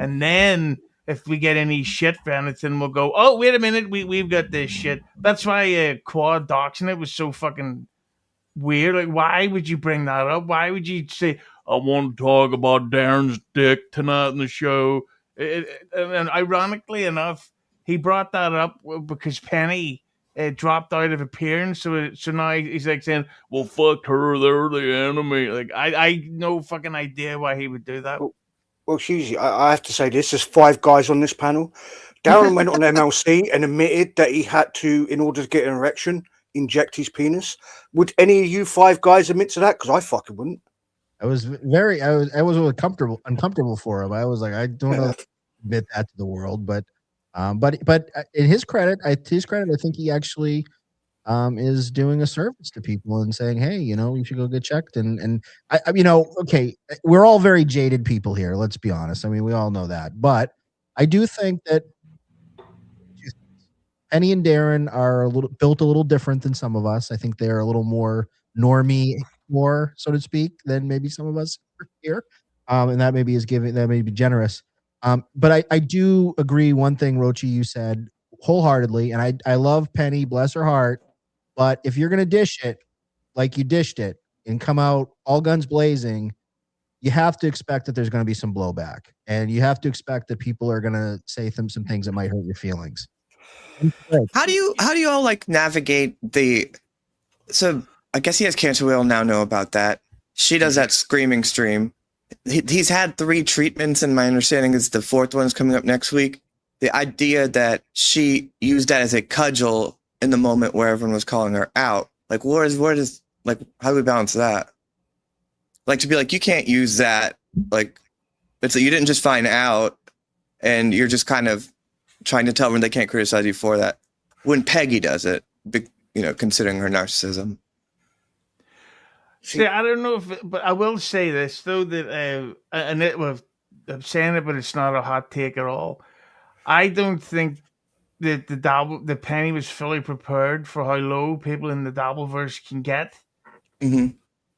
and then if we get any shit for anything, we'll go, oh, wait a minute, we've got this shit. That's why Quad doxing it was so fucking weird. Like, why would you bring that up? Why would you say, I want to talk about Darren's dick tonight in the show? And ironically enough, he brought that up because Penny dropped out of appearance. So now he's like saying, well, fuck her, they're the enemy. Like, I no fucking idea why he would do that. Well, Hughes, I have to say this. There's 5 guys on this panel. Darren went on MLC and admitted that he had to, in order to get an erection, inject his penis. Would any of you 5 guys admit to that? Because I fucking wouldn't. I was really uncomfortable for him. I was like, I don't know, admit that to the world, but in his credit, I think he actually is doing a service to people and saying, hey, you should go get checked. And I okay, we're all very jaded people here. Let's be honest. I mean, we all know that, but I do think that Penny and Darren are built a little different than some of us. I think they're a little more normie, more so to speak, than maybe some of us here. And that maybe may be generous. But I do agree. One thing, Roachy, you said wholeheartedly, and I love Penny, bless her heart. But if you're gonna dish it like you dished it and come out all guns blazing, you have to expect that there's going to be some blowback, and you have to expect that people are going to say some things that might hurt your feelings. How do you all like navigate the? So I guess he has cancer. We all now know about that. She does that screaming stream. He's had 3 treatments, and my understanding is the 4th one is coming up next week. The idea that she used that as a cudgel in the moment where everyone was calling her out, like where does like how do we balance that? Like to be like, you can't use that. Like it's like you didn't just find out, and you're just kind of trying to tell them they can't criticize you for that. When Peggy does it, considering her narcissism. See, I don't know but I will say this though, that I'm saying it, but it's not a hot take at all. I don't think that the Penny was fully prepared for how low people in the Dabbleverse can get. Mm-hmm.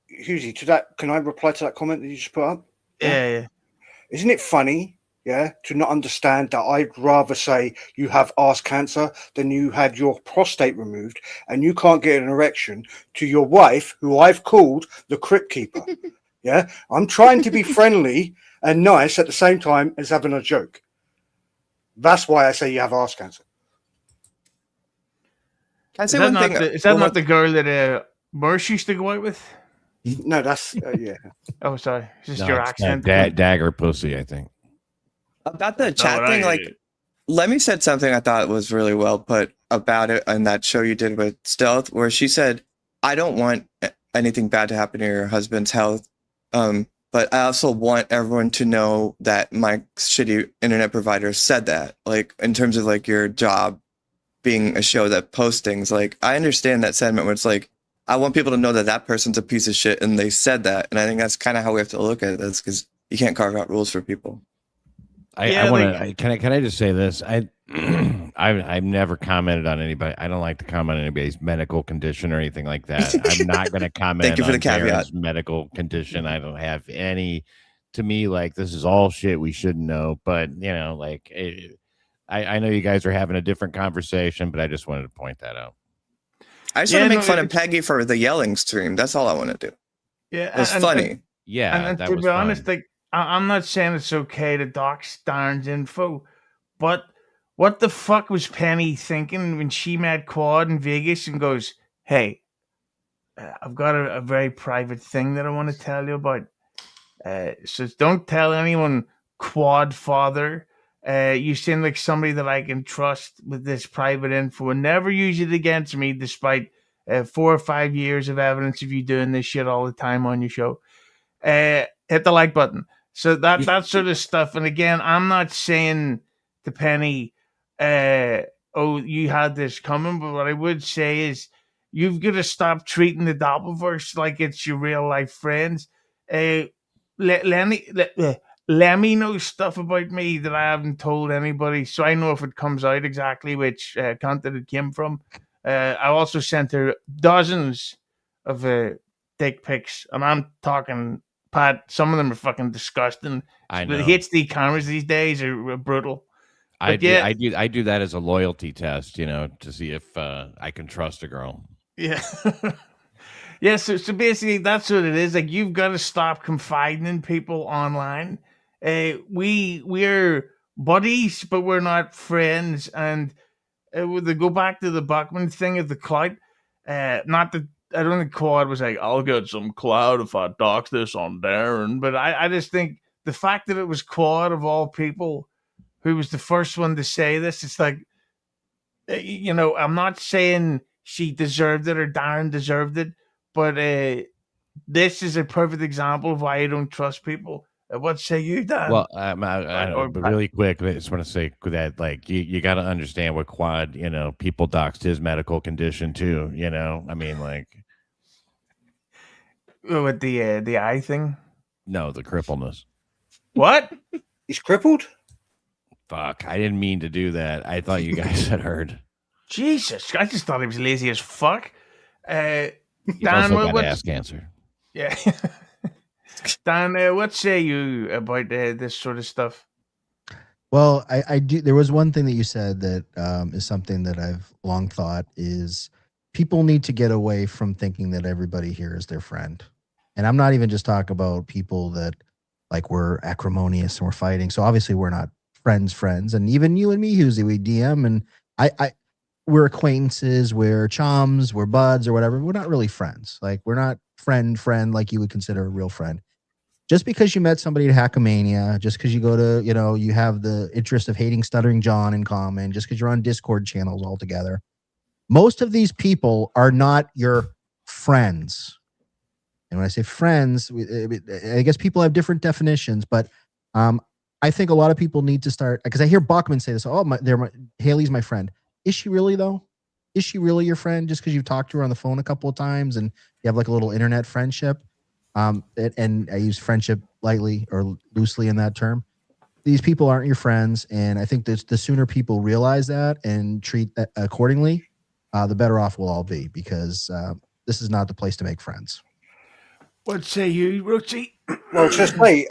Hughes, to that, can I reply to that comment that you just put up? Yeah. Isn't it funny, to not understand that I'd rather say you have arse cancer than you had your prostate removed and you can't get an erection to your wife, who I've called the crypt keeper? I'm trying to be friendly and nice at the same time as having a joke. That's why I say you have arse cancer. Is that not the girl that Mersh used to go out with? No, that's yeah. Oh, sorry. It's just your accent. Dagger pussy, I think. About the chat thing, like Lemmi said something I thought was really well put about it on that show you did with Stealth, where she said, I don't want anything bad to happen to your husband's health, but I also want everyone to know that my shitty internet provider said that, like in terms of like your job being a show that posts things. Like I understand that sentiment where it's like, I want people to know that that person's a piece of shit and they said that. And I think that's kind of how we have to look at it. That's because you can't carve out rules for people. I want to. Can I just say this? I've never commented on anybody. I don't like to comment on anybody's medical condition or anything like that. I'm not going to comment. Thank you for the on caveat. Darren's medical condition. I don't have any. To me, like this is all shit we shouldn't know. But I know you guys are having a different conversation, but I just wanted to point that out. I just want to make fun of Peggy for the yelling stream. That's all I want to do. Yeah, it was funny. And that to was be honest, fun. like I'm not saying it's okay to dox Darren's info, but what the fuck was Penny thinking when she met Quad in Vegas and goes, "Hey, I've got a very private thing that I want to tell you about. So don't tell anyone, Quad father. You seem like somebody that I can trust with this private info and never use it against me, despite 4 or 5 years of evidence of you doing this shit all the time on your show. Hit the like button." So that sort of stuff. And again, I'm not saying to Penny, "Oh, you had this coming," but what I would say is, you've got to stop treating the Doppelverse like it's your real life friends. Lemmi knows stuff about me that I haven't told anybody, so I know if it comes out exactly which content it came from. I also sent her dozens of dick pics, and I'm talking, Pat, some of them are fucking disgusting. I The know. HD cameras these days are brutal. I But yeah, do that as a loyalty test, to see if I can trust a girl. yeah. Yeah, so basically that's what it is. Like, you've got to stop confiding in people online. We're buddies, but we're not friends. And to go back to the Buckman thing of the clout, not that I don't think Quad was like, "I'll get some clout if I dox this on Darren," but I just think the fact that it was Quad of all people who was the first one to say this, it's like, I'm not saying she deserved it or Darren deserved it, but this is a perfect example of why I don't trust people. What say you, Dan? Well, I but really quick, I just want to say that, like, you got to understand with Quad, people doxed his medical condition too. I mean, like, with the eye thing. No, the crippleness. What? He's crippled? Fuck, I didn't mean to do that. I thought you guys had heard. Jesus, I just thought he was lazy as fuck. He's Dan, also got ass cancer. Yeah. Dan, what say you about this sort of stuff? Well, I do. There was one thing that you said that is something that I've long thought is people need to get away from thinking that everybody here is their friend. And I'm not even just talking about people that like we're acrimonious and we're fighting. So obviously we're not friends. And even you and me, Husey, we DM and we're acquaintances, we're chums, we're buds or whatever. We're not really friends. Like we're not friend like you would consider a real friend. Just because you met somebody at Hackamania, just because you go to, you have the interest of hating Stuttering John in common, just because you're on Discord channels all together. Most of these people are not your friends. And when I say friends, I guess people have different definitions, but I think a lot of people need to start, because I hear Bachman say this, Haley's my friend. Is she really though? Is she really your friend just because you've talked to her on the phone a couple of times and you have like a little internet friendship? And I use friendship lightly or loosely in that term. These people aren't your friends. And I think that the sooner people realize that and treat that accordingly, the better off we'll all be, because this is not the place to make friends. What say you, Roachy? Well, just say,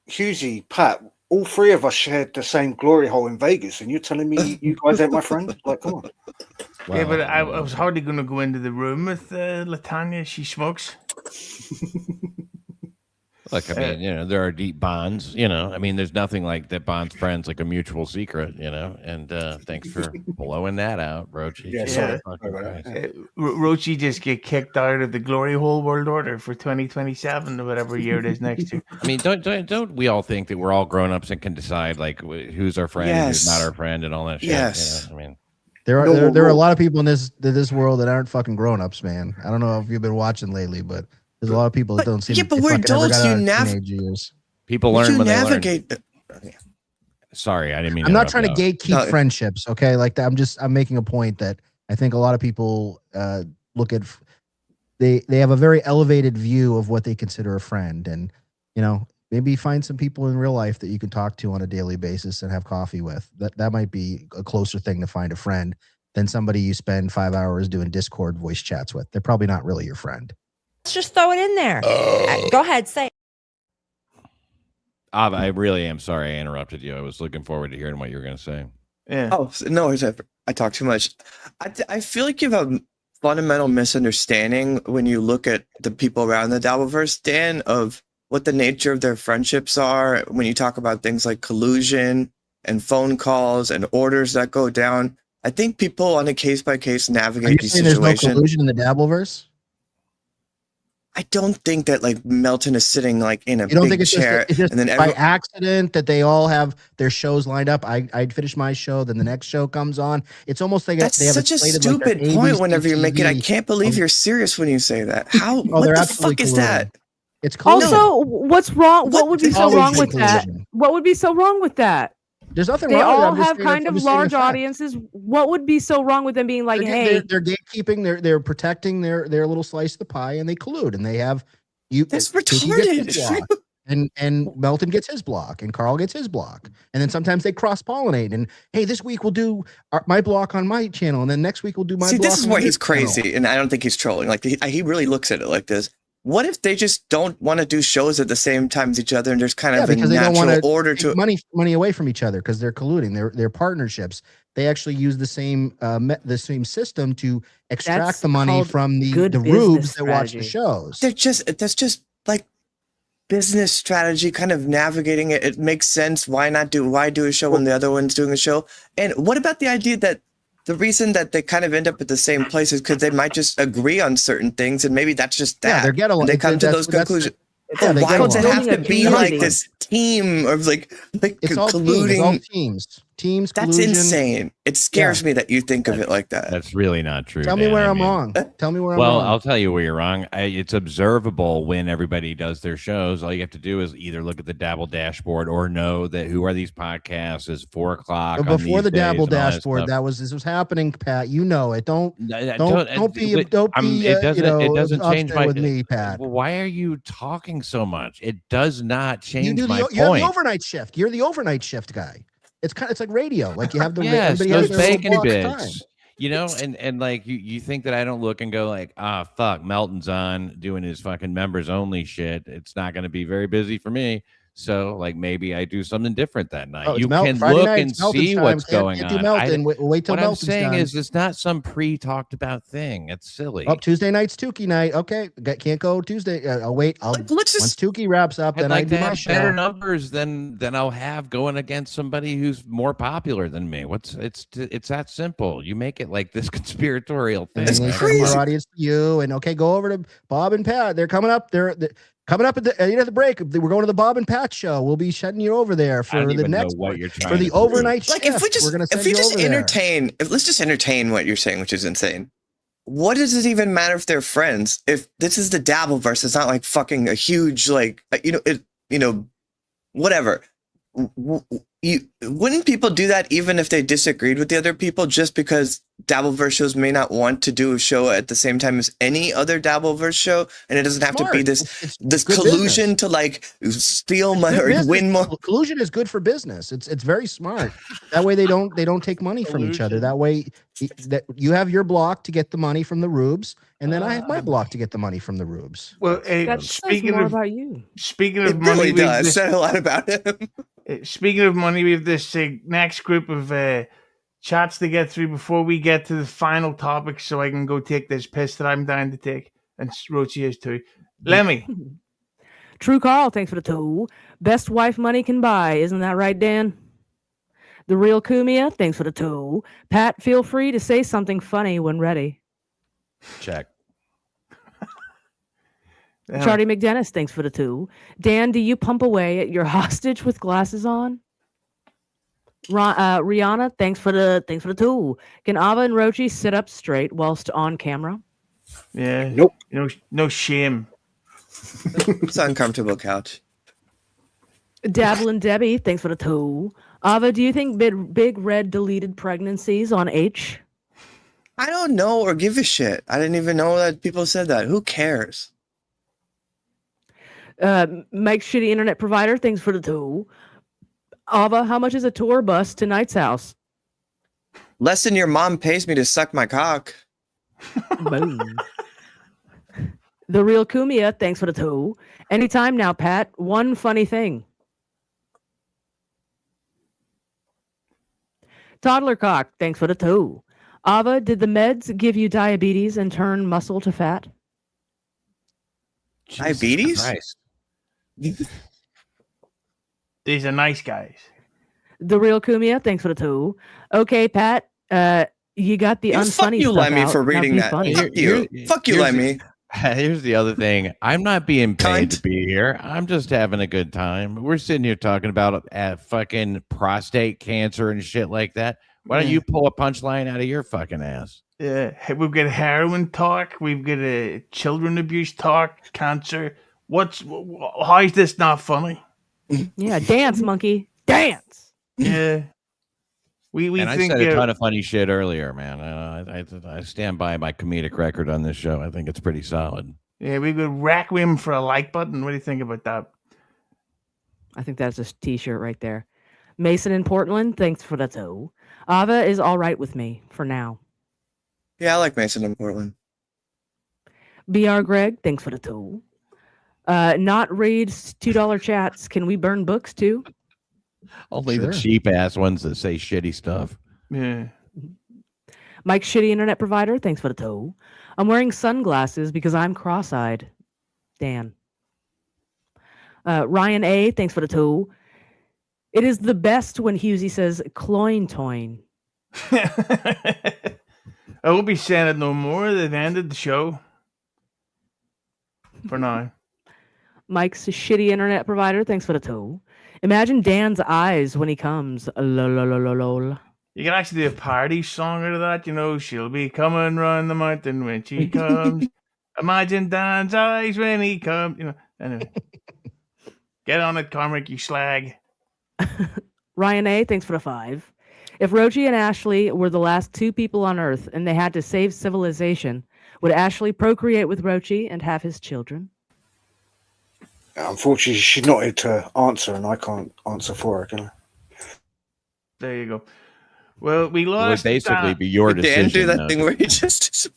Husey, Pat, all three of us shared the same glory hole in Vegas, and you're telling me you guys ain't my friend? Like, come on. Yeah, but I was hardly going to go into the room with Latanya. She smokes. Look, I mean, there are deep bonds, I mean, there's nothing like that bonds friends like a mutual secret, and thanks for blowing that out, Roachy. Yeah. Roachy just get kicked out of the glory hole world order for 2027 or whatever year it is next year. I mean, don't we all think that we're all grown-ups and can decide like who's our friend and who's not our friend and all that shit? Yes. I mean, there are a lot of people in this world that aren't fucking grown-ups, man. I don't know if you've been watching lately, but there's a lot of people that don't seem. Yeah, but we're adults. People learn when navigate. they learn. Sorry, I didn't mean. I'm not trying to gatekeep friendships. Okay, like that. I'm making a point that I think a lot of people look at. They have a very elevated view of what they consider a friend, and maybe find some people in real life that you can talk to on a daily basis and have coffee with. That might be a closer thing to find a friend than somebody you spend 5 hours doing Discord voice chats with. They're probably not really your friend. Let's just throw it in there. Go ahead, say it. Ava, I really am sorry I interrupted you. I was looking forward to hearing what you were going to say. Yeah. Oh no, I talk too much. I feel like you have a fundamental misunderstanding when you look at the people around the Dabbleverse, Dan, of what the nature of their friendships are. When you talk about things like collusion and phone calls and orders that go down, I think people on a case by case navigate these There's no situations. collusion in the Dabbleverse? I don't think that like Melton is sitting like in a You don't big think it's chair just and then by accident that they all have their shows lined up? I'd finish my show, then the next show comes on. It's almost like that's they have such a slated like their stupid point ABC whenever you make it. I TV. can't believe you're serious when you say that. How? Oh, What they're the absolutely fuck is colluding. that? It's collusion. Also, what's wrong? What would be so Always wrong been with that? collusion. What would be so wrong with that? There's nothing They wrong with it. all I'm just have saying- kind I'm of just saying large the fact. audiences. What would be so wrong with them being like, hey, They're gatekeeping, they're protecting their little slice of the pie, and they collude, and they have you. That's Tiki gets his retarded. block, and Melton gets his block, and Carl gets his block, and then sometimes they cross pollinate. And hey, this week we'll do my block on my channel, and then next week we'll do my. See, block this is on where his he's channel. crazy, and I don't think he's trolling. Like he really looks at it like this. What if they just don't want to do shows at the same time as each other, and there's kind of a because they don't natural want to order take to money away from each other because they're colluding. They're partnerships. They actually use the same system to extract That's the money called from the good rubes business that watch the strategy. shows. that's just like business strategy, kind of navigating it. It makes sense. Why do a show when the other one's doing a show? And what about the idea that the reason that they kind of end up at the same place is because they might just agree on certain things, and maybe that's just that. they get along. And they come to those conclusions. Yeah, they Why get does it along. have to Building a be like community. this team of like It's all colluding? teams. It's all teams. Teams. That's collusion. insane. It scares me that you think of it like that. That's really not true. Tell me Dan. where I I'm mean- wrong. Tell me where I'm Well, wrong. I'll tell you where you're wrong. It's observable when everybody does their shows. All you have to do is either look at the Dabble dashboard or know that who are these podcasts is 4 o'clock. But on before these the Dabble days and all that dashboard, stuff. this was happening, Pat. You know it. Don't It be doesn't change upset my with me, Pat. Well, why are you talking so much? It does not change You do my you're point. the overnight shift. You're the overnight shift guy. It's like radio. Like you have the Yes, everybody those has their little bacon block of bits. time. You know, and like you think that I don't look and go like, fuck, Melton's on doing his fucking members only shit. It's not going to be very busy for me. So like maybe I do something different that night. Oh, it's You Mel- can Friday look night, and it's Melton's see time. what's Can't going do on. Melton. Wait till what I'm Melton's saying done. is it's not some pre-talked about thing. It's silly. Oh, Tuesday night's Tukey night. Okay, can't go Tuesday. I'll wait. Once Tukey wraps up, I'd then like I to do my have show. better numbers than I'll have going against somebody who's more popular than me. It's that simple. You make it like this conspiratorial thing. And they send more audience to you. And okay, go over to Bob and Pat. They're coming up. They're coming up at the end of the break. We're going to the Bob and Pat show. We'll be shedding you over there I for don't the even know next what one. you're trying For the to do. overnight Like shift. if we just we're gonna send if we you just over there. entertain, let's just entertain what you're saying, which is insane. What does it even matter if they're friends? If this is the Dabbleverse, it's not like fucking a huge like whatever. Wouldn't people do that even if they disagreed with the other people, just because Dabbleverse shows may not want to do a show at the same time as any other Dabbleverse show, and it doesn't have to be this good collusion business. to like steal money Good or business. win more. Collusion is good for business. It's very smart. That way they don't take money from each other. That way that you have your block to get the money from the rubes, and then I have my block to get the money from the rubes. Well, that says more about you. Speaking It of money, really we've does. this- Said a lot about him. Speaking of money, we have this next group of chats to get through before we get to the final topic, so I can go take this piss that I'm dying to take, and Roachy is too. Lemmi, True Carl, thanks for the two. Best wife money can buy, isn't that right, Dan? The real Kumia, thanks for the two. Pat, feel free to say something funny when ready. Check. Charlie McDennis, thanks for the two. Dan, do you pump away at your hostage with glasses on? Rihanna, thanks for the two. Can Ava and Roachy sit up straight whilst on camera? Yeah. Nope. No shame. It's an uncomfortable couch. Dabble and Debbie, thanks for the two. Ava, do you think big red deleted pregnancies on H? I don't know or give a shit. I didn't even know that people said that. Who cares? Mike's shitty internet provider, thanks for the two. Ava, how much is a tour bus to Knight's house? Less than your mom pays me to suck my cock. Boom. The real Kumia, thanks for the two. Anytime now, Pat. One funny thing. Toddler cock, thanks for the toe. Ava, did the meds give you diabetes and turn muscle to fat? Diabetes? Christ. These are nice guys. The real Kumia, thanks for the toe. Okay, Pat, you got the Fuck unfunny you, stuff Lemmy, out. for Now reading be that. funny. Fuck you. Fuck you, Lemmy. Here's the other thing. I'm not being paid to be here. I'm just having a good time. We're sitting here talking about fucking prostate cancer and shit like that. Why don't you pull a punchline out of your fucking ass? Yeah, we've got heroin talk. We've got a children abuse talk. Cancer. How is this not funny? Yeah, dance, monkey, dance. Yeah. We and I think said a ton of funny shit earlier, man. I stand by my comedic record on this show. I think it's pretty solid. Yeah, we could requiem for a like button. What do you think about that? I think that's a t-shirt right there. Mason in Portland, thanks for the toe. Ava is all right with me for now. Yeah, I like Mason in Portland. BR Greg, thanks for the toe. Not reads $2 chats. Can we burn books too? Only the cheap ass ones that say shitty stuff. Yeah. Mike, shitty internet provider, thanks for the toe. I'm wearing sunglasses because I'm cross-eyed. Dan. Ryan A, thanks for the toe. It is the best when Husey says cloin toin. I won't be saying it no more. They've ended the show. For now. Mike's shitty internet provider, thanks for the toe. Imagine Dan's eyes when he comes. Lol. You can actually do a party song out of that. You know, she'll be coming round the mountain when she comes. Imagine Dan's eyes when he comes. You know, anyway. Get on it, Cormac, you slag. Ryan A, thanks for the 5. If Roachy and Ashley were the last 2 people on Earth and they had to save civilization, would Ashley procreate with Roachy and have his children? Unfortunately, she's not here to answer, and I can't answer for her, can I? There you go. Well, we lost. It would basically be your decision. Dan do that thing where he just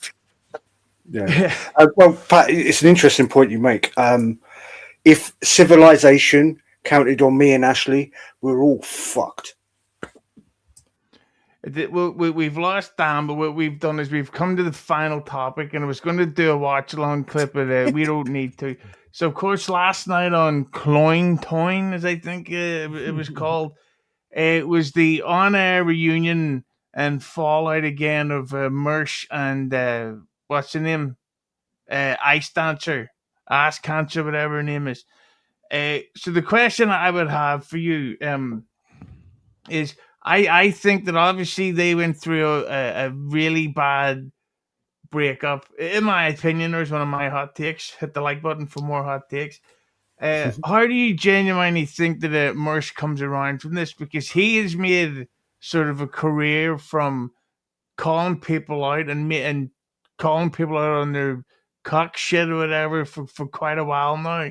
Yeah. Well, Pat, it's an interesting point you make. If civilization counted on me and Ashley, we're all fucked. We've lost Dan, but what we've done is we've come to the final topic, and I was going to do a watch-along clip, but we don't need to. So, of course, last night on Cloin Toin, as I think it was called, it was the on-air reunion and fallout again of Mersh and what's the name? Ice Dancer, Ass Cancer, whatever her name is. So the question I would have for you is, I think that obviously they went through a really bad breakup. In my opinion, there's one of my hot takes. Hit the like button for more hot takes. How do you genuinely think that Mersh comes around from this? Because he has made sort of a career from calling people out and calling people out on their cock shit or whatever for quite a while now.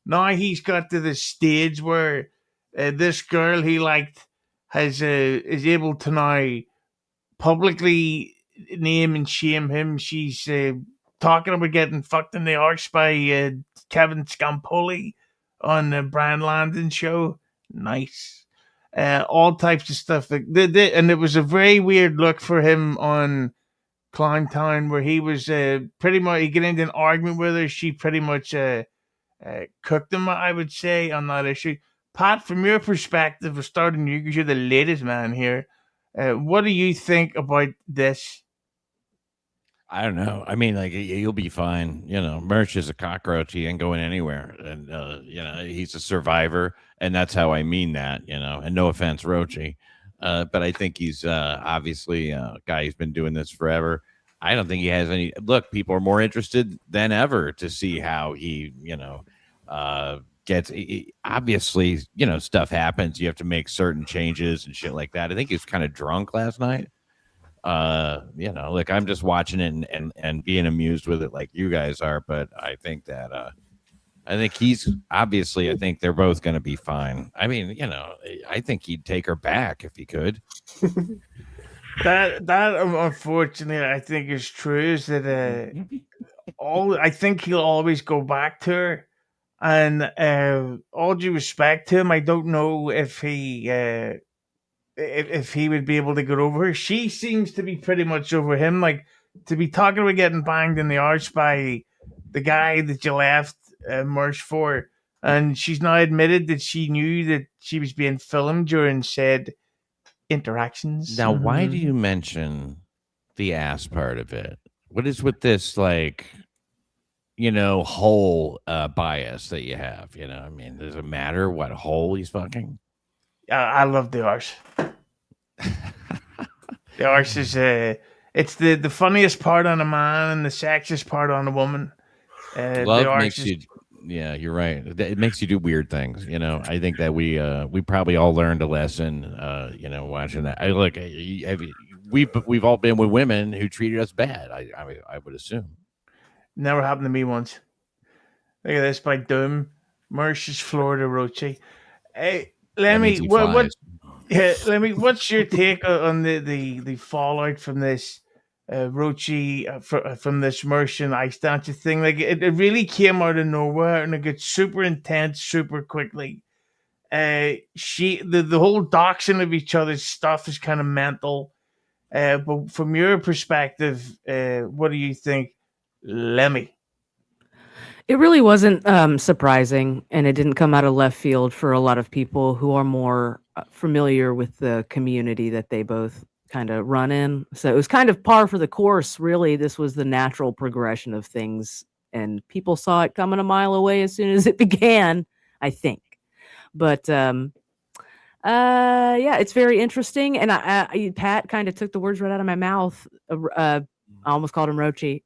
Now he's got to the stage where this girl he liked is able to now publicly name and shame him. She's talking about getting fucked in the arse by Kevin Scampoli on the Brian Landon show. Nice. All types of stuff. And it was a very weird look for him on Clown Town, where he was pretty much, he got into an argument with her. She pretty much cooked him, I would say, on that issue. Pat, from your perspective, we're starting you because you're the latest man here. What do you think about this? I don't know. I mean, like, you'll be fine. You know, Merch is a cockroach. He ain't going anywhere. And, you know, he's a survivor. And that's how I mean that, you know, and no offense, Roachy. But I think he's obviously a guy who's been doing this forever. I don't think he has any. Look, people are more interested than ever to see how he, you know, gets. Obviously, you know, stuff happens. You have to make certain changes and shit like that. I think he was kind of drunk last night. You know, like, I'm just watching it and being amused with it like you guys are. But I think that I think he's obviously, I think they're both going to be fine. I mean, you know, I think he'd take her back if he could. That unfortunately, I think is true. Is that I think he'll always go back to her, and all due respect to him, I don't know if he if he would be able to get over her. She seems to be pretty much over him. Like, to be talking about getting banged in the arse by the guy that you left Mersh for, and she's now admitted that she knew that she was being filmed during said interactions. Now, why do you mention the ass part of it? What is with this, like, hole bias that you have? I mean, does it matter what hole he's fucking? I love the arse. The arse is it's the funniest part on a man and the sexiest part on a woman. Love makes you. Yeah, you're right. It makes you do weird things. I think that we probably all learned a lesson. Watching that. We've all been with women who treated us bad. I would assume. Never happened to me once. Look at this by Doom. Mersh's Florida Roachy. Hey, Lemmi, Lemmi, what's your take on the fallout from this Roachy from this Mersh and Ice Dancer thing? Like, it really came out of nowhere and it got super intense super quickly. The whole doxing of each other's stuff is kind of mental. But from your perspective, what do you think, Lemmi? It really wasn't surprising, and it didn't come out of left field for a lot of people who are more familiar with the community that they both kind of run in. So it was kind of par for the course, really. This was the natural progression of things, and people saw it coming a mile away as soon as it began, I think. But yeah, it's very interesting, and Pat kind of took the words right out of my mouth. I almost called him Roachy.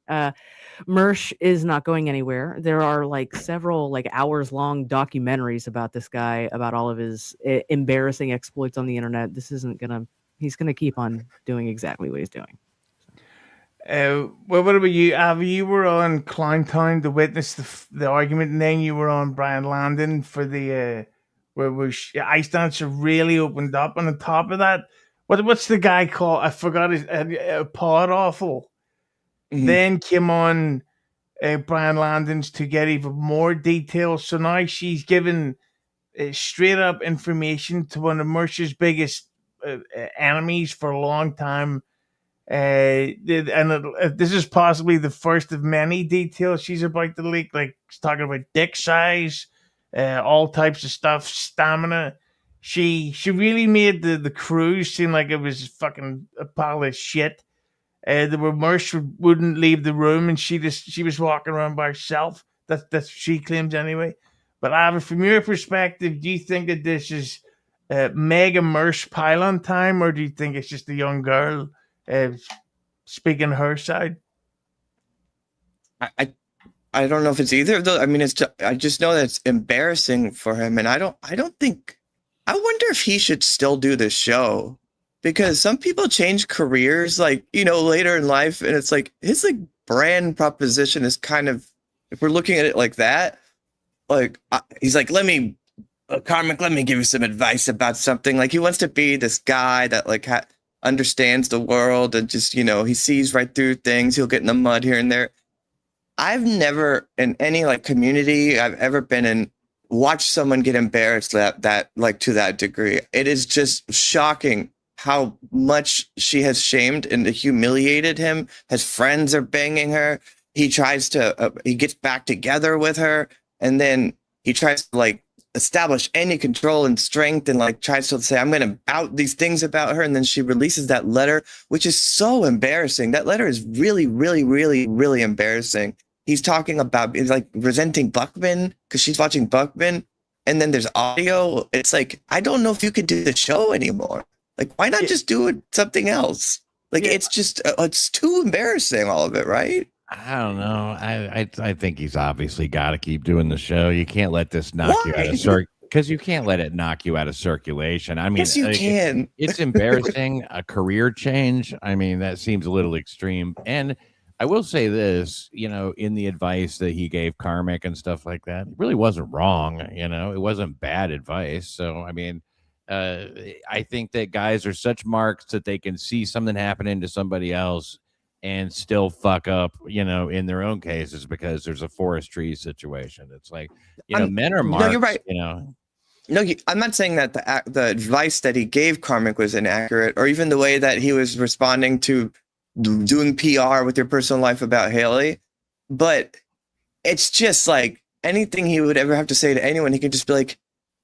Mersh is not going anywhere. There are several hours long documentaries about this guy, about all of his embarrassing exploits on the internet. He's gonna keep on doing exactly what he's doing. Well, what about you, Ava? You were on Clowntown to witness the argument, and then you were on Brian Landon for the where Ice Dancer really opened up. And on top of that, what's the guy called? I forgot his Pod Awful. Mm-hmm. Then came on Brian Landon's to get even more details. So now she's given straight up information to one of Mersh's biggest enemies for a long time. And this is possibly the first of many details she's about to leak. Like, she's talking about dick size, all types of stuff, stamina. She really made the cruise seem like it was fucking a pile of shit. The Mersh wouldn't leave the room, and she was walking around by herself. That's what she claims anyway. But Ava, from your perspective, do you think that this is mega Mersh pylon time, or do you think it's just a young girl speaking her side? I don't know if it's either of those. I mean, I just know that it's embarrassing for him, and I wonder if he should still do this show. Because some people change careers, later in life, and it's like his brand proposition is kind of, if we're looking at it like that, he's like, Carmick, let me give you some advice about something. Like, he wants to be this guy that understands the world and just, he sees right through things. He'll get in the mud here and there. I've never in any community I've ever been in watched someone get embarrassed that to that degree. It is just shocking how much she has shamed and humiliated him. His friends are banging her. He tries to, he gets back together with her, and then he tries to establish any control and strength, and tries to say, I'm going to out these things about her. And then she releases that letter, which is so embarrassing. That letter is really, really, really, really embarrassing. He's talking about resenting Buckman because she's watching Buckman. And then there's audio. It's I don't know if you could do the show anymore. Why not just do something else? It's just, it's too embarrassing, all of it, right? I don't know. I think he's obviously got to keep doing the show. You can't let this knock you out of because you can't let it knock you out of circulation. I mean, yes, you can. It's embarrassing. A career change. I mean, that seems a little extreme. And I will say this, in the advice that he gave Carmick and stuff like that, it really wasn't wrong. It wasn't bad advice. So, I mean, I think that guys are such marks that they can see something happening to somebody else and still fuck up, in their own cases because there's a forest tree situation. It's men are marks, No, you're right. No, I'm not saying that the advice that he gave Karmic was inaccurate, or even the way that he was responding to doing PR with your personal life about Haley. But it's just like anything he would ever have to say to anyone, he could just be like,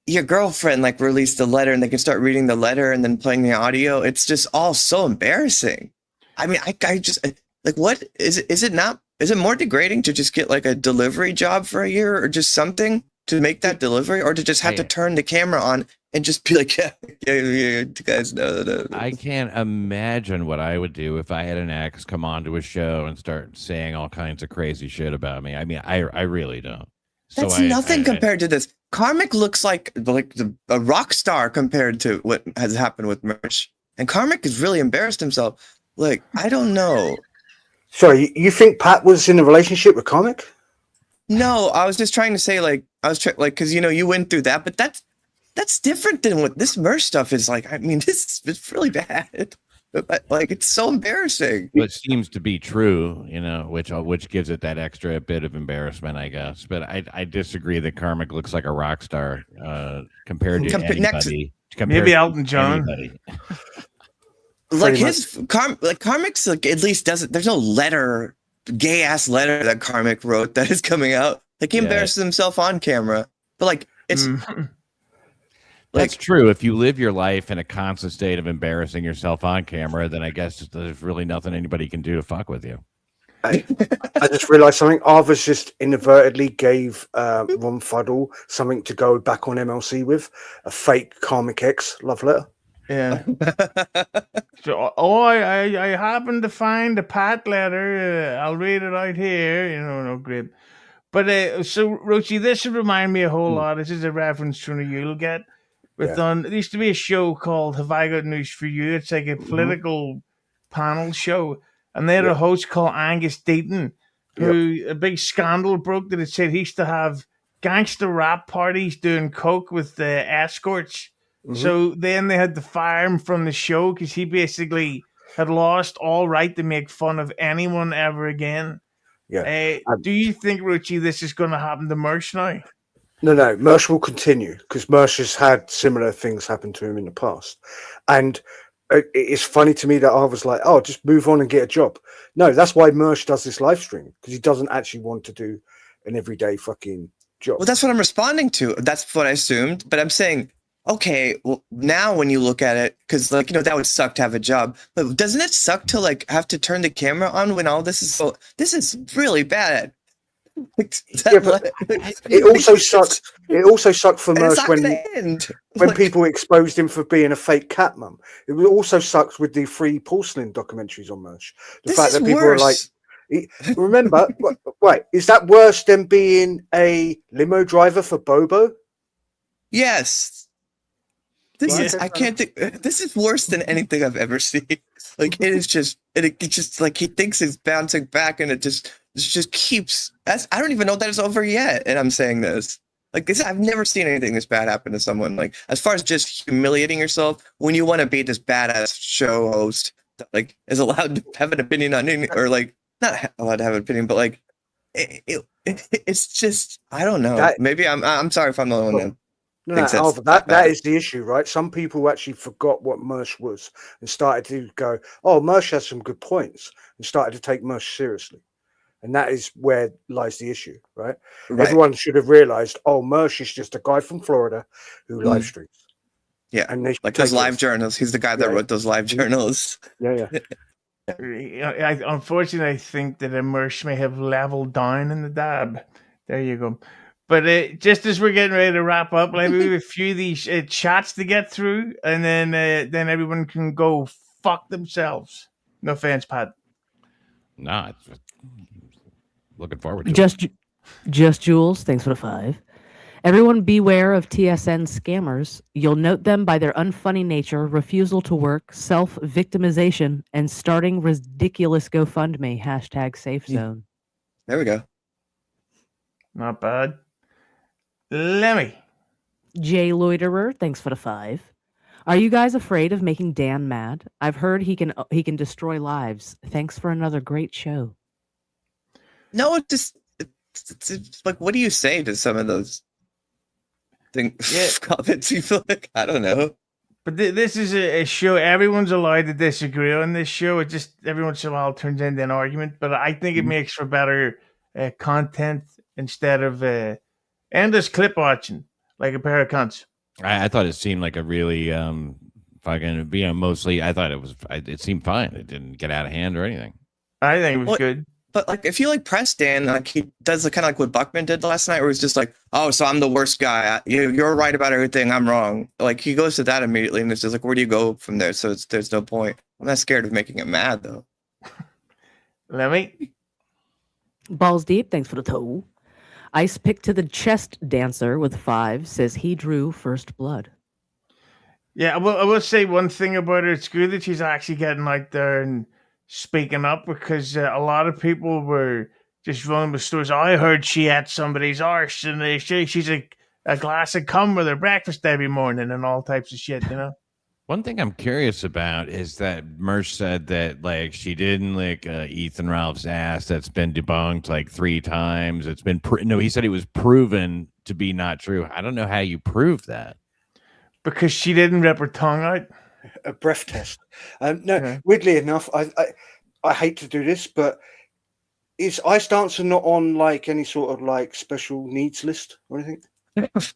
your girlfriend like released a letter, and they can start reading the letter and then playing the audio. It's just all so embarrassing. I mean, I just like, what is it? Is it more degrading to just get like a delivery job for a year or just something to make that delivery, or to just have to turn the camera on and just be like, yeah, you guys know that. I can't imagine what I would do if I had an ex come onto a show and start saying all kinds of crazy shit about me. I mean, I really don't. That's nothing compared to this. Karmic looks like a rock star compared to what has happened with Merch. And Karmic has really embarrassed himself. Like, I don't know. Sorry, you think Pat was in a relationship with Karmic? No, I was just trying to say, like, because you went through that, but that's different than what this Merch stuff is like. I mean, it's really bad. Like, it's so embarrassing. It seems to be true, which gives it that extra bit of embarrassment, I guess. But I disagree that Karmic looks like a rock star compared to anybody. Maybe Elton John. Like Karmic's like at least doesn't. There's no gay ass letter that Karmic wrote that is coming out. Like he embarrasses himself on camera, but like it's. That's true. If you live your life in a constant state of embarrassing yourself on camera, then I guess there's really nothing anybody can do to fuck with you. I just realized something. Arva's just inadvertently gave Ron Fuddle something to go back on MLC with, a fake Karmic X love letter. Yeah. So, I happened to find a Pat letter. I'll read it out here. No grip. But so, Roachy, this should remind me a whole lot. This is a reference to you'll get. There used to be a show called Have I Got News for You? It's like a political panel show. And they had a host called Angus Deaton, who a big scandal broke that it said he used to have gangster rap parties doing coke with the escorts. So then they had to fire him from the show because he basically had lost all right to make fun of anyone ever again. Yeah. Do you think, Roachy, this is going to happen to Merch now? No, Mersh will continue because Mersh has had similar things happen to him in the past. And it's funny to me that I was like, oh, just move on and get a job. No, that's why Mersh does this live stream, because he doesn't actually want to do an everyday fucking job. Well, that's what I'm responding to. That's what I assumed. But I'm saying, okay, well, now when you look at it, because that would suck to have a job. But doesn't it suck to have to turn the camera on when all this is this is really bad. It also sucked. It also sucked for Mersh when people exposed him for being a fake cat mum. It also sucked with the free porcelain documentaries on Mersh. The fact that people were like, remember, wait, is that worse than being a limo driver for Bobo? Yes. I can't think. This is worse than anything I've ever seen. Like it is just, it's just like he thinks it's bouncing back, and it just keeps. I don't even know that it's over yet, and I'm saying this. Like this, I've never seen anything this bad happen to someone. Like as far as just humiliating yourself when you want to be this badass show host that is allowed to have an opinion on anything, or not allowed to have an opinion, but it's just I don't know. Maybe I'm sorry if I'm the only one. That is the issue, right? Some people actually forgot what Mersh was and started to go, oh, Mersh has some good points, and started to take Mersh seriously. And that is where lies the issue, right? Everyone should have realized, oh, Mersh is just a guy from Florida who live streams. Yeah, and those live journals. He's the guy that wrote those live journals. Yeah. Unfortunately, I think that Mersh may have leveled down in the dab. There you go. But just as we're getting ready to wrap up, maybe we have a few of these chats to get through, and then everyone can go fuck themselves. No offense, Pat. Nah, it's looking forward to it. Just Jules, thanks for the 5. Everyone beware of TSN scammers. You'll note them by their unfunny nature, refusal to work, self-victimization, and starting ridiculous GoFundMe. #SafeZone. There we go. Not bad. Lemmi. Jay Loiterer, thanks for the 5. Are you guys afraid of making Dan mad? I've heard he can destroy lives. Thanks for another great show. No, it's like, what do you say to some of those? comments you feel like? I don't know. But this is a show. Everyone's allowed to disagree on this show. It just every once in a while turns into an argument. But I think it makes for better content instead of endless clip watching like a pair of cunts. I thought it seemed like a really fucking, mostly. I thought it seemed fine. It didn't get out of hand or anything. I think it was good. But like, if you like press Dan, like he does the kind of like what Buckman did last night, where he's just like, "Oh, so I'm the worst guy. You're right about everything. I'm wrong." Like he goes to that immediately, and it's just like, where do you go from there? So there's no point. I'm not scared of making him mad though. Lemmi, balls deep. Thanks for the toe. Ice pick to the chest dancer with 5 says he drew first blood. Yeah, I will say one thing about her. It's good that she's actually getting out there and speaking up, because a lot of people were just running with stories. I heard she ate somebody's arse, and she's a glass of cum with her breakfast every morning and all types of shit, you know? One thing I'm curious about is that Mersh said that like she didn't lick Ethan Ralph's ass. That's been debunked like 3 times. It's been he said it was proven to be not true. I don't know how you prove that. Because she didn't rip her tongue out. A breath test. Weirdly enough, I hate to do this, but is Ice Dancer not on like any sort of like special needs list or anything? Because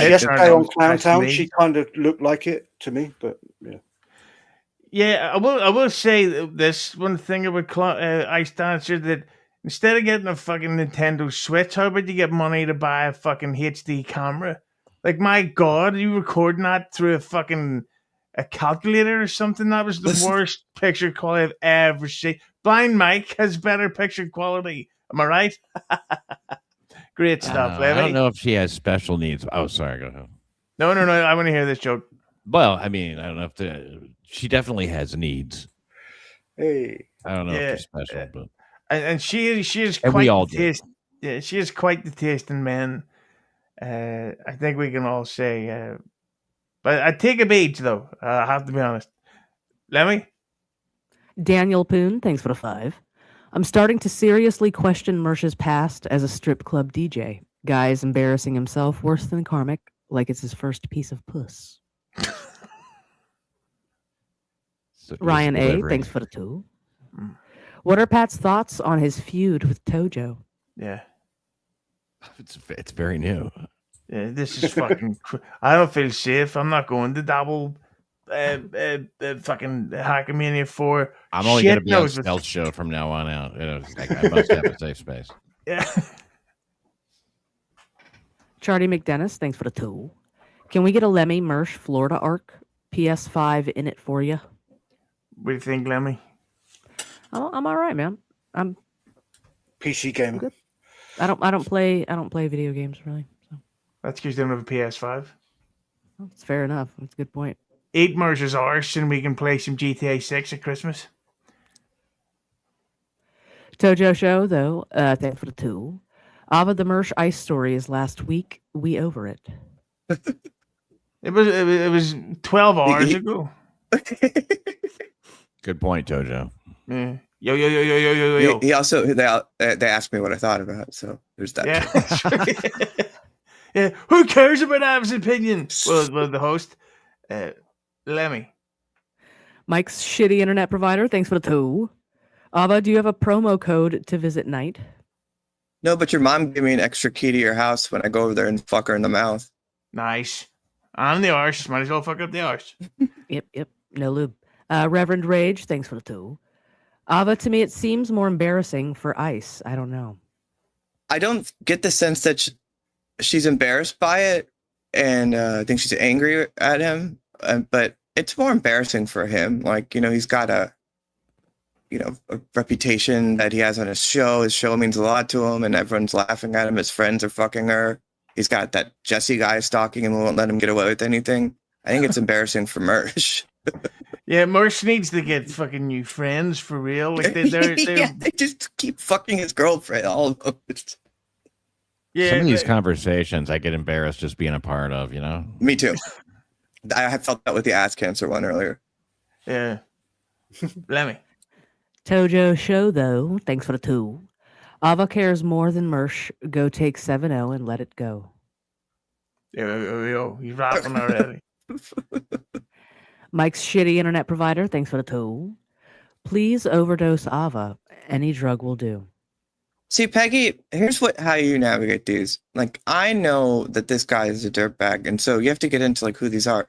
yesterday on Clowntown, she kind of looked like it to me, but yeah. Yeah, I will say this one thing about Ice Dancer, that instead of getting a fucking Nintendo Switch, how about you get money to buy a fucking HD camera? Like, my God, are you recording that through a calculator or something? That was the worst picture quality I've ever seen. Blind Mike has better picture quality. Am I right? Great stuff, I don't know if she has special needs. Oh, sorry. Go ahead. No. I want to hear this joke. Well, I mean, I don't know if she definitely has needs. Hey, I don't know if they're special, but and she is and quite we all the taste. Yeah, she is quite the taste in men. I think we can all say. But I take a beach though. I have to be honest. Lemmi? Daniel Poon, thanks for the 5. I'm starting to seriously question Mersh's past as a strip club DJ. Guy's embarrassing himself worse than Karmic, like it's his first piece of puss. Ryan A, thanks for the 2. What are Pat's thoughts on his feud with Tojo? Yeah. It's very new. Yeah, this is fucking. I don't feel safe. I'm not going to double fucking Hackmania 4. I'm only going to be on Stealth Show from now on out. I must have a safe space. Yeah. Charlie McDennis, thanks for the 2. Can we get a Lemmi Mersh Florida arc? PS5 in it for you. What do you think, Lemmi? I'm all right, man. I'm PC gamer. Good. I don't play video games really. So. That's because you don't have a PS5. Well, it's fair enough. That's a good point. 8 Mercer's arse, and we can play some GTA 6 at Christmas. Tojo Show, though, thanks for the 2. Ava the Mersh Ice story is last week. We over it. It was 12 hours ago. Good point, Tojo. Yeah. Yo. He also they asked me what I thought about it, so there's that. Yeah. Yeah. Who cares about Ava's opinion? Well, the host, Lemmi. Mike's shitty internet provider. Thanks for the 2. Ava, do you have a promo code to visit night? No, but your mom gave me an extra key to your house when I go over there and fuck her in the mouth. Nice. On the arse. Might as well fuck up the arse. Yep. No lube. Reverend Rage, thanks for the 2. Ava, to me, it seems more embarrassing for Ice. I don't know. I don't get the sense that she's embarrassed by it, and I think she's angry at him. But it's more embarrassing for him. Like, he's got a reputation that he has on his show. His show means a lot to him, and everyone's laughing at him. His friends are fucking her. He's got that Jesse guy stalking him and won't let him get away with anything. I think it's embarrassing for Mersh. Yeah, Mersh needs to get fucking new friends for real. Like they're they just keep fucking his girlfriend. All of them. Yeah, some of these conversations I get embarrassed just being a part of. Me too. I have felt that with the ass cancer one earlier. Yeah. Lemmi. Tojo Show, though, thanks for the 2. Ava cares more than Mersh. Go take 7-0 and let it go. He's rapping already. Mike's shitty internet provider, thanks for the tool. Please overdose Ava. Any drug will do. See, Peggy, here's how you navigate these. Like, I know that this guy is a dirtbag, and so you have to get into like who these are.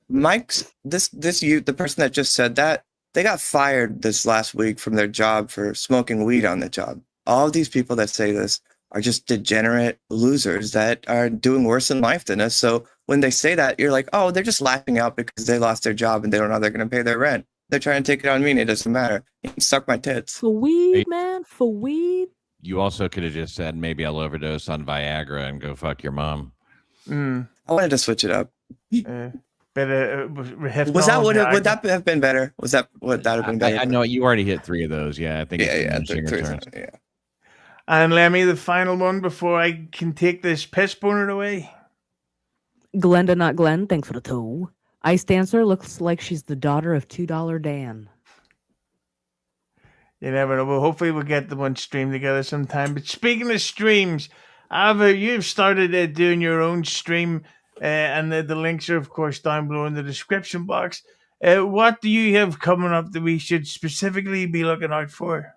Mike's the person that just said that, they got fired this last week from their job for smoking weed on the job. All of these people that say this are just degenerate losers that are doing worse in life than us. So when they say that, you're like, oh, they're just laughing out because they lost their job and they don't know how they're going to pay their rent. They're trying to take it on me and it doesn't matter. You can suck my tits. For weed, man. For weed. You also could have just said, maybe I'll overdose on Viagra and go fuck your mom. I wanted to switch it up. Was that would that have been better? Was that what that have been better? I know you already hit 3 of those. Yeah, I think. Yeah. And Lemmi, the final one before I can take this piss boner away. Glenda, not Glenn, thanks for the toe. Ice Dancer looks like she's the daughter of $2 Dan. You never know. Well, hopefully we'll get the one stream together sometime. But speaking of streams, Ava, you've started doing your own stream, and the links are, of course, down below in the description box. What do you have coming up that we should specifically be looking out for?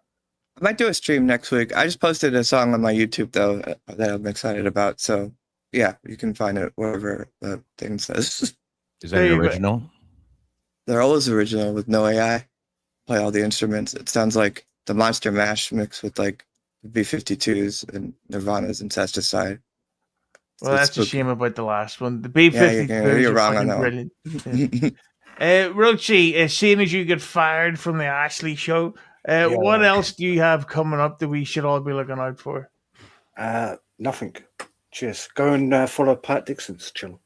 I might do a stream next week. I just posted a song on my YouTube, though, that I'm excited about. So, yeah, you can find it wherever the thing says. Is that the original? They're always original with no AI. Play all the instruments. It sounds like the Monster Mash mixed with like B-52s and Nirvana's Incesticide. Well, that's a shame about the last one. The B-52s you're wrong on that brilliant. Roachy, seeing as you get fired from the Ashley show, what else do you have coming up that we should all be looking out for? Nothing. Cheers. Go and follow Pat Dixon's channel.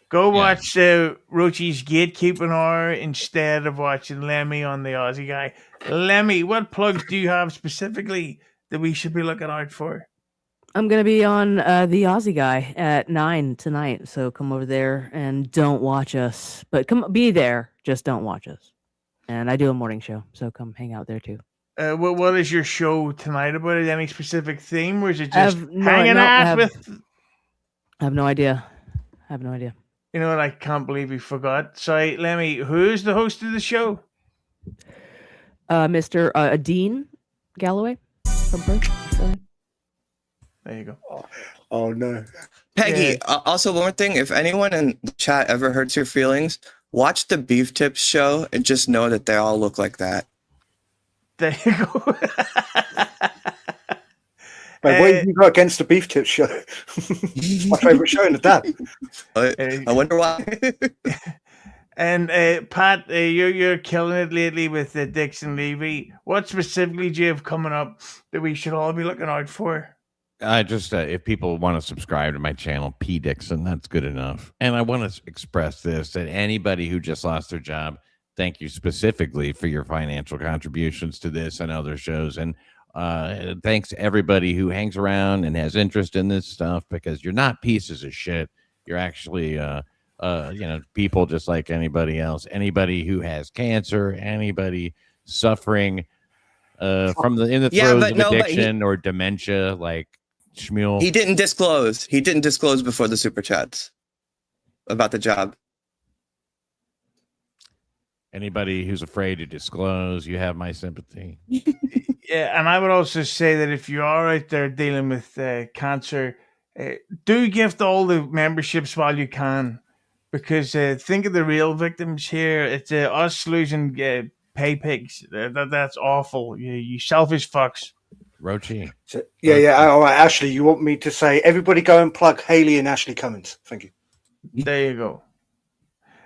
Go watch Roachy's Gatekeeping Hour instead of watching Lemmi on the Aussie Guy. Lemmi, what plugs do you have specifically that we should be looking out for? I'm going to be on the Aussie Guy at 9 tonight, so come over there and don't watch us. But be there, just don't watch us. And I do a morning show, so come hang out there too. What is your show tonight about? Any specific theme, or is it just hanging out with... I have no idea. You know what? I can't believe we forgot. Sorry, Lemmi, who's the host of the show? Mr. Dean Galloway from Perth. There you go. Oh no. Peggy, also one more thing. If anyone in the chat ever hurts your feelings, watch the Beef Tips show and just know that they all look like that. There you go. Wait, what have you got against the Beef Tips show? My favourite show in the day. I wonder why. And Pat, you're killing it lately with Dixon Levy. What specifically do you have coming up that we should all be looking out for? Just if people want to subscribe to my channel, P Dixon, that's good enough. And I want to express this, that anybody who just lost their job, thank you specifically for your financial contributions to this and other shows. And thanks to everybody who hangs around and has interest in this stuff, because you're not pieces of shit. You're actually, people just like anybody else. Anybody who has cancer, anybody suffering in the throes of addiction or dementia, like Shmuel. He didn't disclose. He didn't disclose before the super chats about the job. Anybody who's afraid to disclose, you have my sympathy. Yeah, and I would also say that if you are out there dealing with cancer, do gift all the memberships while you can, because think of the real victims here. It's us losing pay pigs. That's awful. You selfish fucks. Roachy. All right, Ashley, you want me to say everybody go and plug Haley and Ashley Cummins? Thank you. There you go.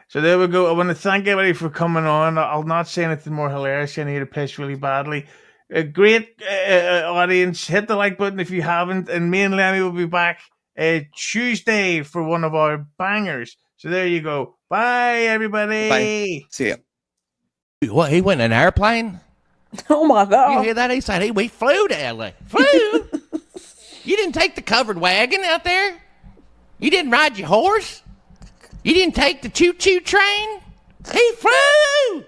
So there we go. I want to thank everybody for coming on. I'll not say anything more hilarious. I need to piss really badly. A great audience. Hit the like button if you haven't. And me and Lemmi will be back Tuesday for one of our bangers. So there you go. Bye, everybody. Bye. See ya. What, he went in an airplane? Oh, my God. You hear that? He said, hey, we flew to LA. Flew? You didn't take the covered wagon out there? You didn't ride your horse? You didn't take the choo-choo train? He flew!